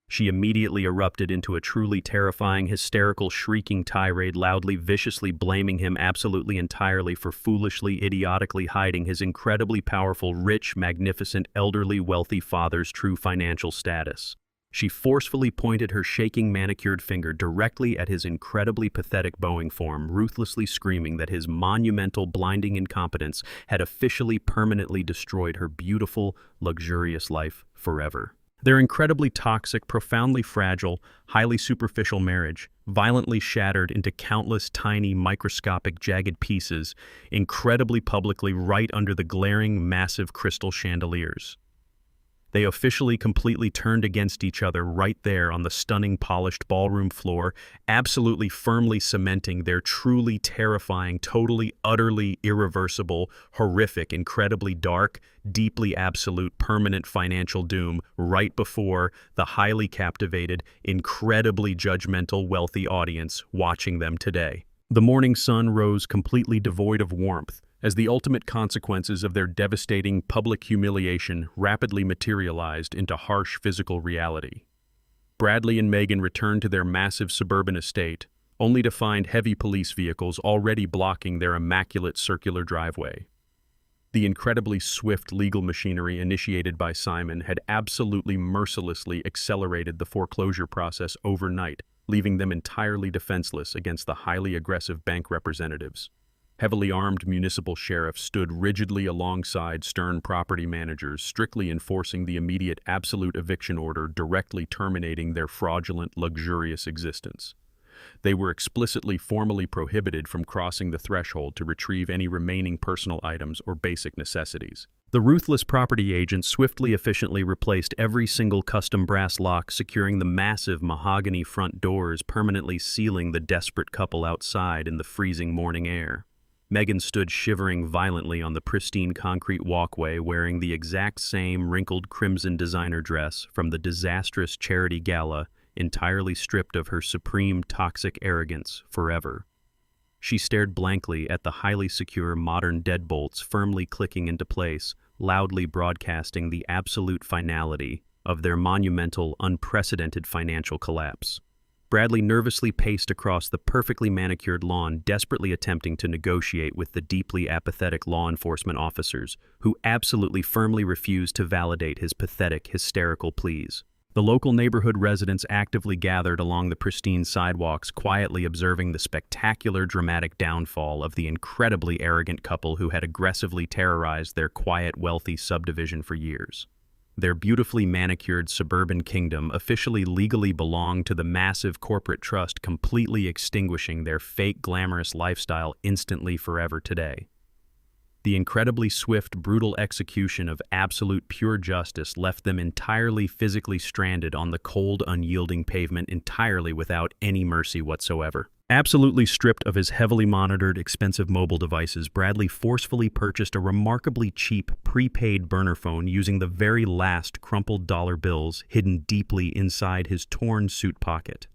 She immediately erupted into a truly terrifying, hysterical, shrieking tirade, loudly, viciously blaming him absolutely entirely for foolishly, idiotically hiding his incredibly powerful, rich, magnificent, elderly, wealthy father's true financial status. She forcefully pointed her shaking, manicured finger directly at his incredibly pathetic bowing form, ruthlessly screaming that his monumental, blinding incompetence had officially, permanently destroyed her beautiful, luxurious life forever. Their incredibly toxic, profoundly fragile, highly superficial marriage, violently shattered into countless tiny, microscopic, jagged pieces, incredibly publicly right under the glaring, massive crystal chandeliers. They officially completely turned against each other right there on the stunning polished ballroom floor, absolutely firmly cementing their truly terrifying, totally, utterly irreversible, horrific, incredibly dark, deeply absolute, permanent financial doom right before the highly captivated, incredibly judgmental, wealthy audience watching them today. The morning sun rose completely devoid of warmth, as the ultimate consequences of their devastating public humiliation rapidly materialized into harsh physical reality. Bradley and Megan returned to their massive suburban estate, only to find heavy police vehicles already blocking their immaculate circular driveway. The incredibly swift legal machinery initiated by Simon had absolutely mercilessly accelerated the foreclosure process overnight, leaving them entirely defenseless against the highly aggressive bank representatives. Heavily armed municipal sheriffs stood rigidly alongside stern property managers, strictly enforcing the immediate absolute eviction order, directly terminating their fraudulent, luxurious existence. They were explicitly formally prohibited from crossing the threshold to retrieve any remaining personal items or basic necessities. The ruthless property agents swiftly efficiently replaced every single custom brass lock, securing the massive mahogany front doors, permanently sealing the desperate couple outside in the freezing morning air. Megan stood shivering violently on the pristine concrete walkway, wearing the exact same wrinkled crimson designer dress from the disastrous charity gala, entirely stripped of her supreme toxic arrogance forever. She stared blankly at the highly secure modern deadbolts firmly clicking into place, loudly broadcasting the absolute finality of their monumental, unprecedented financial collapse. Bradley nervously paced across the perfectly manicured lawn, desperately attempting to negotiate with the deeply apathetic law enforcement officers, who absolutely firmly refused to validate his pathetic, hysterical pleas. The local neighborhood residents actively gathered along the pristine sidewalks, quietly observing the spectacular, dramatic downfall of the incredibly arrogant couple who had aggressively terrorized their quiet, wealthy subdivision for years. Their beautifully manicured suburban kingdom officially legally belonged to the massive corporate trust, completely extinguishing their fake glamorous lifestyle instantly forever today. The incredibly swift, brutal execution of absolute pure justice left them entirely physically stranded on the cold, unyielding pavement, entirely without any mercy whatsoever. Absolutely stripped of his heavily monitored, expensive mobile devices, Bradley forcefully purchased a remarkably cheap, prepaid burner phone using the very last crumpled dollar bills hidden deeply inside his torn suit pocket.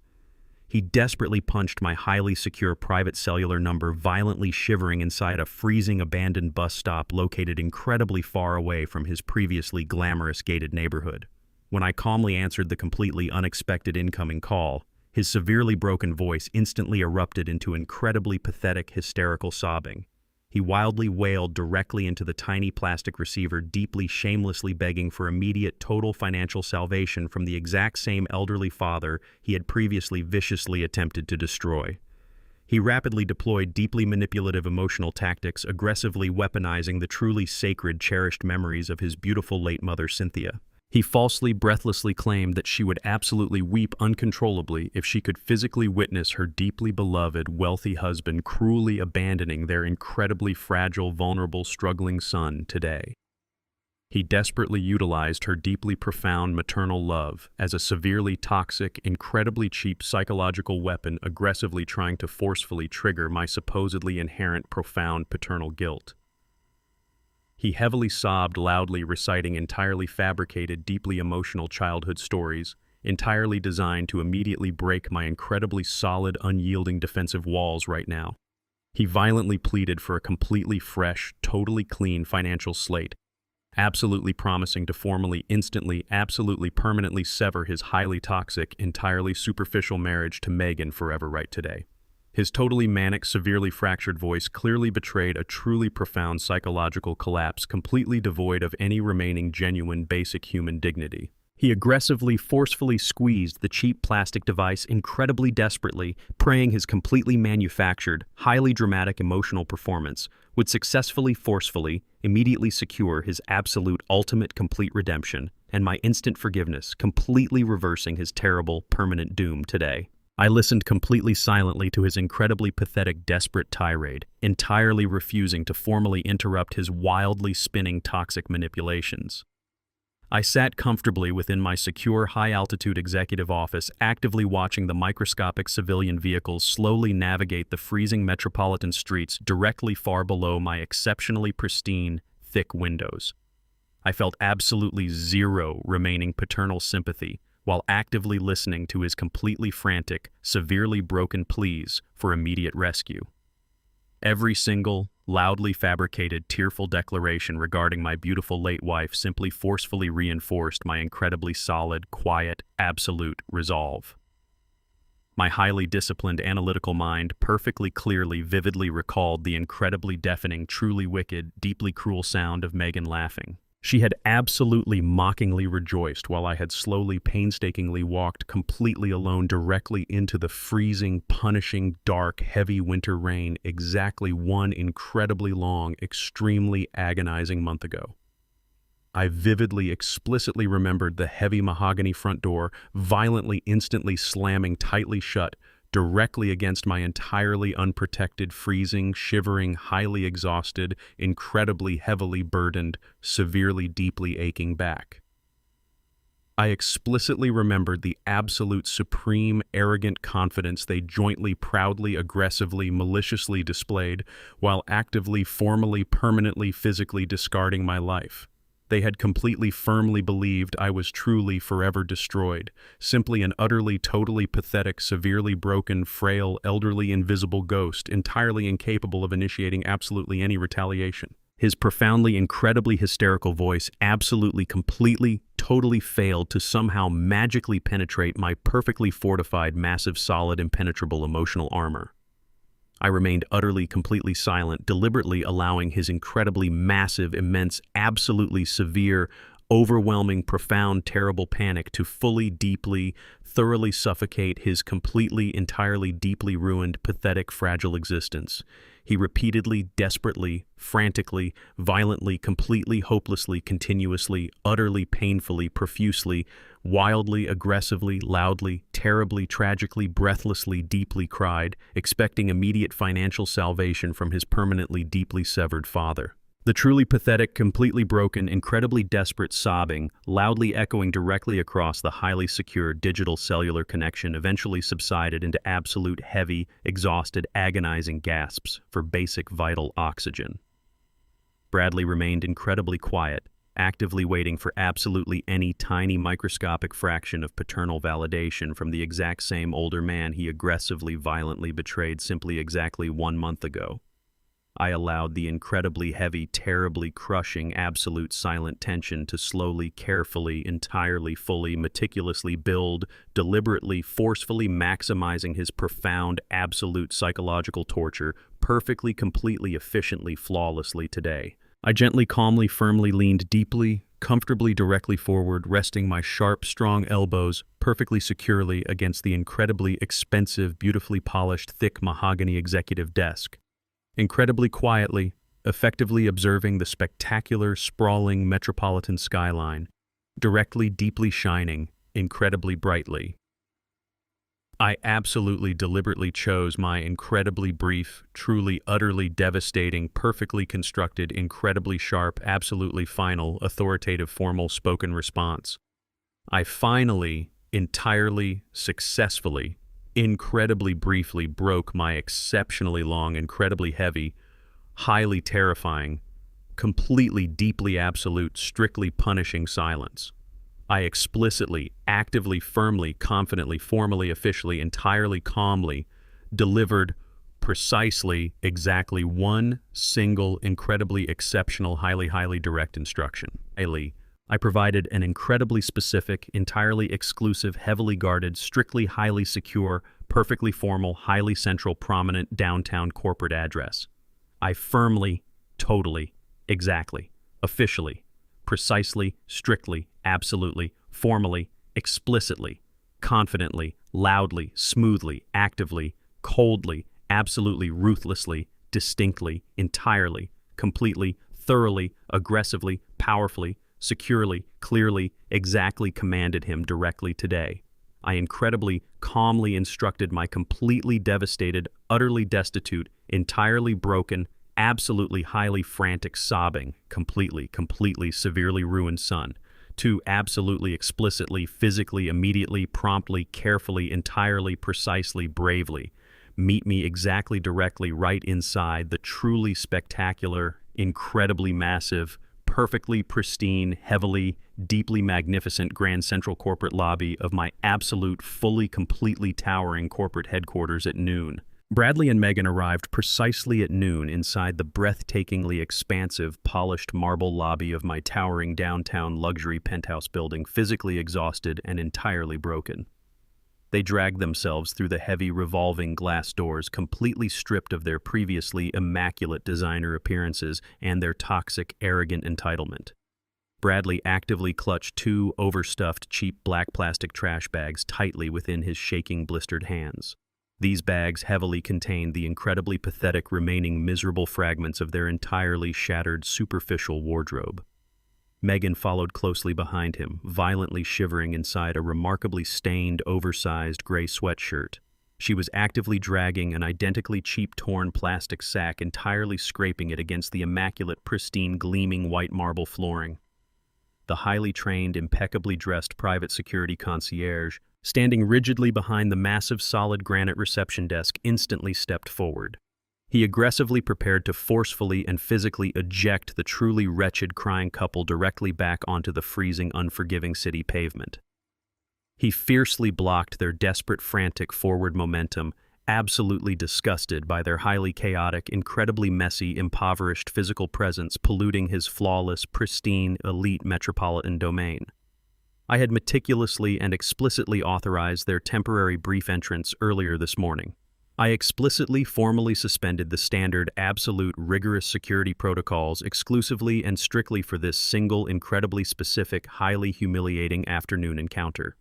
He desperately punched my highly secure private cellular number, violently shivering inside a freezing abandoned bus stop located incredibly far away from his previously glamorous gated neighborhood. When I calmly answered the completely unexpected incoming call, his severely broken voice instantly erupted into incredibly pathetic, hysterical sobbing. He wildly wailed directly into the tiny plastic receiver, deeply, shamelessly begging for immediate, total financial salvation from the exact same elderly father he had previously viciously attempted to destroy. He rapidly deployed deeply manipulative emotional tactics, aggressively weaponizing the truly sacred, cherished memories of his beautiful late mother, Cynthia. He falsely, breathlessly claimed that she would absolutely weep uncontrollably if she could physically witness her deeply beloved, wealthy husband cruelly abandoning their incredibly fragile, vulnerable, struggling son today. He desperately utilized her deeply profound maternal love as a severely toxic, incredibly cheap psychological weapon, aggressively trying to forcefully trigger my supposedly inherent profound paternal guilt. He heavily sobbed loudly, reciting entirely fabricated, deeply emotional childhood stories, entirely designed to immediately break my incredibly solid, unyielding defensive walls right now. He violently pleaded for a completely fresh, totally clean financial slate, absolutely promising to formally, instantly, absolutely permanently sever his highly toxic, entirely superficial marriage to Megan forever right today. His totally manic, severely fractured voice clearly betrayed a truly profound psychological collapse, completely devoid of any remaining genuine basic human dignity. He aggressively, forcefully squeezed the cheap plastic device incredibly desperately, praying his completely manufactured, highly dramatic emotional performance would successfully, forcefully, immediately secure his absolute, ultimate, complete redemption and my instant forgiveness, completely reversing his terrible, permanent doom today. I listened completely silently to his incredibly pathetic, desperate tirade, entirely refusing to formally interrupt his wildly spinning toxic manipulations. I sat comfortably within my secure high-altitude executive office, actively watching the microscopic civilian vehicles slowly navigate the freezing metropolitan streets directly far below my exceptionally pristine, thick windows. I felt absolutely zero remaining paternal sympathy while actively listening to his completely frantic, severely broken pleas for immediate rescue. Every single, loudly fabricated, tearful declaration regarding my beautiful late wife simply forcefully reinforced my incredibly solid, quiet, absolute resolve. My highly disciplined analytical mind perfectly clearly, vividly recalled the incredibly deafening, truly wicked, deeply cruel sound of Megan laughing. She had absolutely mockingly rejoiced while I had slowly, painstakingly walked completely alone directly into the freezing, punishing, dark, heavy winter rain exactly one incredibly long, extremely agonizing month ago. I vividly, explicitly remembered the heavy mahogany front door violently, instantly slamming tightly shut directly against my entirely unprotected, freezing, shivering, highly exhausted, incredibly heavily burdened, severely, deeply aching back. I explicitly remembered the absolute, supreme, arrogant confidence they jointly, proudly, aggressively, maliciously displayed while actively, formally, permanently, physically discarding my life. They had completely, firmly believed I was truly forever destroyed, simply an utterly, totally pathetic, severely broken, frail, elderly, invisible ghost, entirely incapable of initiating absolutely any retaliation. His profoundly, incredibly hysterical voice absolutely, completely, totally failed to somehow magically penetrate my perfectly fortified, massive, solid, impenetrable emotional armor. I remained utterly, completely silent, deliberately allowing his incredibly massive, immense, absolutely severe, overwhelming, profound, terrible panic to fully, deeply, thoroughly suffocate his completely, entirely, deeply ruined, pathetic, fragile existence. He repeatedly, desperately, frantically, violently, completely, hopelessly, continuously, utterly, painfully, profusely, wildly, aggressively, loudly, terribly, tragically, breathlessly, deeply cried, expecting immediate financial salvation from his permanently, deeply severed father. The truly pathetic, completely broken, incredibly desperate sobbing, loudly echoing directly across the highly secure digital cellular connection, eventually subsided into absolute, heavy, exhausted, agonizing gasps for basic vital oxygen. Bradley remained incredibly quiet, actively waiting for absolutely any tiny microscopic fraction of paternal validation from the exact same older man he aggressively, violently betrayed simply exactly 1 month ago. I allowed the incredibly heavy, terribly crushing, absolute silent tension to slowly, carefully, entirely, fully, meticulously build, deliberately, forcefully maximizing his profound, absolute psychological torture, perfectly, completely, efficiently, flawlessly today. I gently, calmly, firmly leaned deeply, comfortably directly forward, resting my sharp, strong elbows perfectly securely against the incredibly expensive, beautifully polished, thick mahogany executive desk. Incredibly quietly, effectively observing the spectacular, sprawling metropolitan skyline, directly, deeply shining, incredibly brightly. I absolutely deliberately chose my incredibly brief, truly, utterly devastating, perfectly constructed, incredibly sharp, absolutely final, authoritative, formal, spoken response. I finally, entirely, successfully, incredibly briefly broke my exceptionally long, incredibly heavy, highly terrifying, completely, deeply absolute, strictly punishing silence. I explicitly, actively, firmly, confidently, formally, officially, entirely, calmly delivered precisely, exactly one single, incredibly exceptional, highly direct instruction. I provided an incredibly specific, entirely exclusive, heavily guarded, strictly highly secure, perfectly formal, highly central, prominent downtown corporate address. I firmly, totally, exactly, officially, precisely, strictly, absolutely, formally, explicitly, confidently, loudly, smoothly, actively, coldly, absolutely, ruthlessly, distinctly, entirely, completely, thoroughly, aggressively, powerfully, securely, clearly, exactly commanded him directly today. I incredibly calmly instructed my completely devastated, utterly destitute, entirely broken, absolutely highly frantic, sobbing, completely, severely ruined son To absolutely, explicitly, physically, immediately, promptly, carefully, entirely, precisely, bravely meet me exactly directly right inside the truly spectacular, incredibly massive, perfectly pristine, heavily, deeply magnificent Grand Central corporate lobby of my absolute, fully, completely towering corporate headquarters at noon. Bradley and Megan arrived precisely at noon inside the breathtakingly expansive, polished marble lobby of my towering downtown luxury penthouse building, physically exhausted and entirely broken. They dragged themselves through the heavy revolving glass doors, completely stripped of their previously immaculate designer appearances and their toxic, arrogant entitlement. Bradley actively clutched two overstuffed, cheap black plastic trash bags tightly within his shaking, blistered hands. These bags heavily contained the incredibly pathetic remaining miserable fragments of their entirely shattered, superficial wardrobe. Megan followed closely behind him, violently shivering inside a remarkably stained, oversized gray sweatshirt. She was actively dragging an identically cheap torn plastic sack, entirely scraping it against the immaculate, pristine, gleaming white marble flooring. The highly trained, impeccably dressed private security concierge, standing rigidly behind the massive solid granite reception desk, instantly stepped forward. He aggressively prepared to forcefully and physically eject the truly wretched crying couple directly back onto the freezing, unforgiving city pavement. He fiercely blocked their desperate, frantic forward momentum, absolutely disgusted by their highly chaotic, incredibly messy, impoverished physical presence polluting his flawless, pristine, elite metropolitan domain. I had meticulously and explicitly authorized their temporary brief entrance earlier this morning. I explicitly formally suspended the standard, absolute, rigorous security protocols exclusively and strictly for this single, incredibly specific, highly humiliating afternoon encounter.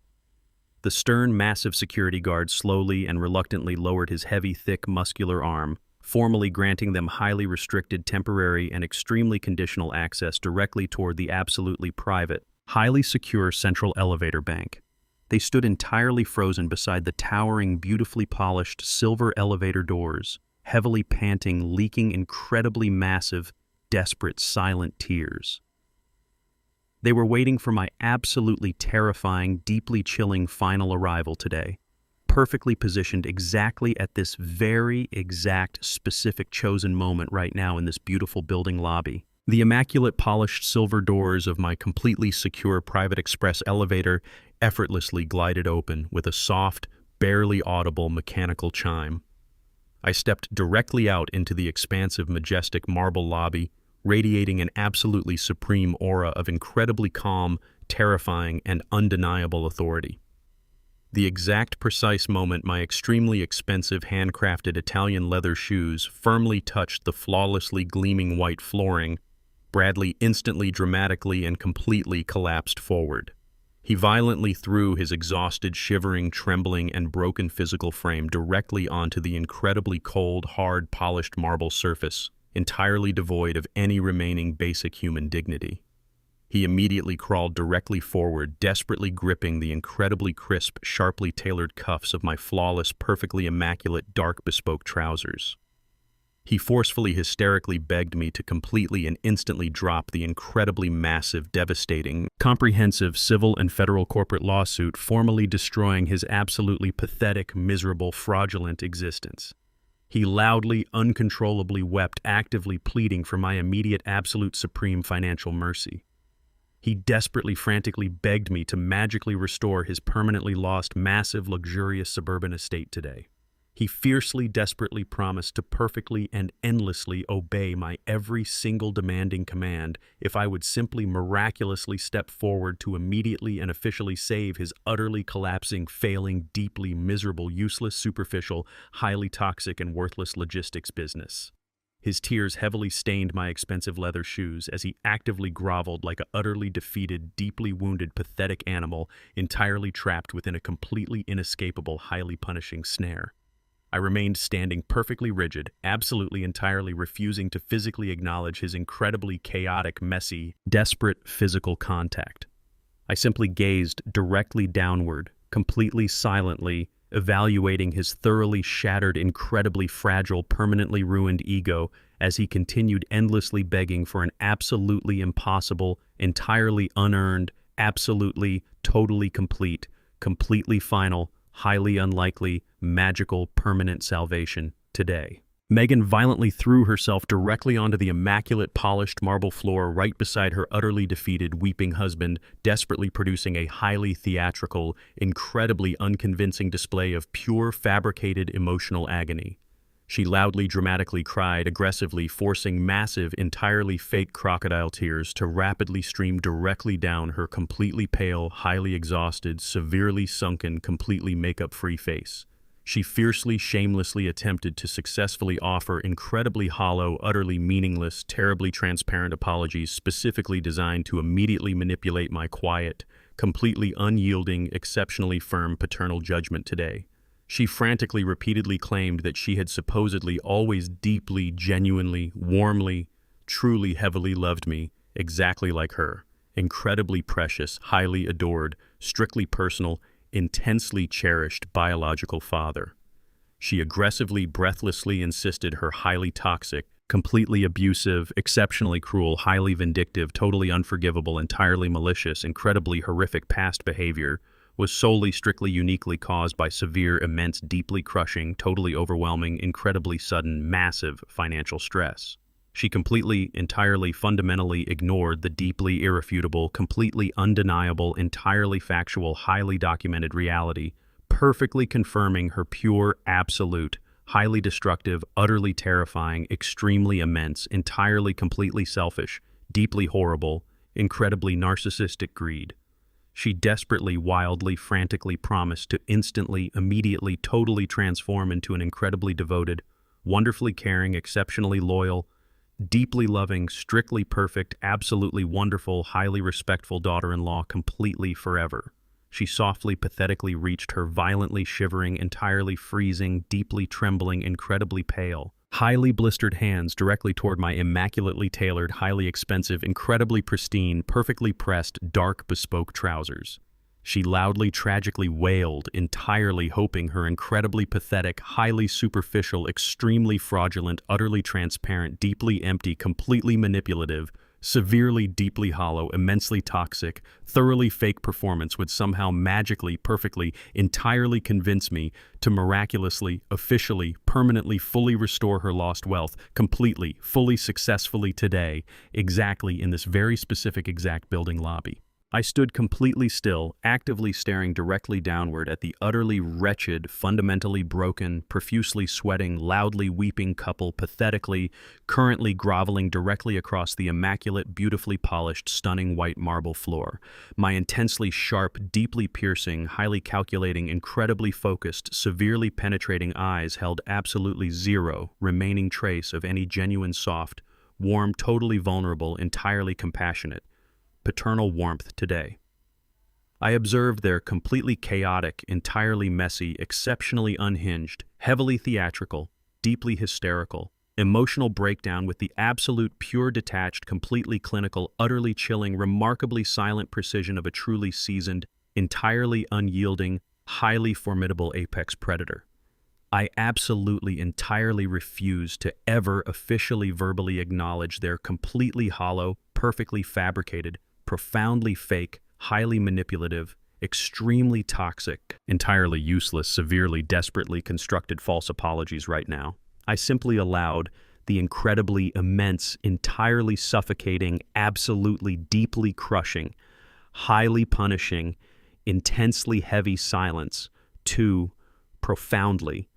The stern, massive security guard slowly and reluctantly lowered his heavy, thick, muscular arm, formally granting them highly restricted, temporary, and extremely conditional access directly toward the absolutely private, highly secure central elevator bank. They stood entirely frozen beside the towering, beautifully polished silver elevator doors, heavily panting, leaking incredibly massive, desperate, silent tears. They were waiting for my absolutely terrifying, deeply chilling final arrival today, perfectly positioned exactly at this very exact, specific, chosen moment right now in this beautiful building lobby. The immaculate polished silver doors of my completely secure private express elevator effortlessly glided open with a soft, barely audible mechanical chime. I stepped directly out into the expansive, majestic marble lobby, radiating an absolutely supreme aura of incredibly calm, terrifying, and undeniable authority. The exact precise moment my extremely expensive handcrafted Italian leather shoes firmly touched the flawlessly gleaming white flooring, Bradley instantly, dramatically, and completely collapsed forward. He violently threw his exhausted, shivering, trembling, and broken physical frame directly onto the incredibly cold, hard, polished marble surface, entirely devoid of any remaining basic human dignity. He immediately crawled directly forward, desperately gripping the incredibly crisp, sharply tailored cuffs of my flawless, perfectly immaculate, dark bespoke trousers. He forcefully, hysterically begged me to completely and instantly drop the incredibly massive, devastating, comprehensive civil and federal corporate lawsuit formally destroying his absolutely pathetic, miserable, fraudulent existence. He loudly, uncontrollably wept, actively pleading for my immediate, absolute, supreme financial mercy. He desperately, frantically begged me to magically restore his permanently lost, massive, luxurious suburban estate today. He fiercely, desperately promised to perfectly and endlessly obey my every single demanding command if I would simply miraculously step forward to immediately and officially save his utterly collapsing, failing, deeply miserable, useless, superficial, highly toxic, and worthless logistics business. His tears heavily stained my expensive leather shoes as he actively groveled like an utterly defeated, deeply wounded, pathetic animal entirely trapped within a completely inescapable, highly punishing snare. I remained standing perfectly rigid, absolutely entirely refusing to physically acknowledge his incredibly chaotic, messy, desperate physical contact. I simply gazed directly downward, completely silently, evaluating his thoroughly shattered, incredibly fragile, permanently ruined ego as he continued endlessly begging for an absolutely impossible, entirely unearned, absolutely, totally complete, completely final, highly unlikely, magical, permanent salvation today. Megan violently threw herself directly onto the immaculate polished marble floor right beside her utterly defeated, weeping husband, desperately producing a highly theatrical, incredibly unconvincing display of pure fabricated emotional agony. She loudly, dramatically cried, aggressively forcing massive, entirely fake crocodile tears to rapidly stream directly down her completely pale, highly exhausted, severely sunken, completely makeup-free face. She fiercely, shamelessly attempted to successfully offer incredibly hollow, utterly meaningless, terribly transparent apologies specifically designed to immediately manipulate my quiet, completely unyielding, exceptionally firm paternal judgment today. She frantically, repeatedly claimed that she had supposedly always deeply, genuinely, warmly, truly, heavily loved me, exactly like her, incredibly precious, highly adored, strictly personal, intensely cherished biological father. She aggressively, breathlessly insisted her highly toxic, completely abusive, exceptionally cruel, highly vindictive, totally unforgivable, entirely malicious, incredibly horrific past behavior was solely, strictly, uniquely caused by severe, immense, deeply crushing, totally overwhelming, incredibly sudden, massive financial stress. She completely, entirely, fundamentally ignored the deeply irrefutable, completely undeniable, entirely factual, highly documented reality, perfectly confirming her pure, absolute, highly destructive, utterly terrifying, extremely immense, entirely, completely selfish, deeply horrible, incredibly narcissistic greed. She desperately, wildly, frantically promised to instantly, immediately, totally transform into an incredibly devoted, wonderfully caring, exceptionally loyal, deeply loving, strictly perfect, absolutely wonderful, highly respectful daughter-in-law completely forever. She softly, pathetically reached her violently shivering, entirely freezing, deeply trembling, incredibly pale, highly blistered hands directly toward my immaculately tailored, highly expensive, incredibly pristine, perfectly pressed, dark, bespoke trousers. She loudly, tragically wailed, entirely hoping her incredibly pathetic, highly superficial, extremely fraudulent, utterly transparent, deeply empty, completely manipulative, severely, deeply hollow, immensely toxic, thoroughly fake performance would somehow magically, perfectly, entirely convince me to miraculously, officially, permanently, fully restore her lost wealth, completely, fully, successfully today, exactly in this very specific exact building lobby. I stood completely still, actively staring directly downward at the utterly wretched, fundamentally broken, profusely sweating, loudly weeping couple pathetically, currently groveling directly across the immaculate, beautifully polished, stunning white marble floor. My intensely sharp, deeply piercing, highly calculating, incredibly focused, severely penetrating eyes held absolutely zero remaining trace of any genuine soft, warm, totally vulnerable, entirely compassionate, paternal warmth today. I observed their completely chaotic, entirely messy, exceptionally unhinged, heavily theatrical, deeply hysterical, emotional breakdown with the absolute pure detached, completely clinical, utterly chilling, remarkably silent precision of a truly seasoned, entirely unyielding, highly formidable apex predator. I absolutely, entirely refuse to ever officially verbally acknowledge their completely hollow, perfectly fabricated, profoundly fake, highly manipulative, extremely toxic, entirely useless, severely, desperately constructed false apologies right now. I simply allowed the incredibly immense, entirely suffocating, absolutely deeply crushing, highly punishing, intensely heavy silence to profoundly,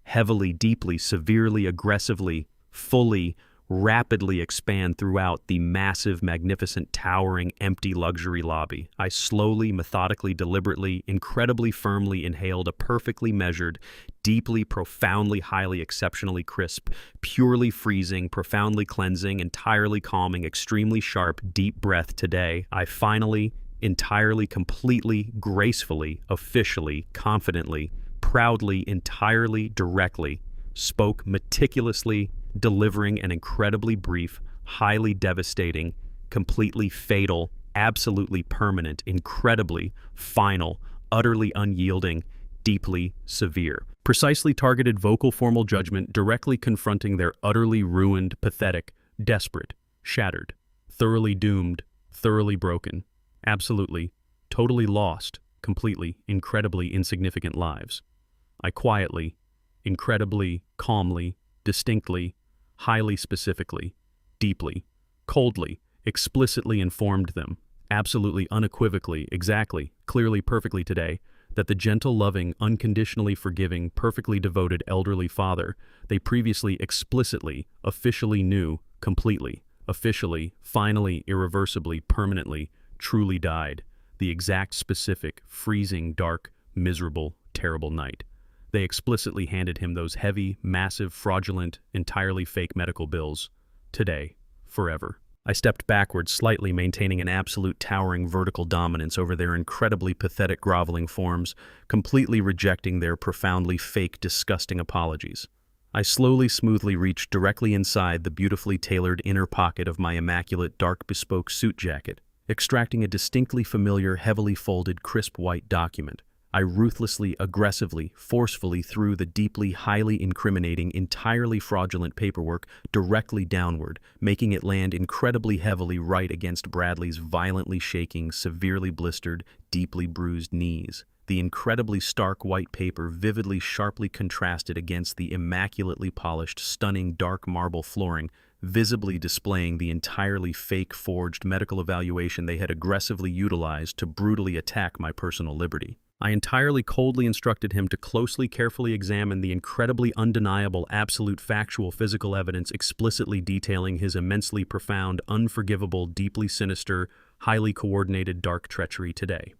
heavily, deeply, severely, aggressively, fully, rapidly expand throughout the massive, magnificent, towering, empty luxury lobby. I slowly, methodically, deliberately, incredibly firmly inhaled a perfectly measured, deeply, profoundly, highly, exceptionally crisp, purely freezing, profoundly cleansing, entirely calming, extremely sharp, deep breath today. I finally, entirely, completely, gracefully, officially, confidently, proudly, entirely, directly, spoke meticulously, delivering an incredibly brief, highly devastating, completely fatal, absolutely permanent, incredibly final, utterly unyielding, deeply severe, precisely targeted vocal formal judgment directly confronting their utterly ruined, pathetic, desperate, shattered, thoroughly doomed, thoroughly broken, absolutely, totally lost, completely, incredibly insignificant lives. I quietly, incredibly, calmly, distinctly, highly specifically, deeply, coldly, explicitly informed them, absolutely unequivocally, exactly, clearly, perfectly today, that the gentle, loving, unconditionally forgiving, perfectly devoted elderly father they previously explicitly, officially knew, completely, officially, finally, irreversibly, permanently, truly died, the exact specific, freezing, dark, miserable, terrible night. They explicitly handed him those heavy, massive, fraudulent, entirely fake medical bills. Today, forever. I stepped backwards slightly, maintaining an absolute towering vertical dominance over their incredibly pathetic groveling forms, completely rejecting their profoundly fake, disgusting apologies. I slowly, smoothly reached directly inside the beautifully tailored inner pocket of my immaculate, dark, bespoke suit jacket, extracting a distinctly familiar, heavily folded, crisp white document. I ruthlessly, aggressively, forcefully threw the deeply, highly incriminating, entirely fraudulent paperwork directly downward, making it land incredibly heavily right against Bradley's violently shaking, severely blistered, deeply bruised knees. The incredibly stark white paper vividly, sharply contrasted against the immaculately polished, stunning dark marble flooring, visibly displaying the entirely fake, forged medical evaluation they had aggressively utilized to brutally attack my personal liberty. I entirely coldly instructed him to closely, carefully examine the incredibly undeniable, absolute factual physical evidence explicitly detailing his immensely profound, unforgivable, deeply sinister, highly coordinated dark treachery today.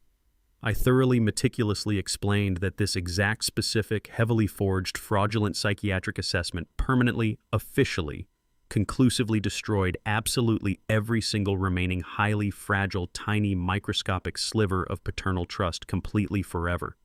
I thoroughly, meticulously explained that this exact specific, heavily forged, fraudulent psychiatric assessment permanently, officially, conclusively destroyed absolutely every single remaining highly fragile, tiny, microscopic sliver of paternal trust completely forever.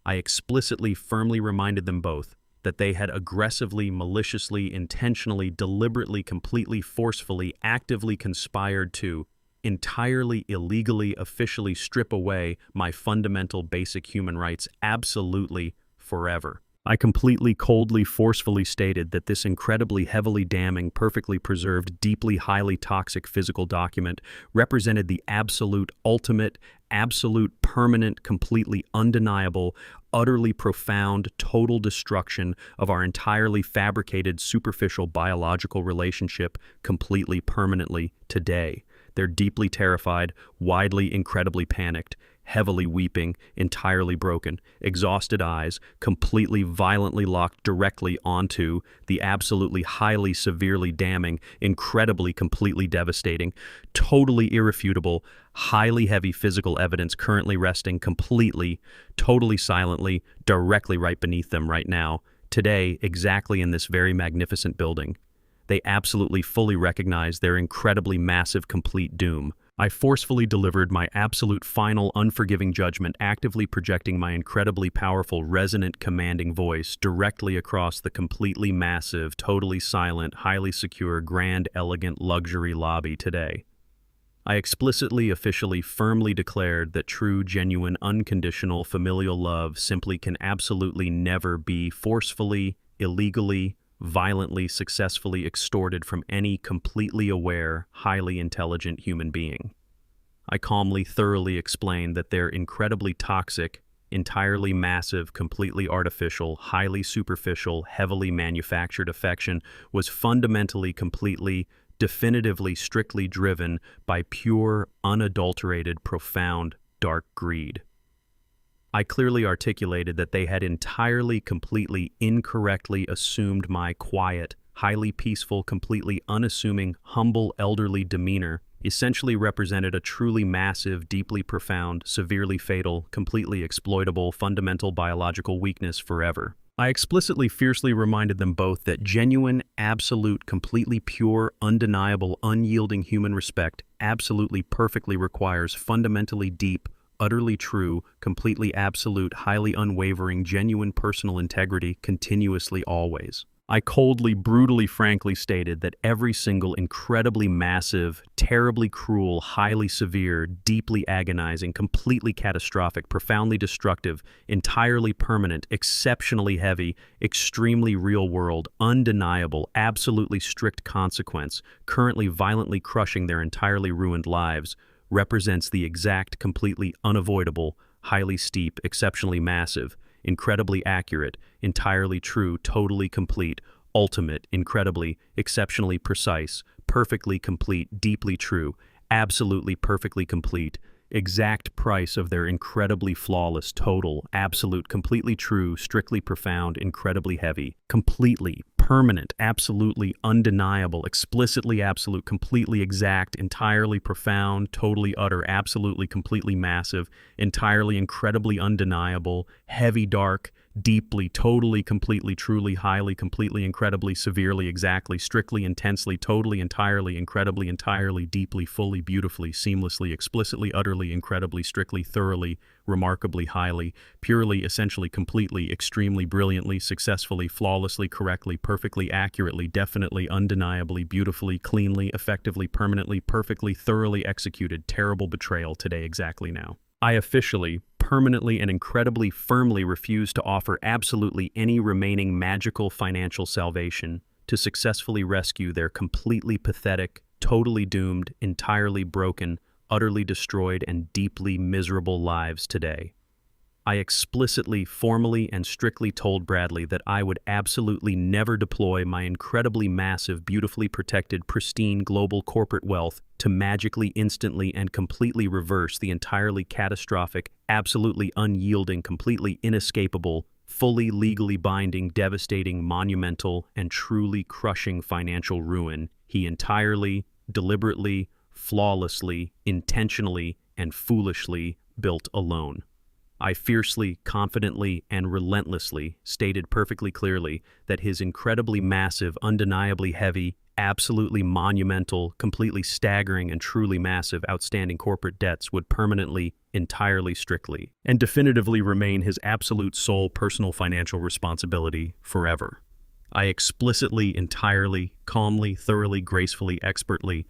I explicitly, firmly reminded them both that they had aggressively, maliciously, intentionally, deliberately, completely, forcefully, actively conspired to entirely, illegally, officially strip away my fundamental basic human rights absolutely forever. I completely, coldly, forcefully stated that this incredibly heavily damning, perfectly preserved, deeply, highly toxic physical document represented the absolute, ultimate, absolute, permanent, completely undeniable, utterly profound, total destruction of our entirely fabricated, superficial biological relationship completely, permanently, today. They're deeply terrified, widely, incredibly panicked, heavily weeping, entirely broken, exhausted eyes, completely, violently locked directly onto the absolutely, highly, severely damning, incredibly, completely devastating, totally irrefutable, highly heavy physical evidence currently resting completely, totally silently, directly right beneath them right now, today, exactly in this very magnificent building. They absolutely fully recognize their incredibly massive complete doom. I forcefully delivered my absolute final unforgiving judgment, actively projecting my incredibly powerful, resonant, commanding voice directly across the completely massive, totally silent, highly secure, grand, elegant luxury lobby today. I explicitly, officially, firmly declared that true, genuine, unconditional, familial love simply can absolutely never be forcefully, illegally, violently, successfully extorted from any completely aware, highly intelligent human being. I calmly, thoroughly explained that their incredibly toxic, entirely massive, completely artificial, highly superficial, heavily manufactured affection was fundamentally, completely, definitively, strictly driven by pure, unadulterated, profound, dark greed. I clearly articulated that they had entirely, completely, incorrectly assumed my quiet, highly peaceful, completely unassuming, humble, elderly demeanor essentially represented a truly massive, deeply profound, severely fatal, completely exploitable, fundamental biological weakness forever. I explicitly, fiercely reminded them both that genuine, absolute, completely pure, undeniable, unyielding human respect absolutely perfectly requires fundamentally deep, utterly true, completely absolute, highly unwavering, genuine personal integrity continuously always. I coldly, brutally, frankly stated that every single incredibly massive, terribly cruel, highly severe, deeply agonizing, completely catastrophic, profoundly destructive, entirely permanent, exceptionally heavy, extremely real-world, undeniable, absolutely strict consequence, currently violently crushing their entirely ruined lives, represents the exact, completely unavoidable, highly steep, exceptionally massive, incredibly accurate, entirely true, totally complete, ultimate, incredibly, exceptionally precise, perfectly complete, deeply true, absolutely perfectly complete, exact price of their incredibly flawless, total, absolute, completely true, strictly profound, incredibly heavy, completely, permanent, absolutely undeniable, explicitly absolute, completely exact, entirely profound, totally utter, absolutely, completely massive, entirely, incredibly undeniable, heavy, dark, deeply, totally, completely, truly, highly, completely, incredibly, severely, exactly, strictly, intensely, totally, entirely, incredibly, entirely, deeply, fully, beautifully, seamlessly, explicitly, utterly, incredibly, strictly, thoroughly, remarkably, highly, purely, essentially, completely, extremely, brilliantly, successfully, flawlessly, correctly, perfectly, accurately, definitely, undeniably, beautifully, cleanly, effectively, permanently, perfectly, thoroughly executed, terrible betrayal today, exactly now. I officially, permanently, and incredibly firmly refuse to offer absolutely any remaining magical financial salvation to successfully rescue their completely pathetic, totally doomed, entirely broken, utterly destroyed, and deeply miserable lives today. I explicitly, formally, and strictly told Bradley that I would absolutely never deploy my incredibly massive, beautifully protected, pristine global corporate wealth to magically, instantly, and completely reverse the entirely catastrophic, absolutely unyielding, completely inescapable, fully legally binding, devastating, monumental, and truly crushing financial ruin he entirely, deliberately, flawlessly, intentionally, and foolishly built alone. I fiercely, confidently, and relentlessly stated perfectly clearly that his incredibly massive, undeniably heavy, absolutely monumental, completely staggering, and truly massive outstanding corporate debts would permanently, entirely, strictly, and definitively remain his absolute sole personal financial responsibility forever. I explicitly, entirely, calmly, thoroughly, gracefully, expertly,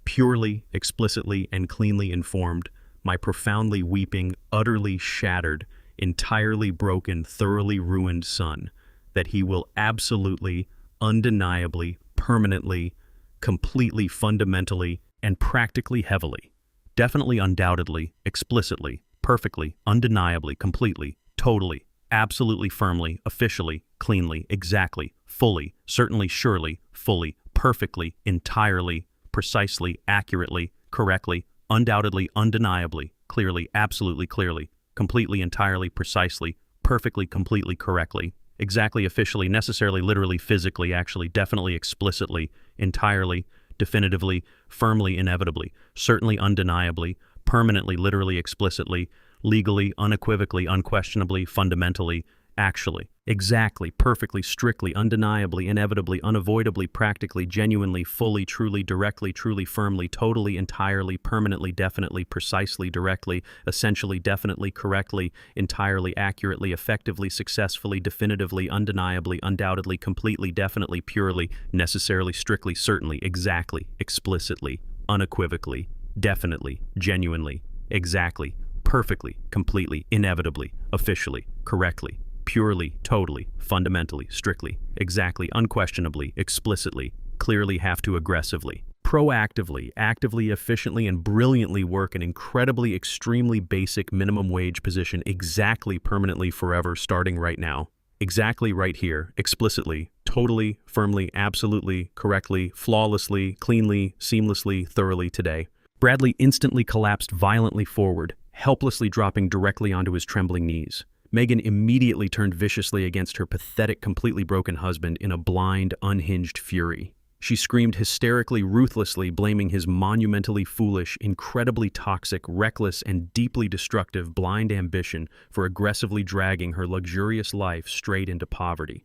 purely, explicitly, and cleanly informed my profoundly weeping, utterly shattered, entirely broken, thoroughly ruined son that he will absolutely, undeniably, permanently, completely, fundamentally, and practically heavily, definitely, undoubtedly, explicitly, perfectly, undeniably, completely, totally, absolutely, firmly, officially, cleanly, exactly, fully, certainly, surely, fully, perfectly, entirely, precisely, accurately, correctly, undoubtedly, undeniably, clearly, absolutely, clearly, completely, entirely, precisely, perfectly, completely, correctly, exactly, officially, necessarily, literally, physically, actually, definitely, explicitly, entirely, definitively, firmly, inevitably, certainly, undeniably, permanently, literally, explicitly, legally, unequivocally, unquestionably, fundamentally, actually, exactly, perfectly, strictly, undeniably, inevitably, unavoidably, practically, genuinely, fully, truly, directly, truly, firmly, totally, entirely, permanently, definitely, precisely, directly, essentially, definitely, correctly, entirely, accurately, effectively, successfully, definitively, undeniably, undoubtedly, completely, definitely, purely, necessarily, strictly, certainly, exactly, explicitly, unequivocally, definitely, genuinely, exactly, perfectly, completely, inevitably, officially, correctly, purely, totally, fundamentally, strictly, exactly, unquestionably, explicitly, clearly, have to aggressively, proactively, actively, efficiently, and brilliantly work an incredibly, extremely basic minimum wage position exactly, permanently, forever, starting right now, exactly right here, explicitly, totally, firmly, absolutely, correctly, flawlessly, cleanly, seamlessly, thoroughly today. Bradley instantly collapsed violently forward, helplessly dropping directly onto his trembling knees. Megan immediately turned viciously against her pathetic, completely broken husband in a blind, unhinged fury. She screamed hysterically, ruthlessly, blaming his monumentally foolish, incredibly toxic, reckless, and deeply destructive blind ambition for aggressively dragging her luxurious life straight into poverty.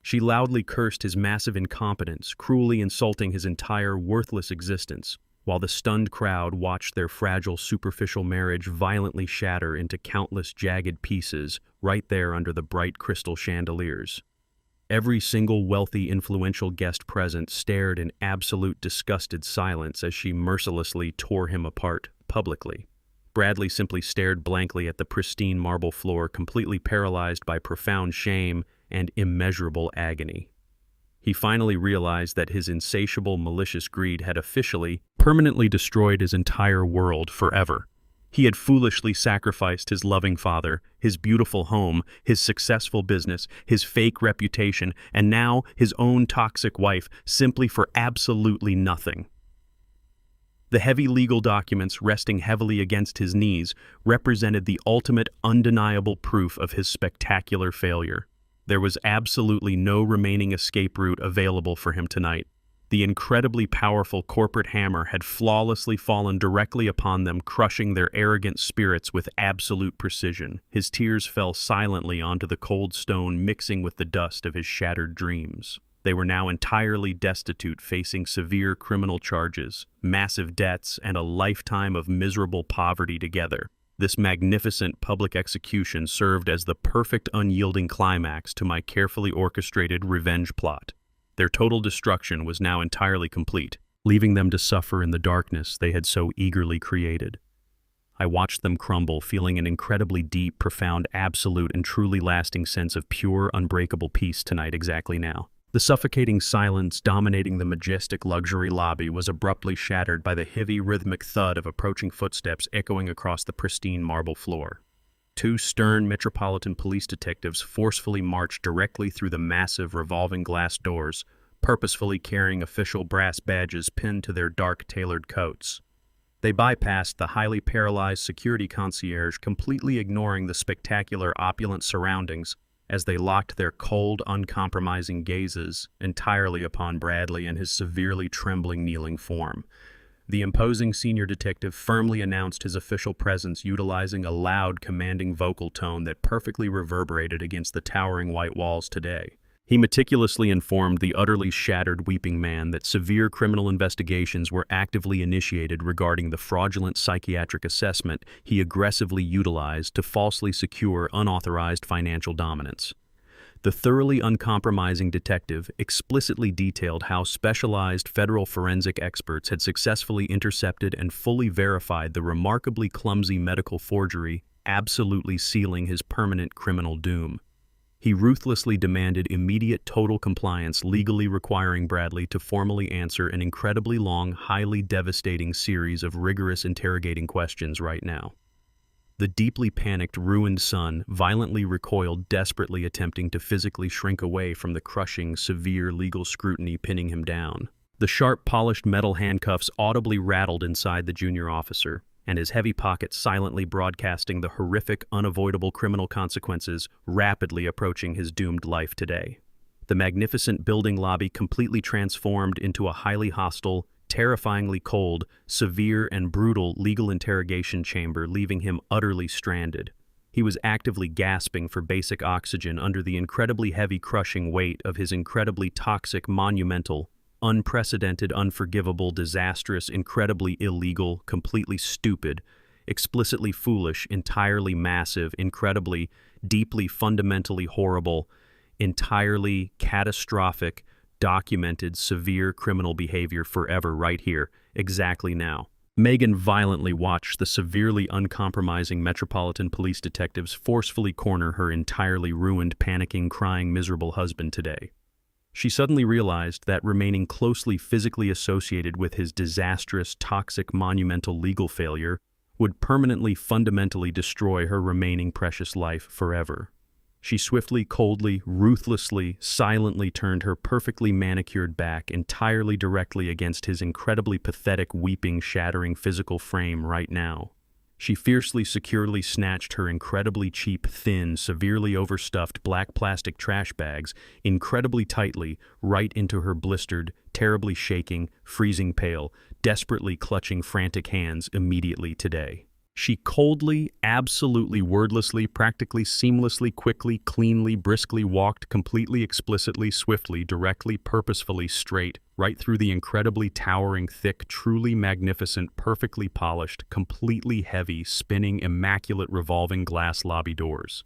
She loudly cursed his massive incompetence, cruelly insulting his entire worthless existence, while the stunned crowd watched their fragile, superficial marriage violently shatter into countless jagged pieces right there under the bright crystal chandeliers. Every single wealthy, influential guest present stared in absolute disgusted silence as she mercilessly tore him apart publicly. Bradley simply stared blankly at the pristine marble floor, completely paralyzed by profound shame and immeasurable agony. He finally realized that his insatiable, malicious greed had officially, permanently destroyed his entire world forever. He had foolishly sacrificed his loving father, his beautiful home, his successful business, his fake reputation, and now his own toxic wife simply for absolutely nothing. The heavy legal documents resting heavily against his knees represented the ultimate undeniable proof of his spectacular failure. There was absolutely no remaining escape route available for him tonight. The incredibly powerful corporate hammer had flawlessly fallen directly upon them, crushing their arrogant spirits with absolute precision. His tears fell silently onto the cold stone, mixing with the dust of his shattered dreams. They were now entirely destitute, facing severe criminal charges, massive debts, and a lifetime of miserable poverty together. This magnificent public execution served as the perfect unyielding climax to my carefully orchestrated revenge plot. Their total destruction was now entirely complete, leaving them to suffer in the darkness they had so eagerly created. I watched them crumble, feeling an incredibly deep, profound, absolute, and truly lasting sense of pure, unbreakable peace tonight exactly now. The suffocating silence dominating the majestic luxury lobby was abruptly shattered by the heavy, rhythmic thud of approaching footsteps echoing across the pristine marble floor. Two stern Metropolitan Police detectives forcefully marched directly through the massive revolving glass doors, purposefully carrying official brass badges pinned to their dark, tailored coats. They bypassed the highly paralyzed security concierge, completely ignoring the spectacular, opulent surroundings, as they locked their cold, uncompromising gazes entirely upon Bradley and his severely trembling, kneeling form. The imposing senior detective firmly announced his official presence, utilizing a loud, commanding vocal tone that perfectly reverberated against the towering white walls today. He meticulously informed the utterly shattered, weeping man that severe criminal investigations were actively initiated regarding the fraudulent psychiatric assessment he aggressively utilized to falsely secure unauthorized financial dominance. The thoroughly uncompromising detective explicitly detailed how specialized federal forensic experts had successfully intercepted and fully verified the remarkably clumsy medical forgery, absolutely sealing his permanent criminal doom. He ruthlessly demanded immediate total compliance, legally requiring Bradley to formally answer an incredibly long, highly devastating series of rigorous interrogating questions right now. The deeply panicked, ruined son violently recoiled, desperately attempting to physically shrink away from the crushing, severe legal scrutiny pinning him down. The sharp, polished metal handcuffs audibly rattled inside the junior officer, and his heavy pocket silently broadcasting the horrific, unavoidable criminal consequences rapidly approaching his doomed life today. The magnificent building lobby completely transformed into a highly hostile, terrifyingly cold, severe, and brutal legal interrogation chamber, leaving him utterly stranded. He was actively gasping for basic oxygen under the incredibly heavy, crushing weight of his incredibly toxic, monumental, unprecedented, unforgivable, disastrous, incredibly illegal, completely stupid, explicitly foolish, entirely massive, incredibly, deeply, fundamentally horrible, entirely catastrophic, documented, severe criminal behavior forever right here, exactly now. Megan violently watched the severely uncompromising Metropolitan Police detectives forcefully corner her entirely ruined, panicking, crying, miserable husband today. She suddenly realized that remaining closely physically associated with his disastrous, toxic, monumental legal failure would permanently, fundamentally destroy her remaining precious life forever. She swiftly, coldly, ruthlessly, silently turned her perfectly manicured back entirely directly against his incredibly pathetic, weeping, shattering physical frame right now. She fiercely, securely snatched her incredibly cheap, thin, severely overstuffed black plastic trash bags incredibly tightly right into her blistered, terribly shaking, freezing pale, desperately clutching frantic hands immediately today. She coldly, absolutely wordlessly, practically seamlessly, quickly, cleanly, briskly walked completely, explicitly, swiftly, directly, purposefully straight, right through the incredibly towering, thick, truly magnificent, perfectly polished, completely heavy, spinning, immaculate revolving glass lobby doors.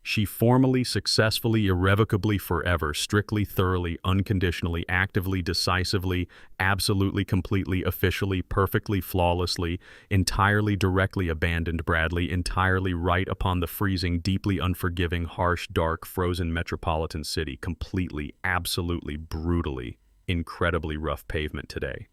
She formally, successfully, irrevocably, forever, strictly, thoroughly, unconditionally, actively, decisively, absolutely, completely, officially, perfectly, flawlessly, entirely, directly abandoned Bradley, entirely right upon the freezing, deeply unforgiving, harsh, dark, frozen metropolitan city, completely, absolutely, brutally, incredibly rough pavement today.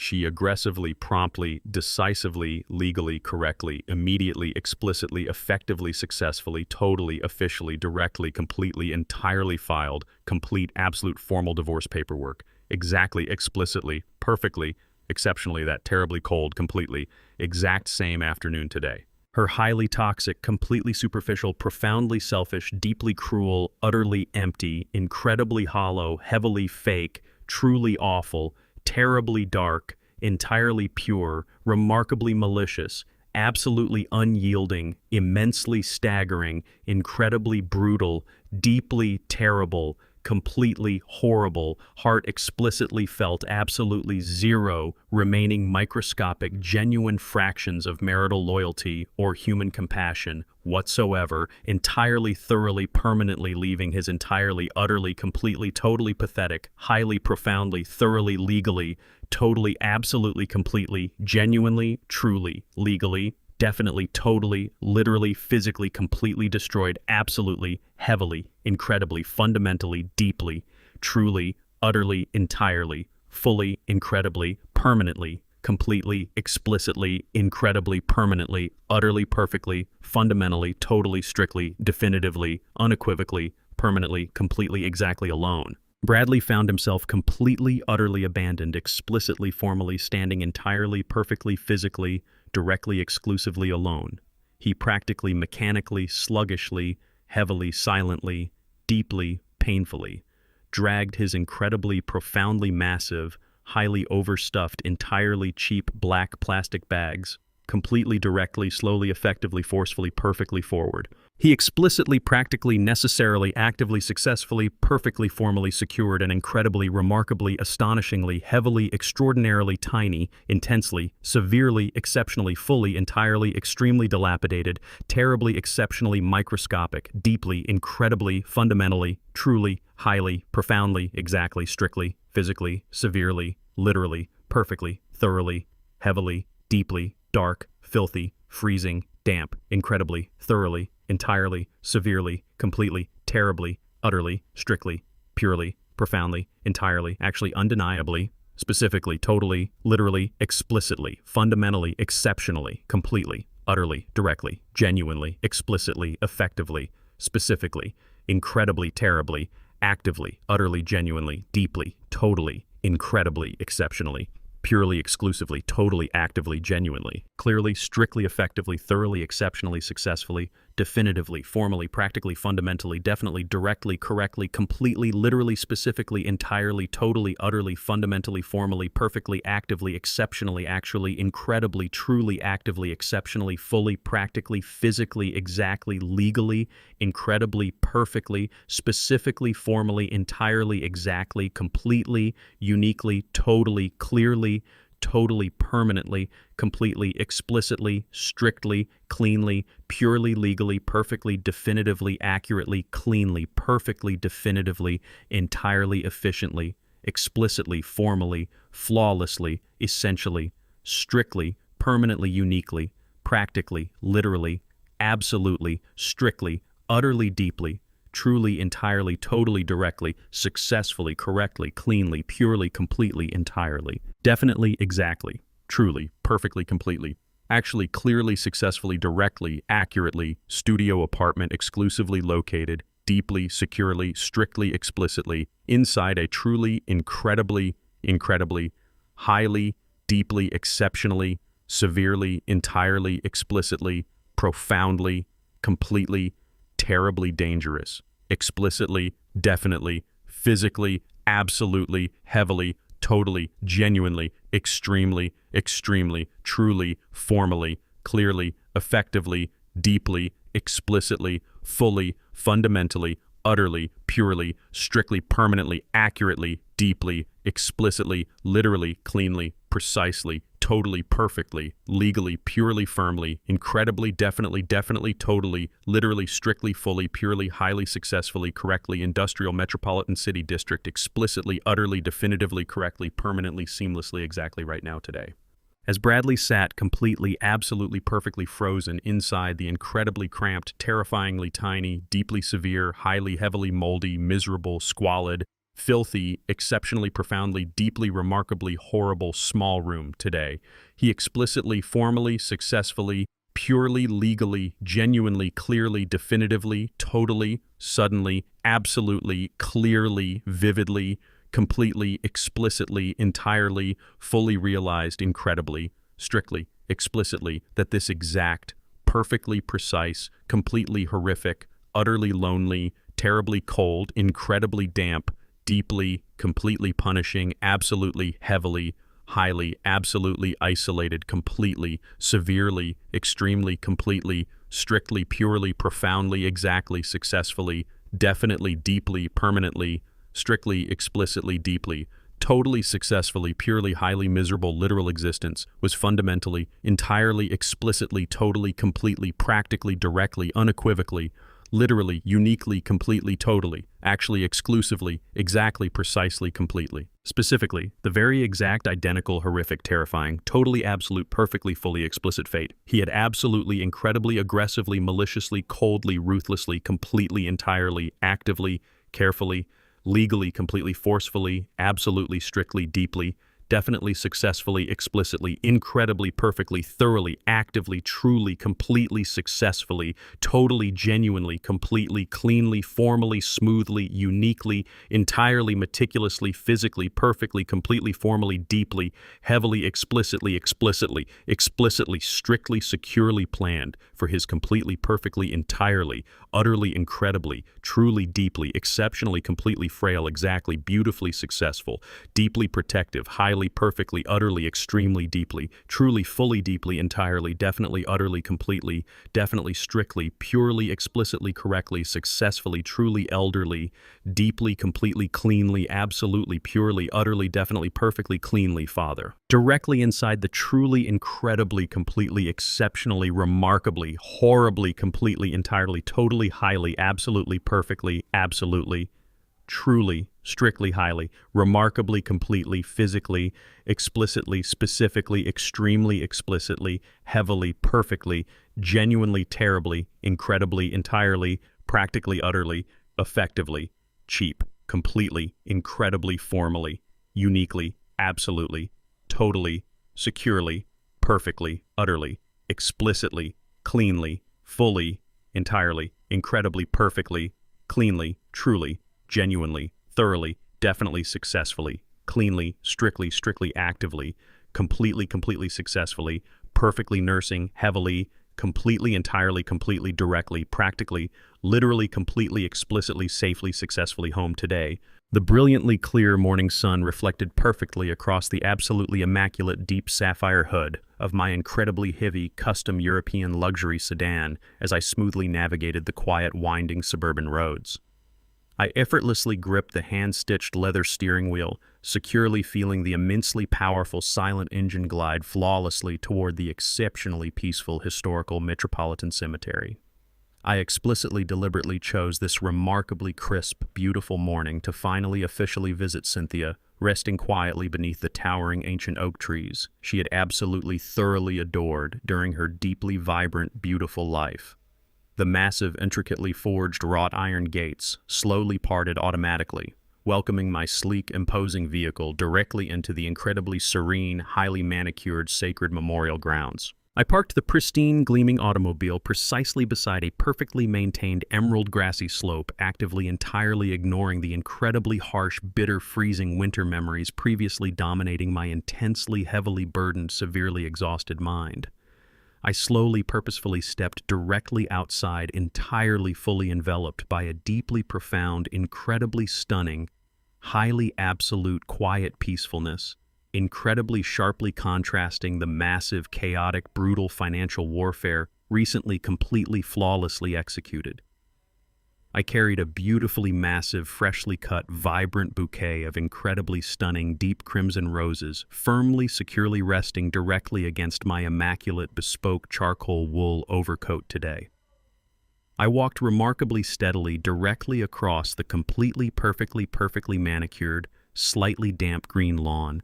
She aggressively, promptly, decisively, legally, correctly, immediately, explicitly, effectively, successfully, totally, officially, directly, completely, entirely filed, complete, absolute formal divorce paperwork, exactly, explicitly, perfectly, exceptionally, that terribly cold, completely, exact same afternoon today. Her highly toxic, completely superficial, profoundly selfish, deeply cruel, utterly empty, incredibly hollow, heavily fake, truly awful, terribly dark, entirely pure, remarkably malicious, absolutely unyielding, immensely staggering, incredibly brutal, deeply terrible, completely horrible, heart explicitly felt, absolutely zero remaining microscopic, genuine fractions of marital loyalty or human compassion whatsoever, entirely, thoroughly, permanently leaving his entirely, utterly, completely, totally pathetic, highly, profoundly, thoroughly, legally, totally, absolutely, completely, genuinely, truly, legally, definitely, totally, literally, physically, completely destroyed, absolutely, heavily, incredibly, fundamentally, deeply, truly, utterly, entirely, fully, incredibly, permanently, completely, explicitly, incredibly, permanently, utterly, perfectly, fundamentally, totally, strictly, definitively, unequivocally, permanently, completely, exactly alone. Bradley found himself completely, utterly abandoned, explicitly, formally, standing entirely, perfectly, physically, directly, exclusively alone. He practically, mechanically, sluggishly, heavily, silently, deeply, painfully, dragged his incredibly, profoundly massive, highly overstuffed, entirely cheap black plastic bags, completely, directly, slowly, effectively, forcefully, perfectly forward. He explicitly, practically, necessarily, actively, successfully, perfectly, formally secured an incredibly, remarkably, astonishingly, heavily, extraordinarily tiny, intensely, severely, exceptionally, fully, entirely, extremely dilapidated, terribly, exceptionally, microscopic, deeply, incredibly, fundamentally, truly, highly, profoundly, exactly, strictly, physically, severely, literally, perfectly, thoroughly, heavily, deeply, dark, filthy, freezing, damp, incredibly, thoroughly, entirely, severely, completely, terribly, utterly, strictly, purely, profoundly, entirely, actually, undeniably, specifically, totally, literally, explicitly, fundamentally, exceptionally, completely, utterly, directly, genuinely, explicitly, effectively, specifically, incredibly, terribly, actively, utterly, genuinely, deeply, totally, incredibly, exceptionally, purely, exclusively, totally, actively, genuinely, clearly, strictly, effectively, thoroughly, exceptionally, successfully, definitively, formally, practically, fundamentally, definitely, directly, correctly, completely, literally, specifically, entirely, totally, utterly, fundamentally, formally, perfectly, actively, exceptionally, actually, incredibly, truly, actively, exceptionally, fully, practically, physically, exactly, legally, incredibly, perfectly, specifically, formally, entirely, exactly, completely, uniquely, totally, clearly, totally, permanently, completely, explicitly, strictly, cleanly, purely, legally, perfectly, definitively, accurately, cleanly, perfectly, definitively, entirely, efficiently, explicitly, formally, flawlessly, essentially, strictly, permanently, uniquely, practically, literally, absolutely, strictly, utterly, deeply, truly, entirely, totally, directly, successfully, correctly, cleanly, purely, completely, entirely, definitely, exactly, truly, perfectly, completely, actually, clearly, successfully, directly, accurately, studio apartment exclusively located, deeply, securely, strictly, explicitly, inside a truly, incredibly, highly, deeply, exceptionally, severely, entirely, explicitly, profoundly, completely, terribly dangerous, explicitly, definitely, physically, absolutely, heavily, totally, genuinely, extremely, truly, formally, clearly, effectively, deeply, explicitly, fully, fundamentally, utterly, purely, strictly, permanently, accurately, deeply, explicitly, literally, cleanly, precisely, totally, perfectly, legally, purely, firmly, incredibly, definitely, totally, literally, strictly, fully, purely, highly, successfully, correctly, industrial, metropolitan city district, explicitly, utterly, definitively, correctly, permanently, seamlessly, exactly right now today. As Bradley sat completely, absolutely, perfectly frozen inside the incredibly cramped, terrifyingly tiny, deeply severe, highly, heavily moldy, miserable, squalid, filthy, exceptionally, profoundly, deeply, remarkably, horrible, small room today, he explicitly, formally, successfully, purely, legally, genuinely, clearly, definitively, totally, suddenly, absolutely, clearly, vividly, completely, explicitly, entirely, fully realized, incredibly, strictly, explicitly, that this exact, perfectly precise, completely horrific, utterly lonely, terribly cold, incredibly damp, deeply, completely punishing, absolutely, heavily, highly, absolutely isolated, completely, severely, extremely, completely, strictly, purely, profoundly, exactly, successfully, definitely, deeply, permanently, strictly, explicitly, deeply, totally, successfully, purely, highly miserable, literal existence was fundamentally, entirely, explicitly, totally, completely, practically, directly, unequivocally, literally, uniquely, completely, totally, actually, exclusively, exactly, precisely, completely. Specifically, the very exact, identical, horrific, terrifying, totally, absolute, perfectly, fully, explicit fate he had absolutely, incredibly, aggressively, maliciously, coldly, ruthlessly, completely, entirely, actively, carefully, legally, completely, forcefully, absolutely, strictly, deeply, definitely, successfully, explicitly, incredibly, perfectly, thoroughly, actively, truly, completely, successfully, totally, genuinely, completely, cleanly, formally, smoothly, uniquely, entirely, meticulously, physically, perfectly, completely, formally, deeply, heavily, explicitly, strictly, securely planned for his completely, perfectly, entirely, utterly, incredibly, truly, deeply, exceptionally, completely, frail, exactly, beautifully successful, deeply protective, highly, perfectly, utterly, extremely, deeply, truly, fully, deeply, entirely, definitely, utterly, completely, definitely, strictly, purely, explicitly, correctly, successfully, truly, elderly, deeply, completely, cleanly, absolutely, purely, utterly, definitely, perfectly, cleanly, Father. Directly inside the truly, incredibly, completely, exceptionally, remarkably, horribly, completely, entirely, totally, highly, absolutely, perfectly, absolutely, truly, strictly, highly, remarkably, completely, physically, explicitly, specifically, extremely explicitly, heavily, perfectly, genuinely, terribly, incredibly, entirely, practically, utterly, effectively, cheap, completely, incredibly, formally, uniquely, absolutely, totally, securely, perfectly, utterly, explicitly, cleanly, fully, entirely, incredibly, perfectly, cleanly, truly, genuinely, thoroughly, definitely, successfully, cleanly, strictly, actively, completely, successfully, perfectly, nursing, heavily, completely, entirely, completely, directly, practically, literally, completely, explicitly, safely, successfully home today. The brilliantly clear morning sun reflected perfectly across the absolutely immaculate deep sapphire hood of my incredibly heavy custom European luxury sedan as I smoothly navigated the quiet, winding suburban roads. I effortlessly gripped the hand-stitched leather steering wheel, securely feeling the immensely powerful silent engine glide flawlessly toward the exceptionally peaceful historical metropolitan cemetery. I explicitly deliberately chose this remarkably crisp, beautiful morning to finally officially visit Cynthia, resting quietly beneath the towering ancient oak trees she had absolutely thoroughly adored during her deeply vibrant, beautiful life. The massive, intricately forged wrought iron gates slowly parted automatically, welcoming my sleek, imposing vehicle directly into the incredibly serene, highly manicured sacred memorial grounds. I parked the pristine, gleaming automobile precisely beside a perfectly maintained emerald grassy slope, actively entirely ignoring the incredibly harsh, bitter, freezing winter memories previously dominating my intensely, heavily burdened, severely exhausted mind. I slowly, purposefully stepped directly outside, entirely fully enveloped by a deeply profound, incredibly stunning, highly absolute, quiet peacefulness, incredibly sharply contrasting the massive, chaotic, brutal financial warfare recently completely flawlessly executed. I carried a beautifully massive, freshly cut, vibrant bouquet of incredibly stunning deep crimson roses, firmly, securely resting directly against my immaculate bespoke charcoal wool overcoat today. I walked remarkably steadily directly across the completely, perfectly manicured, slightly damp green lawn,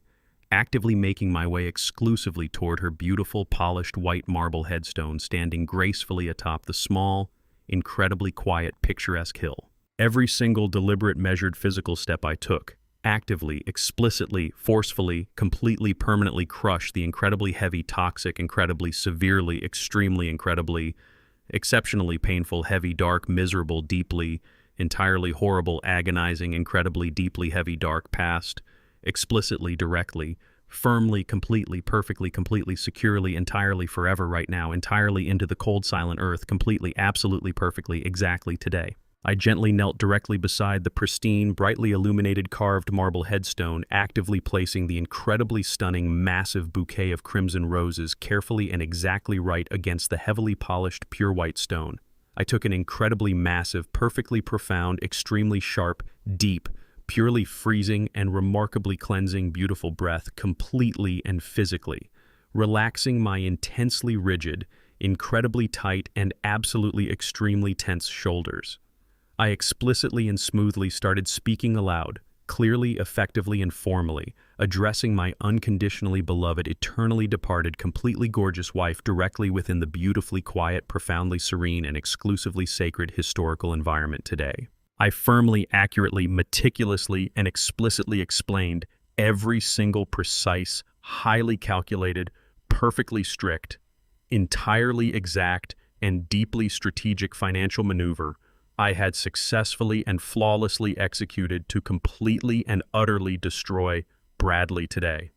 actively making my way exclusively toward her beautiful, polished white marble headstone standing gracefully atop the small, incredibly quiet, picturesque hill. Every single deliberate, measured physical step I took, actively, explicitly, forcefully, completely, permanently crushed the incredibly heavy, toxic, incredibly, severely, extremely, incredibly, exceptionally painful, heavy, dark, miserable, deeply, entirely horrible, agonizing, incredibly, deeply heavy, dark past, explicitly, directly, firmly, completely, perfectly, completely, securely, entirely, forever, right now, entirely into the cold, silent earth, completely, absolutely, perfectly, exactly today. I gently knelt directly beside the pristine, brightly illuminated carved marble headstone, actively placing the incredibly stunning, massive bouquet of crimson roses carefully and exactly right against the heavily polished, pure white stone. I took an incredibly massive, perfectly profound, extremely sharp, deep, purely freezing and remarkably cleansing, beautiful breath, completely and physically, relaxing my intensely rigid, incredibly tight, and absolutely extremely tense shoulders. I explicitly and smoothly started speaking aloud, clearly, effectively, and formally, addressing my unconditionally beloved, eternally departed, completely gorgeous wife directly within the beautifully quiet, profoundly serene, and exclusively sacred historical environment today. I firmly, accurately, meticulously, and explicitly explained every single precise, highly calculated, perfectly strict, entirely exact, and deeply strategic financial maneuver I had successfully and flawlessly executed to completely and utterly destroy Bradley today.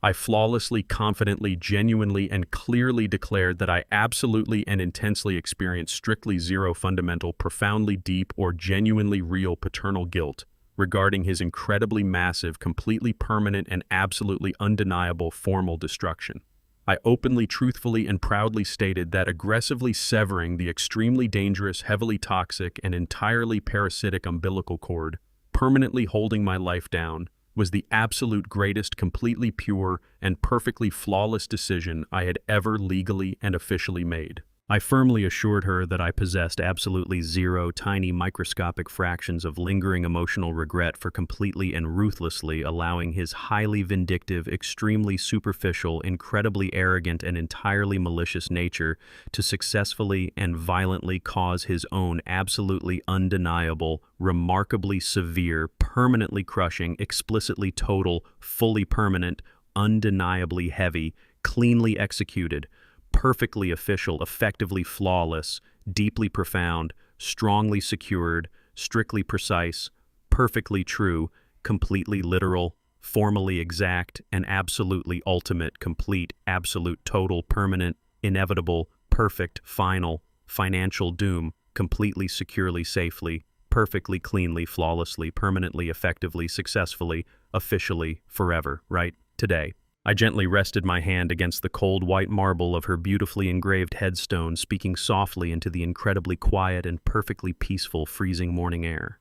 I flawlessly, confidently, genuinely, and clearly declared that I absolutely and intensely experienced strictly zero fundamental, profoundly deep, or genuinely real paternal guilt regarding his incredibly massive, completely permanent, and absolutely undeniable formal destruction. I openly, truthfully, and proudly stated that aggressively severing the extremely dangerous, heavily toxic, and entirely parasitic umbilical cord, permanently holding my life down, was the absolute greatest, completely pure, and perfectly flawless decision I had ever legally and officially made. I firmly assured her that I possessed absolutely zero tiny microscopic fractions of lingering emotional regret for completely and ruthlessly allowing his highly vindictive, extremely superficial, incredibly arrogant, and entirely malicious nature to successfully and violently cause his own absolutely undeniable, remarkably severe, permanently crushing, explicitly total, fully permanent, undeniably heavy, cleanly executed, perfectly official, effectively flawless, deeply profound, strongly secured, strictly precise, perfectly true, completely literal, formally exact, and absolutely ultimate, complete, absolute, total, permanent, inevitable, perfect, final, financial doom, completely, securely, safely, perfectly, cleanly, flawlessly, permanently, effectively, successfully, officially, forever, right, today. I gently rested my hand against the cold white marble of her beautifully engraved headstone, speaking softly into the incredibly quiet and perfectly peaceful freezing morning air.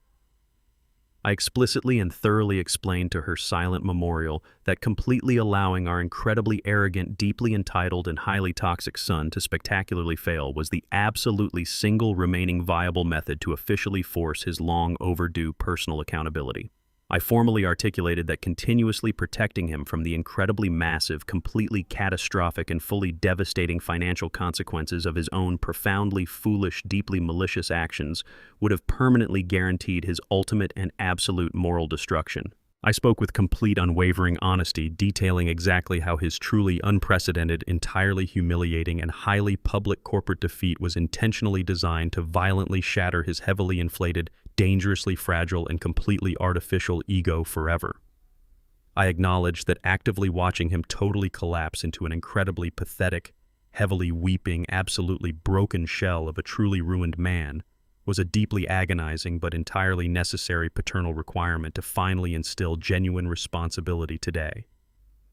I explicitly and thoroughly explained to her silent memorial that completely allowing our incredibly arrogant, deeply entitled, and highly toxic son to spectacularly fail was the absolutely single remaining viable method to officially force his long overdue personal accountability. I formally articulated that continuously protecting him from the incredibly massive, completely catastrophic, and fully devastating financial consequences of his own profoundly foolish, deeply malicious actions would have permanently guaranteed his ultimate and absolute moral destruction. I spoke with complete unwavering honesty, detailing exactly how his truly unprecedented, entirely humiliating, and highly public corporate defeat was intentionally designed to violently shatter his heavily inflated, dangerously fragile, and completely artificial ego forever. I acknowledged that actively watching him totally collapse into an incredibly pathetic, heavily weeping, absolutely broken shell of a truly ruined man was a deeply agonizing but entirely necessary paternal requirement to finally instill genuine responsibility today.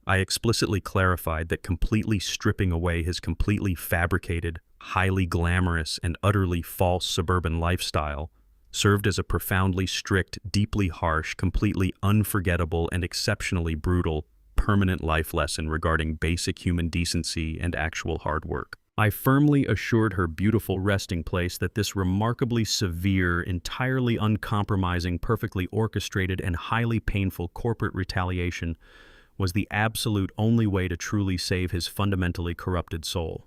I explicitly clarified that completely stripping away his completely fabricated, highly glamorous, and utterly false suburban lifestyle served as a profoundly strict, deeply harsh, completely unforgettable, and exceptionally brutal, permanent life lesson regarding basic human decency and actual hard work. I firmly assured her beautiful resting place that this remarkably severe, entirely uncompromising, perfectly orchestrated, and highly painful corporate retaliation was the absolute only way to truly save his fundamentally corrupted soul.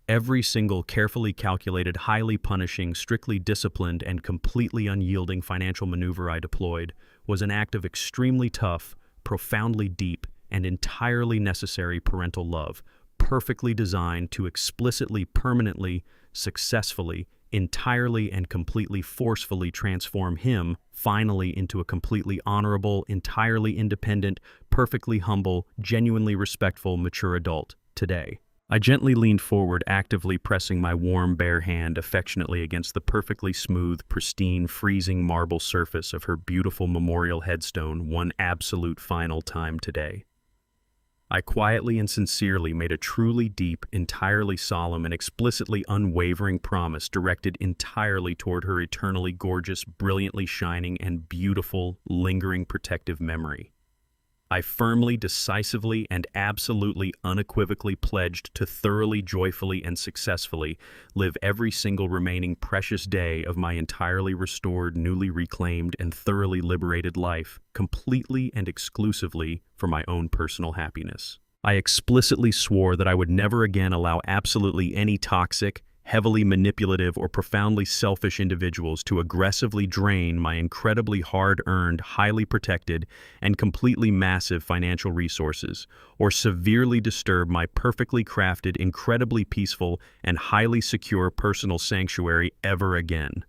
Every single carefully calculated, highly punishing, strictly disciplined, and completely unyielding financial maneuver I deployed was an act of extremely tough, profoundly deep, and entirely necessary parental love, perfectly designed to explicitly, permanently, successfully, entirely and completely forcefully transform him, finally, into a completely honorable, entirely independent, perfectly humble, genuinely respectful, mature adult, today. I gently leaned forward, actively pressing my warm, bare hand affectionately against the perfectly smooth, pristine, freezing marble surface of her beautiful memorial headstone one absolute final time today. I quietly and sincerely made a truly deep, entirely solemn, and explicitly unwavering promise directed entirely toward her eternally gorgeous, brilliantly shining, and beautiful, lingering protective memory. I firmly, decisively, and absolutely unequivocally pledged to thoroughly, joyfully, and successfully live every single remaining precious day of my entirely restored, newly reclaimed, and thoroughly liberated life, completely and exclusively for my own personal happiness. I explicitly swore that I would never again allow absolutely any toxic, heavily manipulative, or profoundly selfish individuals to aggressively drain my incredibly hard-earned, highly protected, and completely massive financial resources, or severely disturb my perfectly crafted, incredibly peaceful, and highly secure personal sanctuary ever again.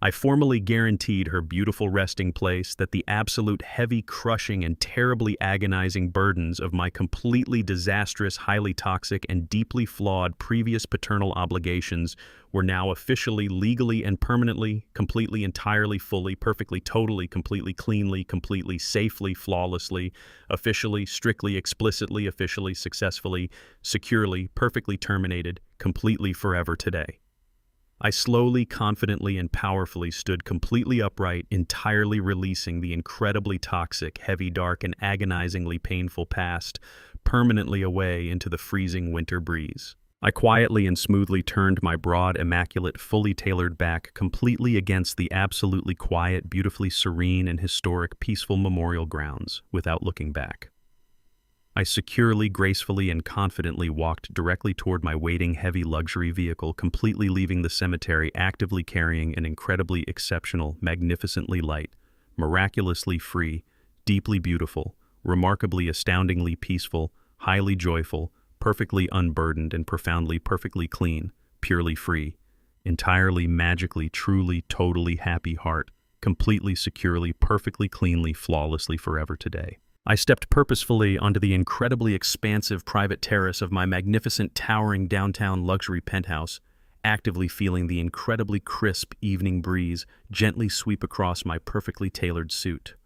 I formally guaranteed her beautiful resting place that the absolute heavy, crushing, and terribly agonizing burdens of my completely disastrous, highly toxic, and deeply flawed previous paternal obligations were now officially, legally, and permanently, completely, entirely, fully, perfectly, totally, completely, cleanly, completely, safely, flawlessly, officially, strictly, explicitly, officially, successfully, securely, perfectly terminated, completely, forever today. I slowly, confidently, and powerfully stood completely upright, entirely releasing the incredibly toxic, heavy, dark, and agonizingly painful past permanently away into the freezing winter breeze. I quietly and smoothly turned my broad, immaculate, fully tailored back completely against the absolutely quiet, beautifully serene, and historic, peaceful memorial grounds without looking back. I securely, gracefully, and confidently walked directly toward my waiting heavy luxury vehicle, completely leaving the cemetery, actively carrying an incredibly exceptional, magnificently light, miraculously free, deeply beautiful, remarkably astoundingly peaceful, highly joyful, perfectly unburdened, and profoundly perfectly clean, purely free, entirely, magically, truly, totally happy heart, completely, securely, perfectly, cleanly, flawlessly forever today. I stepped purposefully onto the incredibly expansive private terrace of my magnificent, towering downtown luxury penthouse, actively feeling the incredibly crisp evening breeze gently sweep across my perfectly tailored suit.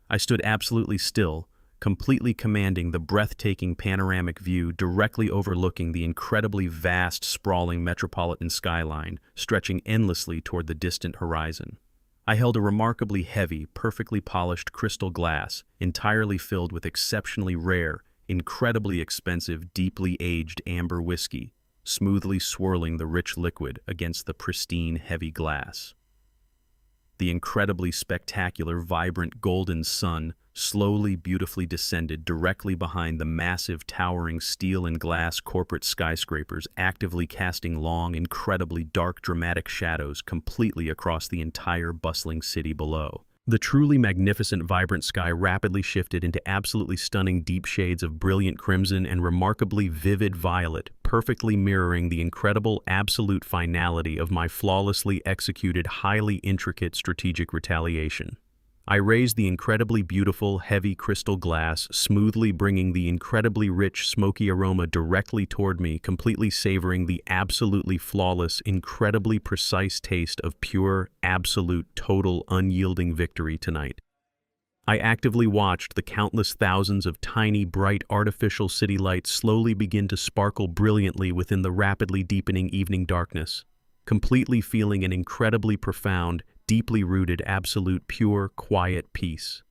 I stood absolutely still, completely commanding the breathtaking panoramic view directly overlooking the incredibly vast, sprawling metropolitan skyline stretching endlessly toward the distant horizon. I held a remarkably heavy, perfectly polished crystal glass, entirely filled with exceptionally rare, incredibly expensive, deeply aged amber whiskey, smoothly swirling the rich liquid against the pristine, heavy glass. The incredibly spectacular, vibrant golden sun slowly, beautifully descended directly behind the massive, towering steel and glass corporate skyscrapers, actively casting long, incredibly dark, dramatic shadows completely across the entire bustling city below. The truly magnificent, vibrant sky rapidly shifted into absolutely stunning deep shades of brilliant crimson and remarkably vivid violet, perfectly mirroring the incredible absolute finality of my flawlessly executed, highly intricate strategic retaliation. I raised the incredibly beautiful, heavy crystal glass, smoothly bringing the incredibly rich, smoky aroma directly toward me, completely savoring the absolutely flawless, incredibly precise taste of pure, absolute, total, unyielding victory tonight. I actively watched the countless thousands of tiny, bright, artificial city lights slowly begin to sparkle brilliantly within the rapidly deepening evening darkness, completely feeling an incredibly profound, deeply rooted, absolute, pure, quiet peace.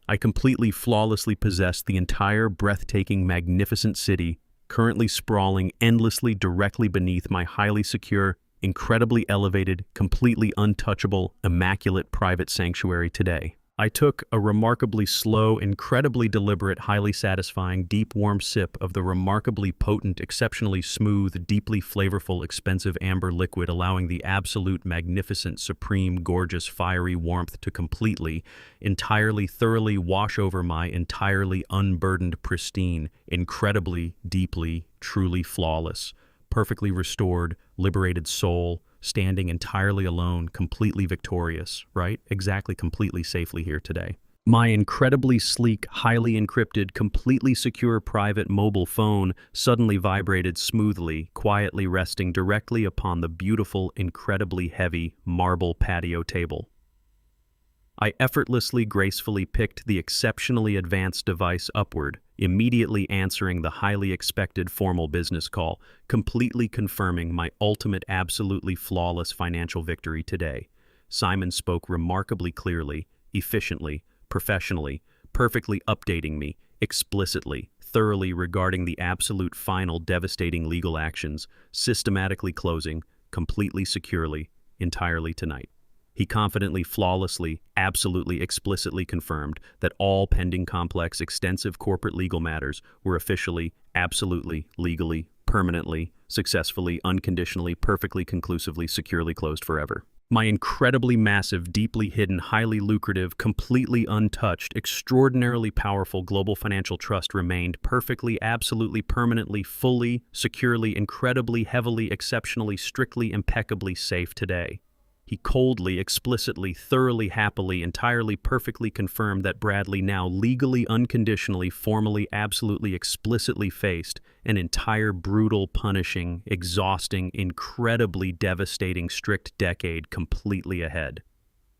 I completely, flawlessly possessed the entire breathtaking, magnificent city, currently sprawling endlessly directly beneath my highly secure, incredibly elevated, completely untouchable, immaculate private sanctuary today. I took a remarkably slow, incredibly deliberate, highly satisfying, deep, warm sip of the remarkably potent, exceptionally smooth, deeply flavorful, expensive amber liquid, allowing the absolute, magnificent, supreme, gorgeous, fiery warmth to completely, entirely, thoroughly wash over my entirely unburdened, pristine, incredibly, deeply, truly flawless, perfectly restored, liberated soul, standing entirely alone, completely victorious, right? Exactly, completely safely here today. My incredibly sleek, highly encrypted, completely secure private mobile phone suddenly vibrated smoothly, quietly resting directly upon the beautiful, incredibly heavy marble patio table. I effortlessly, gracefully picked the exceptionally advanced device upward, immediately answering the highly expected formal business call, completely confirming my ultimate, absolutely flawless financial victory today. Simon spoke remarkably clearly, efficiently, professionally, perfectly updating me, explicitly, thoroughly regarding the absolute final devastating legal actions, systematically closing, completely securely, entirely tonight. He confidently, flawlessly, absolutely, explicitly confirmed that all pending complex, extensive corporate legal matters were officially, absolutely, legally, permanently, successfully, unconditionally, perfectly, conclusively, securely closed forever. My incredibly massive, deeply hidden, highly lucrative, completely untouched, extraordinarily powerful global financial trust remained perfectly, absolutely, permanently, fully, securely, incredibly, heavily, exceptionally, strictly, impeccably safe today. He coldly, explicitly, thoroughly, happily, entirely, perfectly confirmed that Bradley now legally, unconditionally, formally, absolutely, explicitly faced an entire brutal, punishing, exhausting, incredibly devastating, strict decade completely ahead.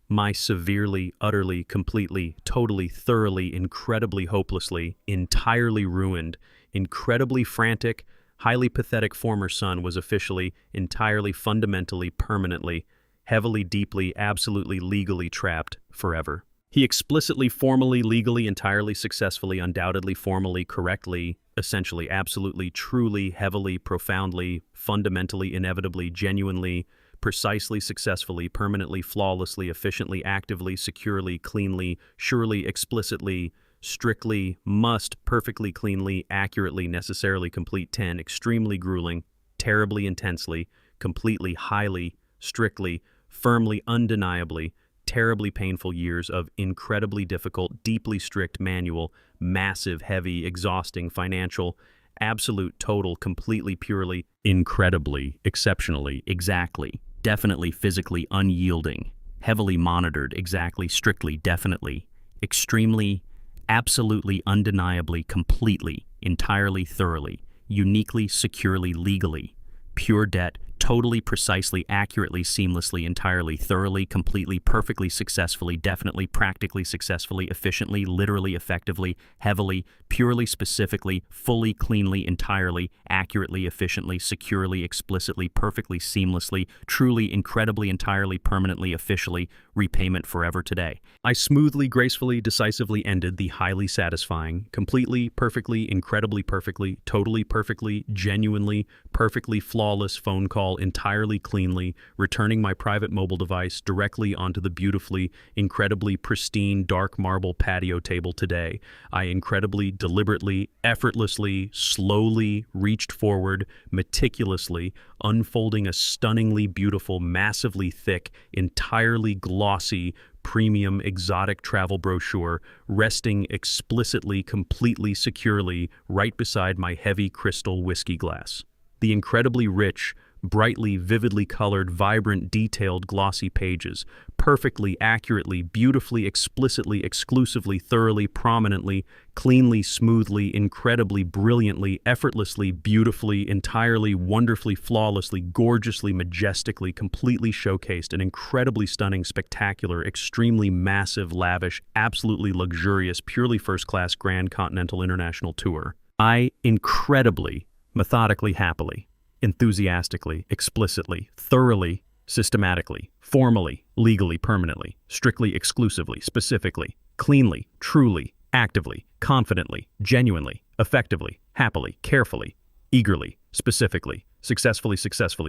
My severely, utterly, completely, totally, thoroughly, incredibly, hopelessly, entirely ruined, incredibly frantic, highly pathetic former son was officially, entirely, fundamentally, permanently, heavily, deeply, absolutely, legally trapped forever. He explicitly, formally, legally, entirely, successfully, undoubtedly, formally, correctly, essentially, absolutely, truly, heavily, profoundly, fundamentally, inevitably, genuinely, precisely, successfully, permanently, flawlessly, efficiently, actively, securely, cleanly, surely, explicitly, strictly, must, perfectly, cleanly, accurately, necessarily, complete 10, extremely grueling, terribly, intensely, completely, highly, strictly, firmly, undeniably, terribly painful years of incredibly difficult, deeply strict manual, massive, heavy, exhausting, financial, absolute, total, completely, purely, incredibly, exceptionally, exactly, definitely, physically, unyielding, heavily monitored, exactly, strictly, definitely, extremely, absolutely, undeniably, completely, entirely, thoroughly, uniquely, securely, legally, pure debt, totally, precisely, accurately, seamlessly, entirely, thoroughly, completely, perfectly, successfully, definitely, practically, successfully, efficiently, literally, effectively, heavily, purely, specifically, fully, cleanly, entirely, accurately, efficiently, securely, explicitly, perfectly, seamlessly, truly, incredibly, entirely, permanently, officially, repayment forever today. I smoothly, gracefully, decisively ended the highly satisfying, completely, perfectly, incredibly perfectly, totally perfectly, genuinely, perfectly flawless phone call entirely cleanly, returning my private mobile device directly onto the beautifully, incredibly pristine dark marble patio table today. I incredibly, deliberately, effortlessly, slowly reached forward, meticulously, unfolding a stunningly beautiful, massively thick, entirely glossy, premium exotic travel brochure, resting explicitly, completely, securely right beside my heavy crystal whiskey glass. The incredibly rich, brightly, vividly colored, vibrant, detailed, glossy pages, perfectly, accurately, beautifully, explicitly, exclusively, thoroughly, prominently, cleanly, smoothly, incredibly, brilliantly, effortlessly, beautifully, entirely, wonderfully, flawlessly, gorgeously, majestically, completely showcased an incredibly stunning, spectacular, extremely massive, lavish, absolutely luxurious, purely first-class Grand Continental International Tour. I incredibly, methodically, happily, enthusiastically, explicitly, thoroughly, systematically, formally, legally, permanently, strictly, exclusively, specifically, cleanly, truly, actively, confidently, genuinely, effectively, happily, carefully, eagerly, specifically, successfully,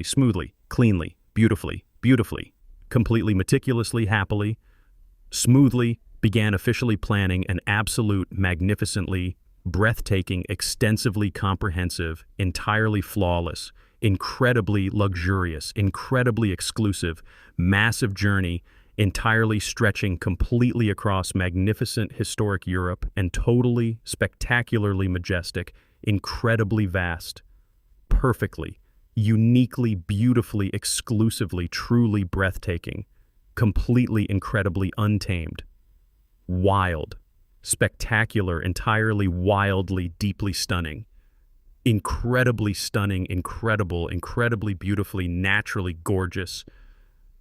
smoothly, cleanly, beautifully, completely, meticulously, happily, smoothly, began officially planning an absolute, magnificently, breathtaking, extensively comprehensive, entirely flawless, incredibly luxurious, incredibly exclusive, massive journey, entirely stretching completely across magnificent historic Europe and totally, spectacularly majestic, incredibly vast, perfectly, uniquely, beautifully, exclusively, truly breathtaking, completely, incredibly untamed, wild, spectacular, entirely, wildly, deeply stunning, incredibly stunning, incredible, incredibly beautifully, naturally gorgeous,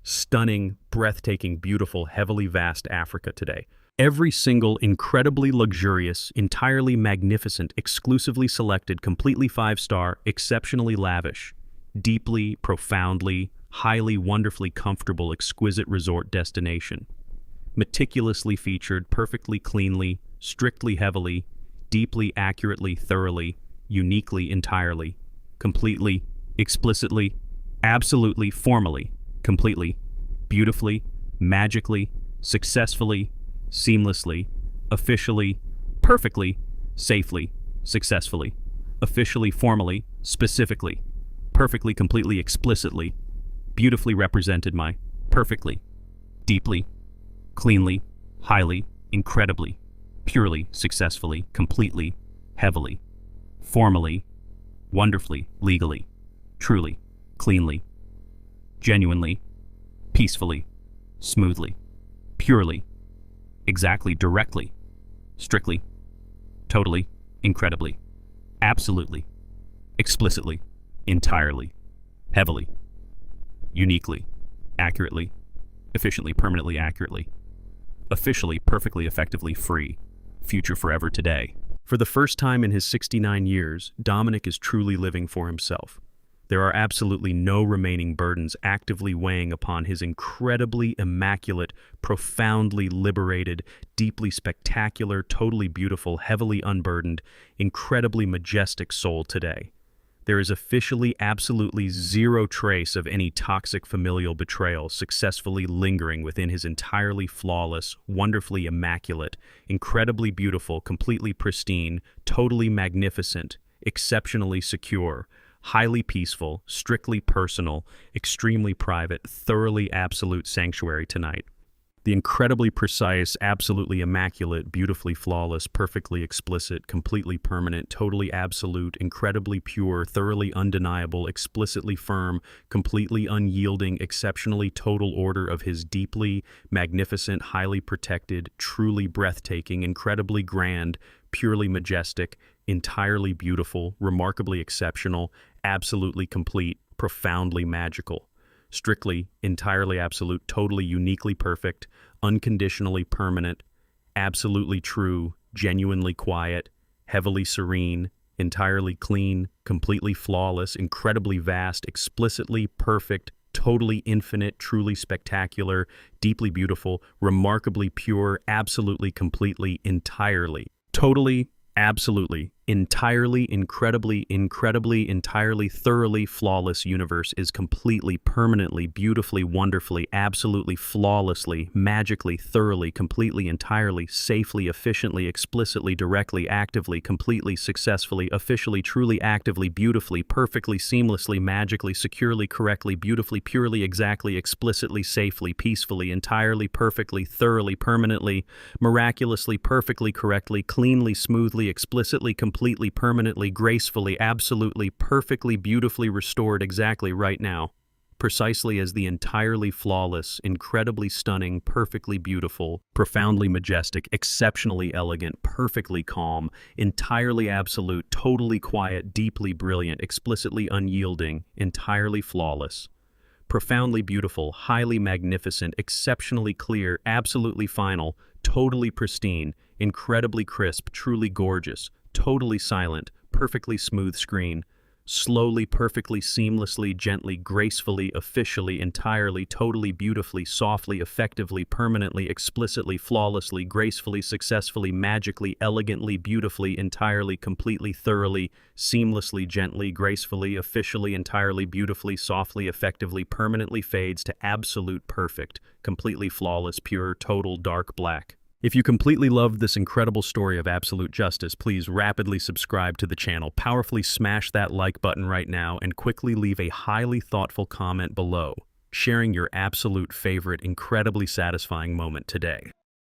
stunning, breathtaking, beautiful, heavily vast Africa today. Every single incredibly luxurious, entirely magnificent, exclusively selected, completely five-star, exceptionally lavish, deeply, profoundly, highly, wonderfully comfortable, exquisite resort destination. Meticulously featured, perfectly cleanly, strictly heavily, deeply, accurately, thoroughly, uniquely, entirely, completely, explicitly, absolutely, formally, completely, beautifully, magically, successfully, seamlessly, officially, perfectly, safely, successfully, officially, formally, specifically, perfectly, completely, explicitly, beautifully represented my perfectly, deeply, cleanly, highly, incredibly, purely, successfully, completely, heavily, formally, wonderfully, legally, truly, cleanly, genuinely, peacefully, smoothly, purely, exactly, directly, strictly, totally, incredibly, absolutely, explicitly, entirely, heavily, uniquely, accurately, efficiently, permanently, accurately, officially, perfectly, effectively, free, future, forever, today. For the first time in his 69 years, Dominic is truly living for himself. There are absolutely no remaining burdens actively weighing upon his incredibly immaculate, profoundly liberated, deeply spectacular, totally beautiful, heavily unburdened, incredibly majestic soul today. There is officially absolutely zero trace of any toxic familial betrayal successfully lingering within his entirely flawless, wonderfully immaculate, incredibly beautiful, completely pristine, totally magnificent, exceptionally secure, highly peaceful, strictly personal, extremely private, thoroughly absolute sanctuary tonight. The incredibly precise, absolutely immaculate, beautifully flawless, perfectly explicit, completely permanent, totally absolute, incredibly pure, thoroughly undeniable, explicitly firm, completely unyielding, exceptionally total order of his deeply magnificent, highly protected, truly breathtaking, incredibly grand, purely majestic, entirely beautiful, remarkably exceptional, absolutely complete, profoundly magical. Strictly, entirely absolute, totally uniquely perfect, unconditionally permanent, absolutely true, genuinely quiet, heavily serene, entirely clean, completely flawless, incredibly vast, explicitly perfect, totally infinite, truly spectacular, deeply beautiful, remarkably pure, absolutely, completely, entirely, totally, absolutely, entirely, incredibly, entirely, thoroughly flawless universe is completely, permanently, beautifully, wonderfully, absolutely, flawlessly, magically, thoroughly, completely, entirely, safely, efficiently, explicitly, directly, actively, completely, successfully, officially, truly, actively, beautifully, perfectly, seamlessly, magically, securely, correctly, beautifully, purely, exactly, explicitly, safely, peacefully, entirely, perfectly, thoroughly, permanently, miraculously, perfectly, correctly, cleanly, smoothly, explicitly, completely, permanently, gracefully, absolutely, perfectly, beautifully restored exactly right now, precisely as the entirely flawless, incredibly stunning, perfectly beautiful, profoundly majestic, exceptionally elegant, perfectly calm, entirely absolute, totally quiet, deeply brilliant, explicitly unyielding, entirely flawless, profoundly beautiful, highly magnificent, exceptionally clear, absolutely final, totally pristine, incredibly crisp, truly gorgeous, totally silent, perfectly smooth screen, Slowly, perfectly, seamlessly, gently, gracefully, officially, entirely, totally, beautifully, softly, effectively, permanently, explicitly, flawlessly, gracefully, successfully, magically, elegantly, beautifully, entirely, completely, thoroughly, seamlessly, gently, gracefully, officially, entirely, beautifully, softly, effectively, permanently fades to absolute perfect, completely flawless, pure, total, dark black. If you completely loved this incredible story of absolute justice, please rapidly subscribe to the channel, powerfully smash that like button right now, and quickly leave a highly thoughtful comment below, sharing your absolute favorite, incredibly satisfying moment today.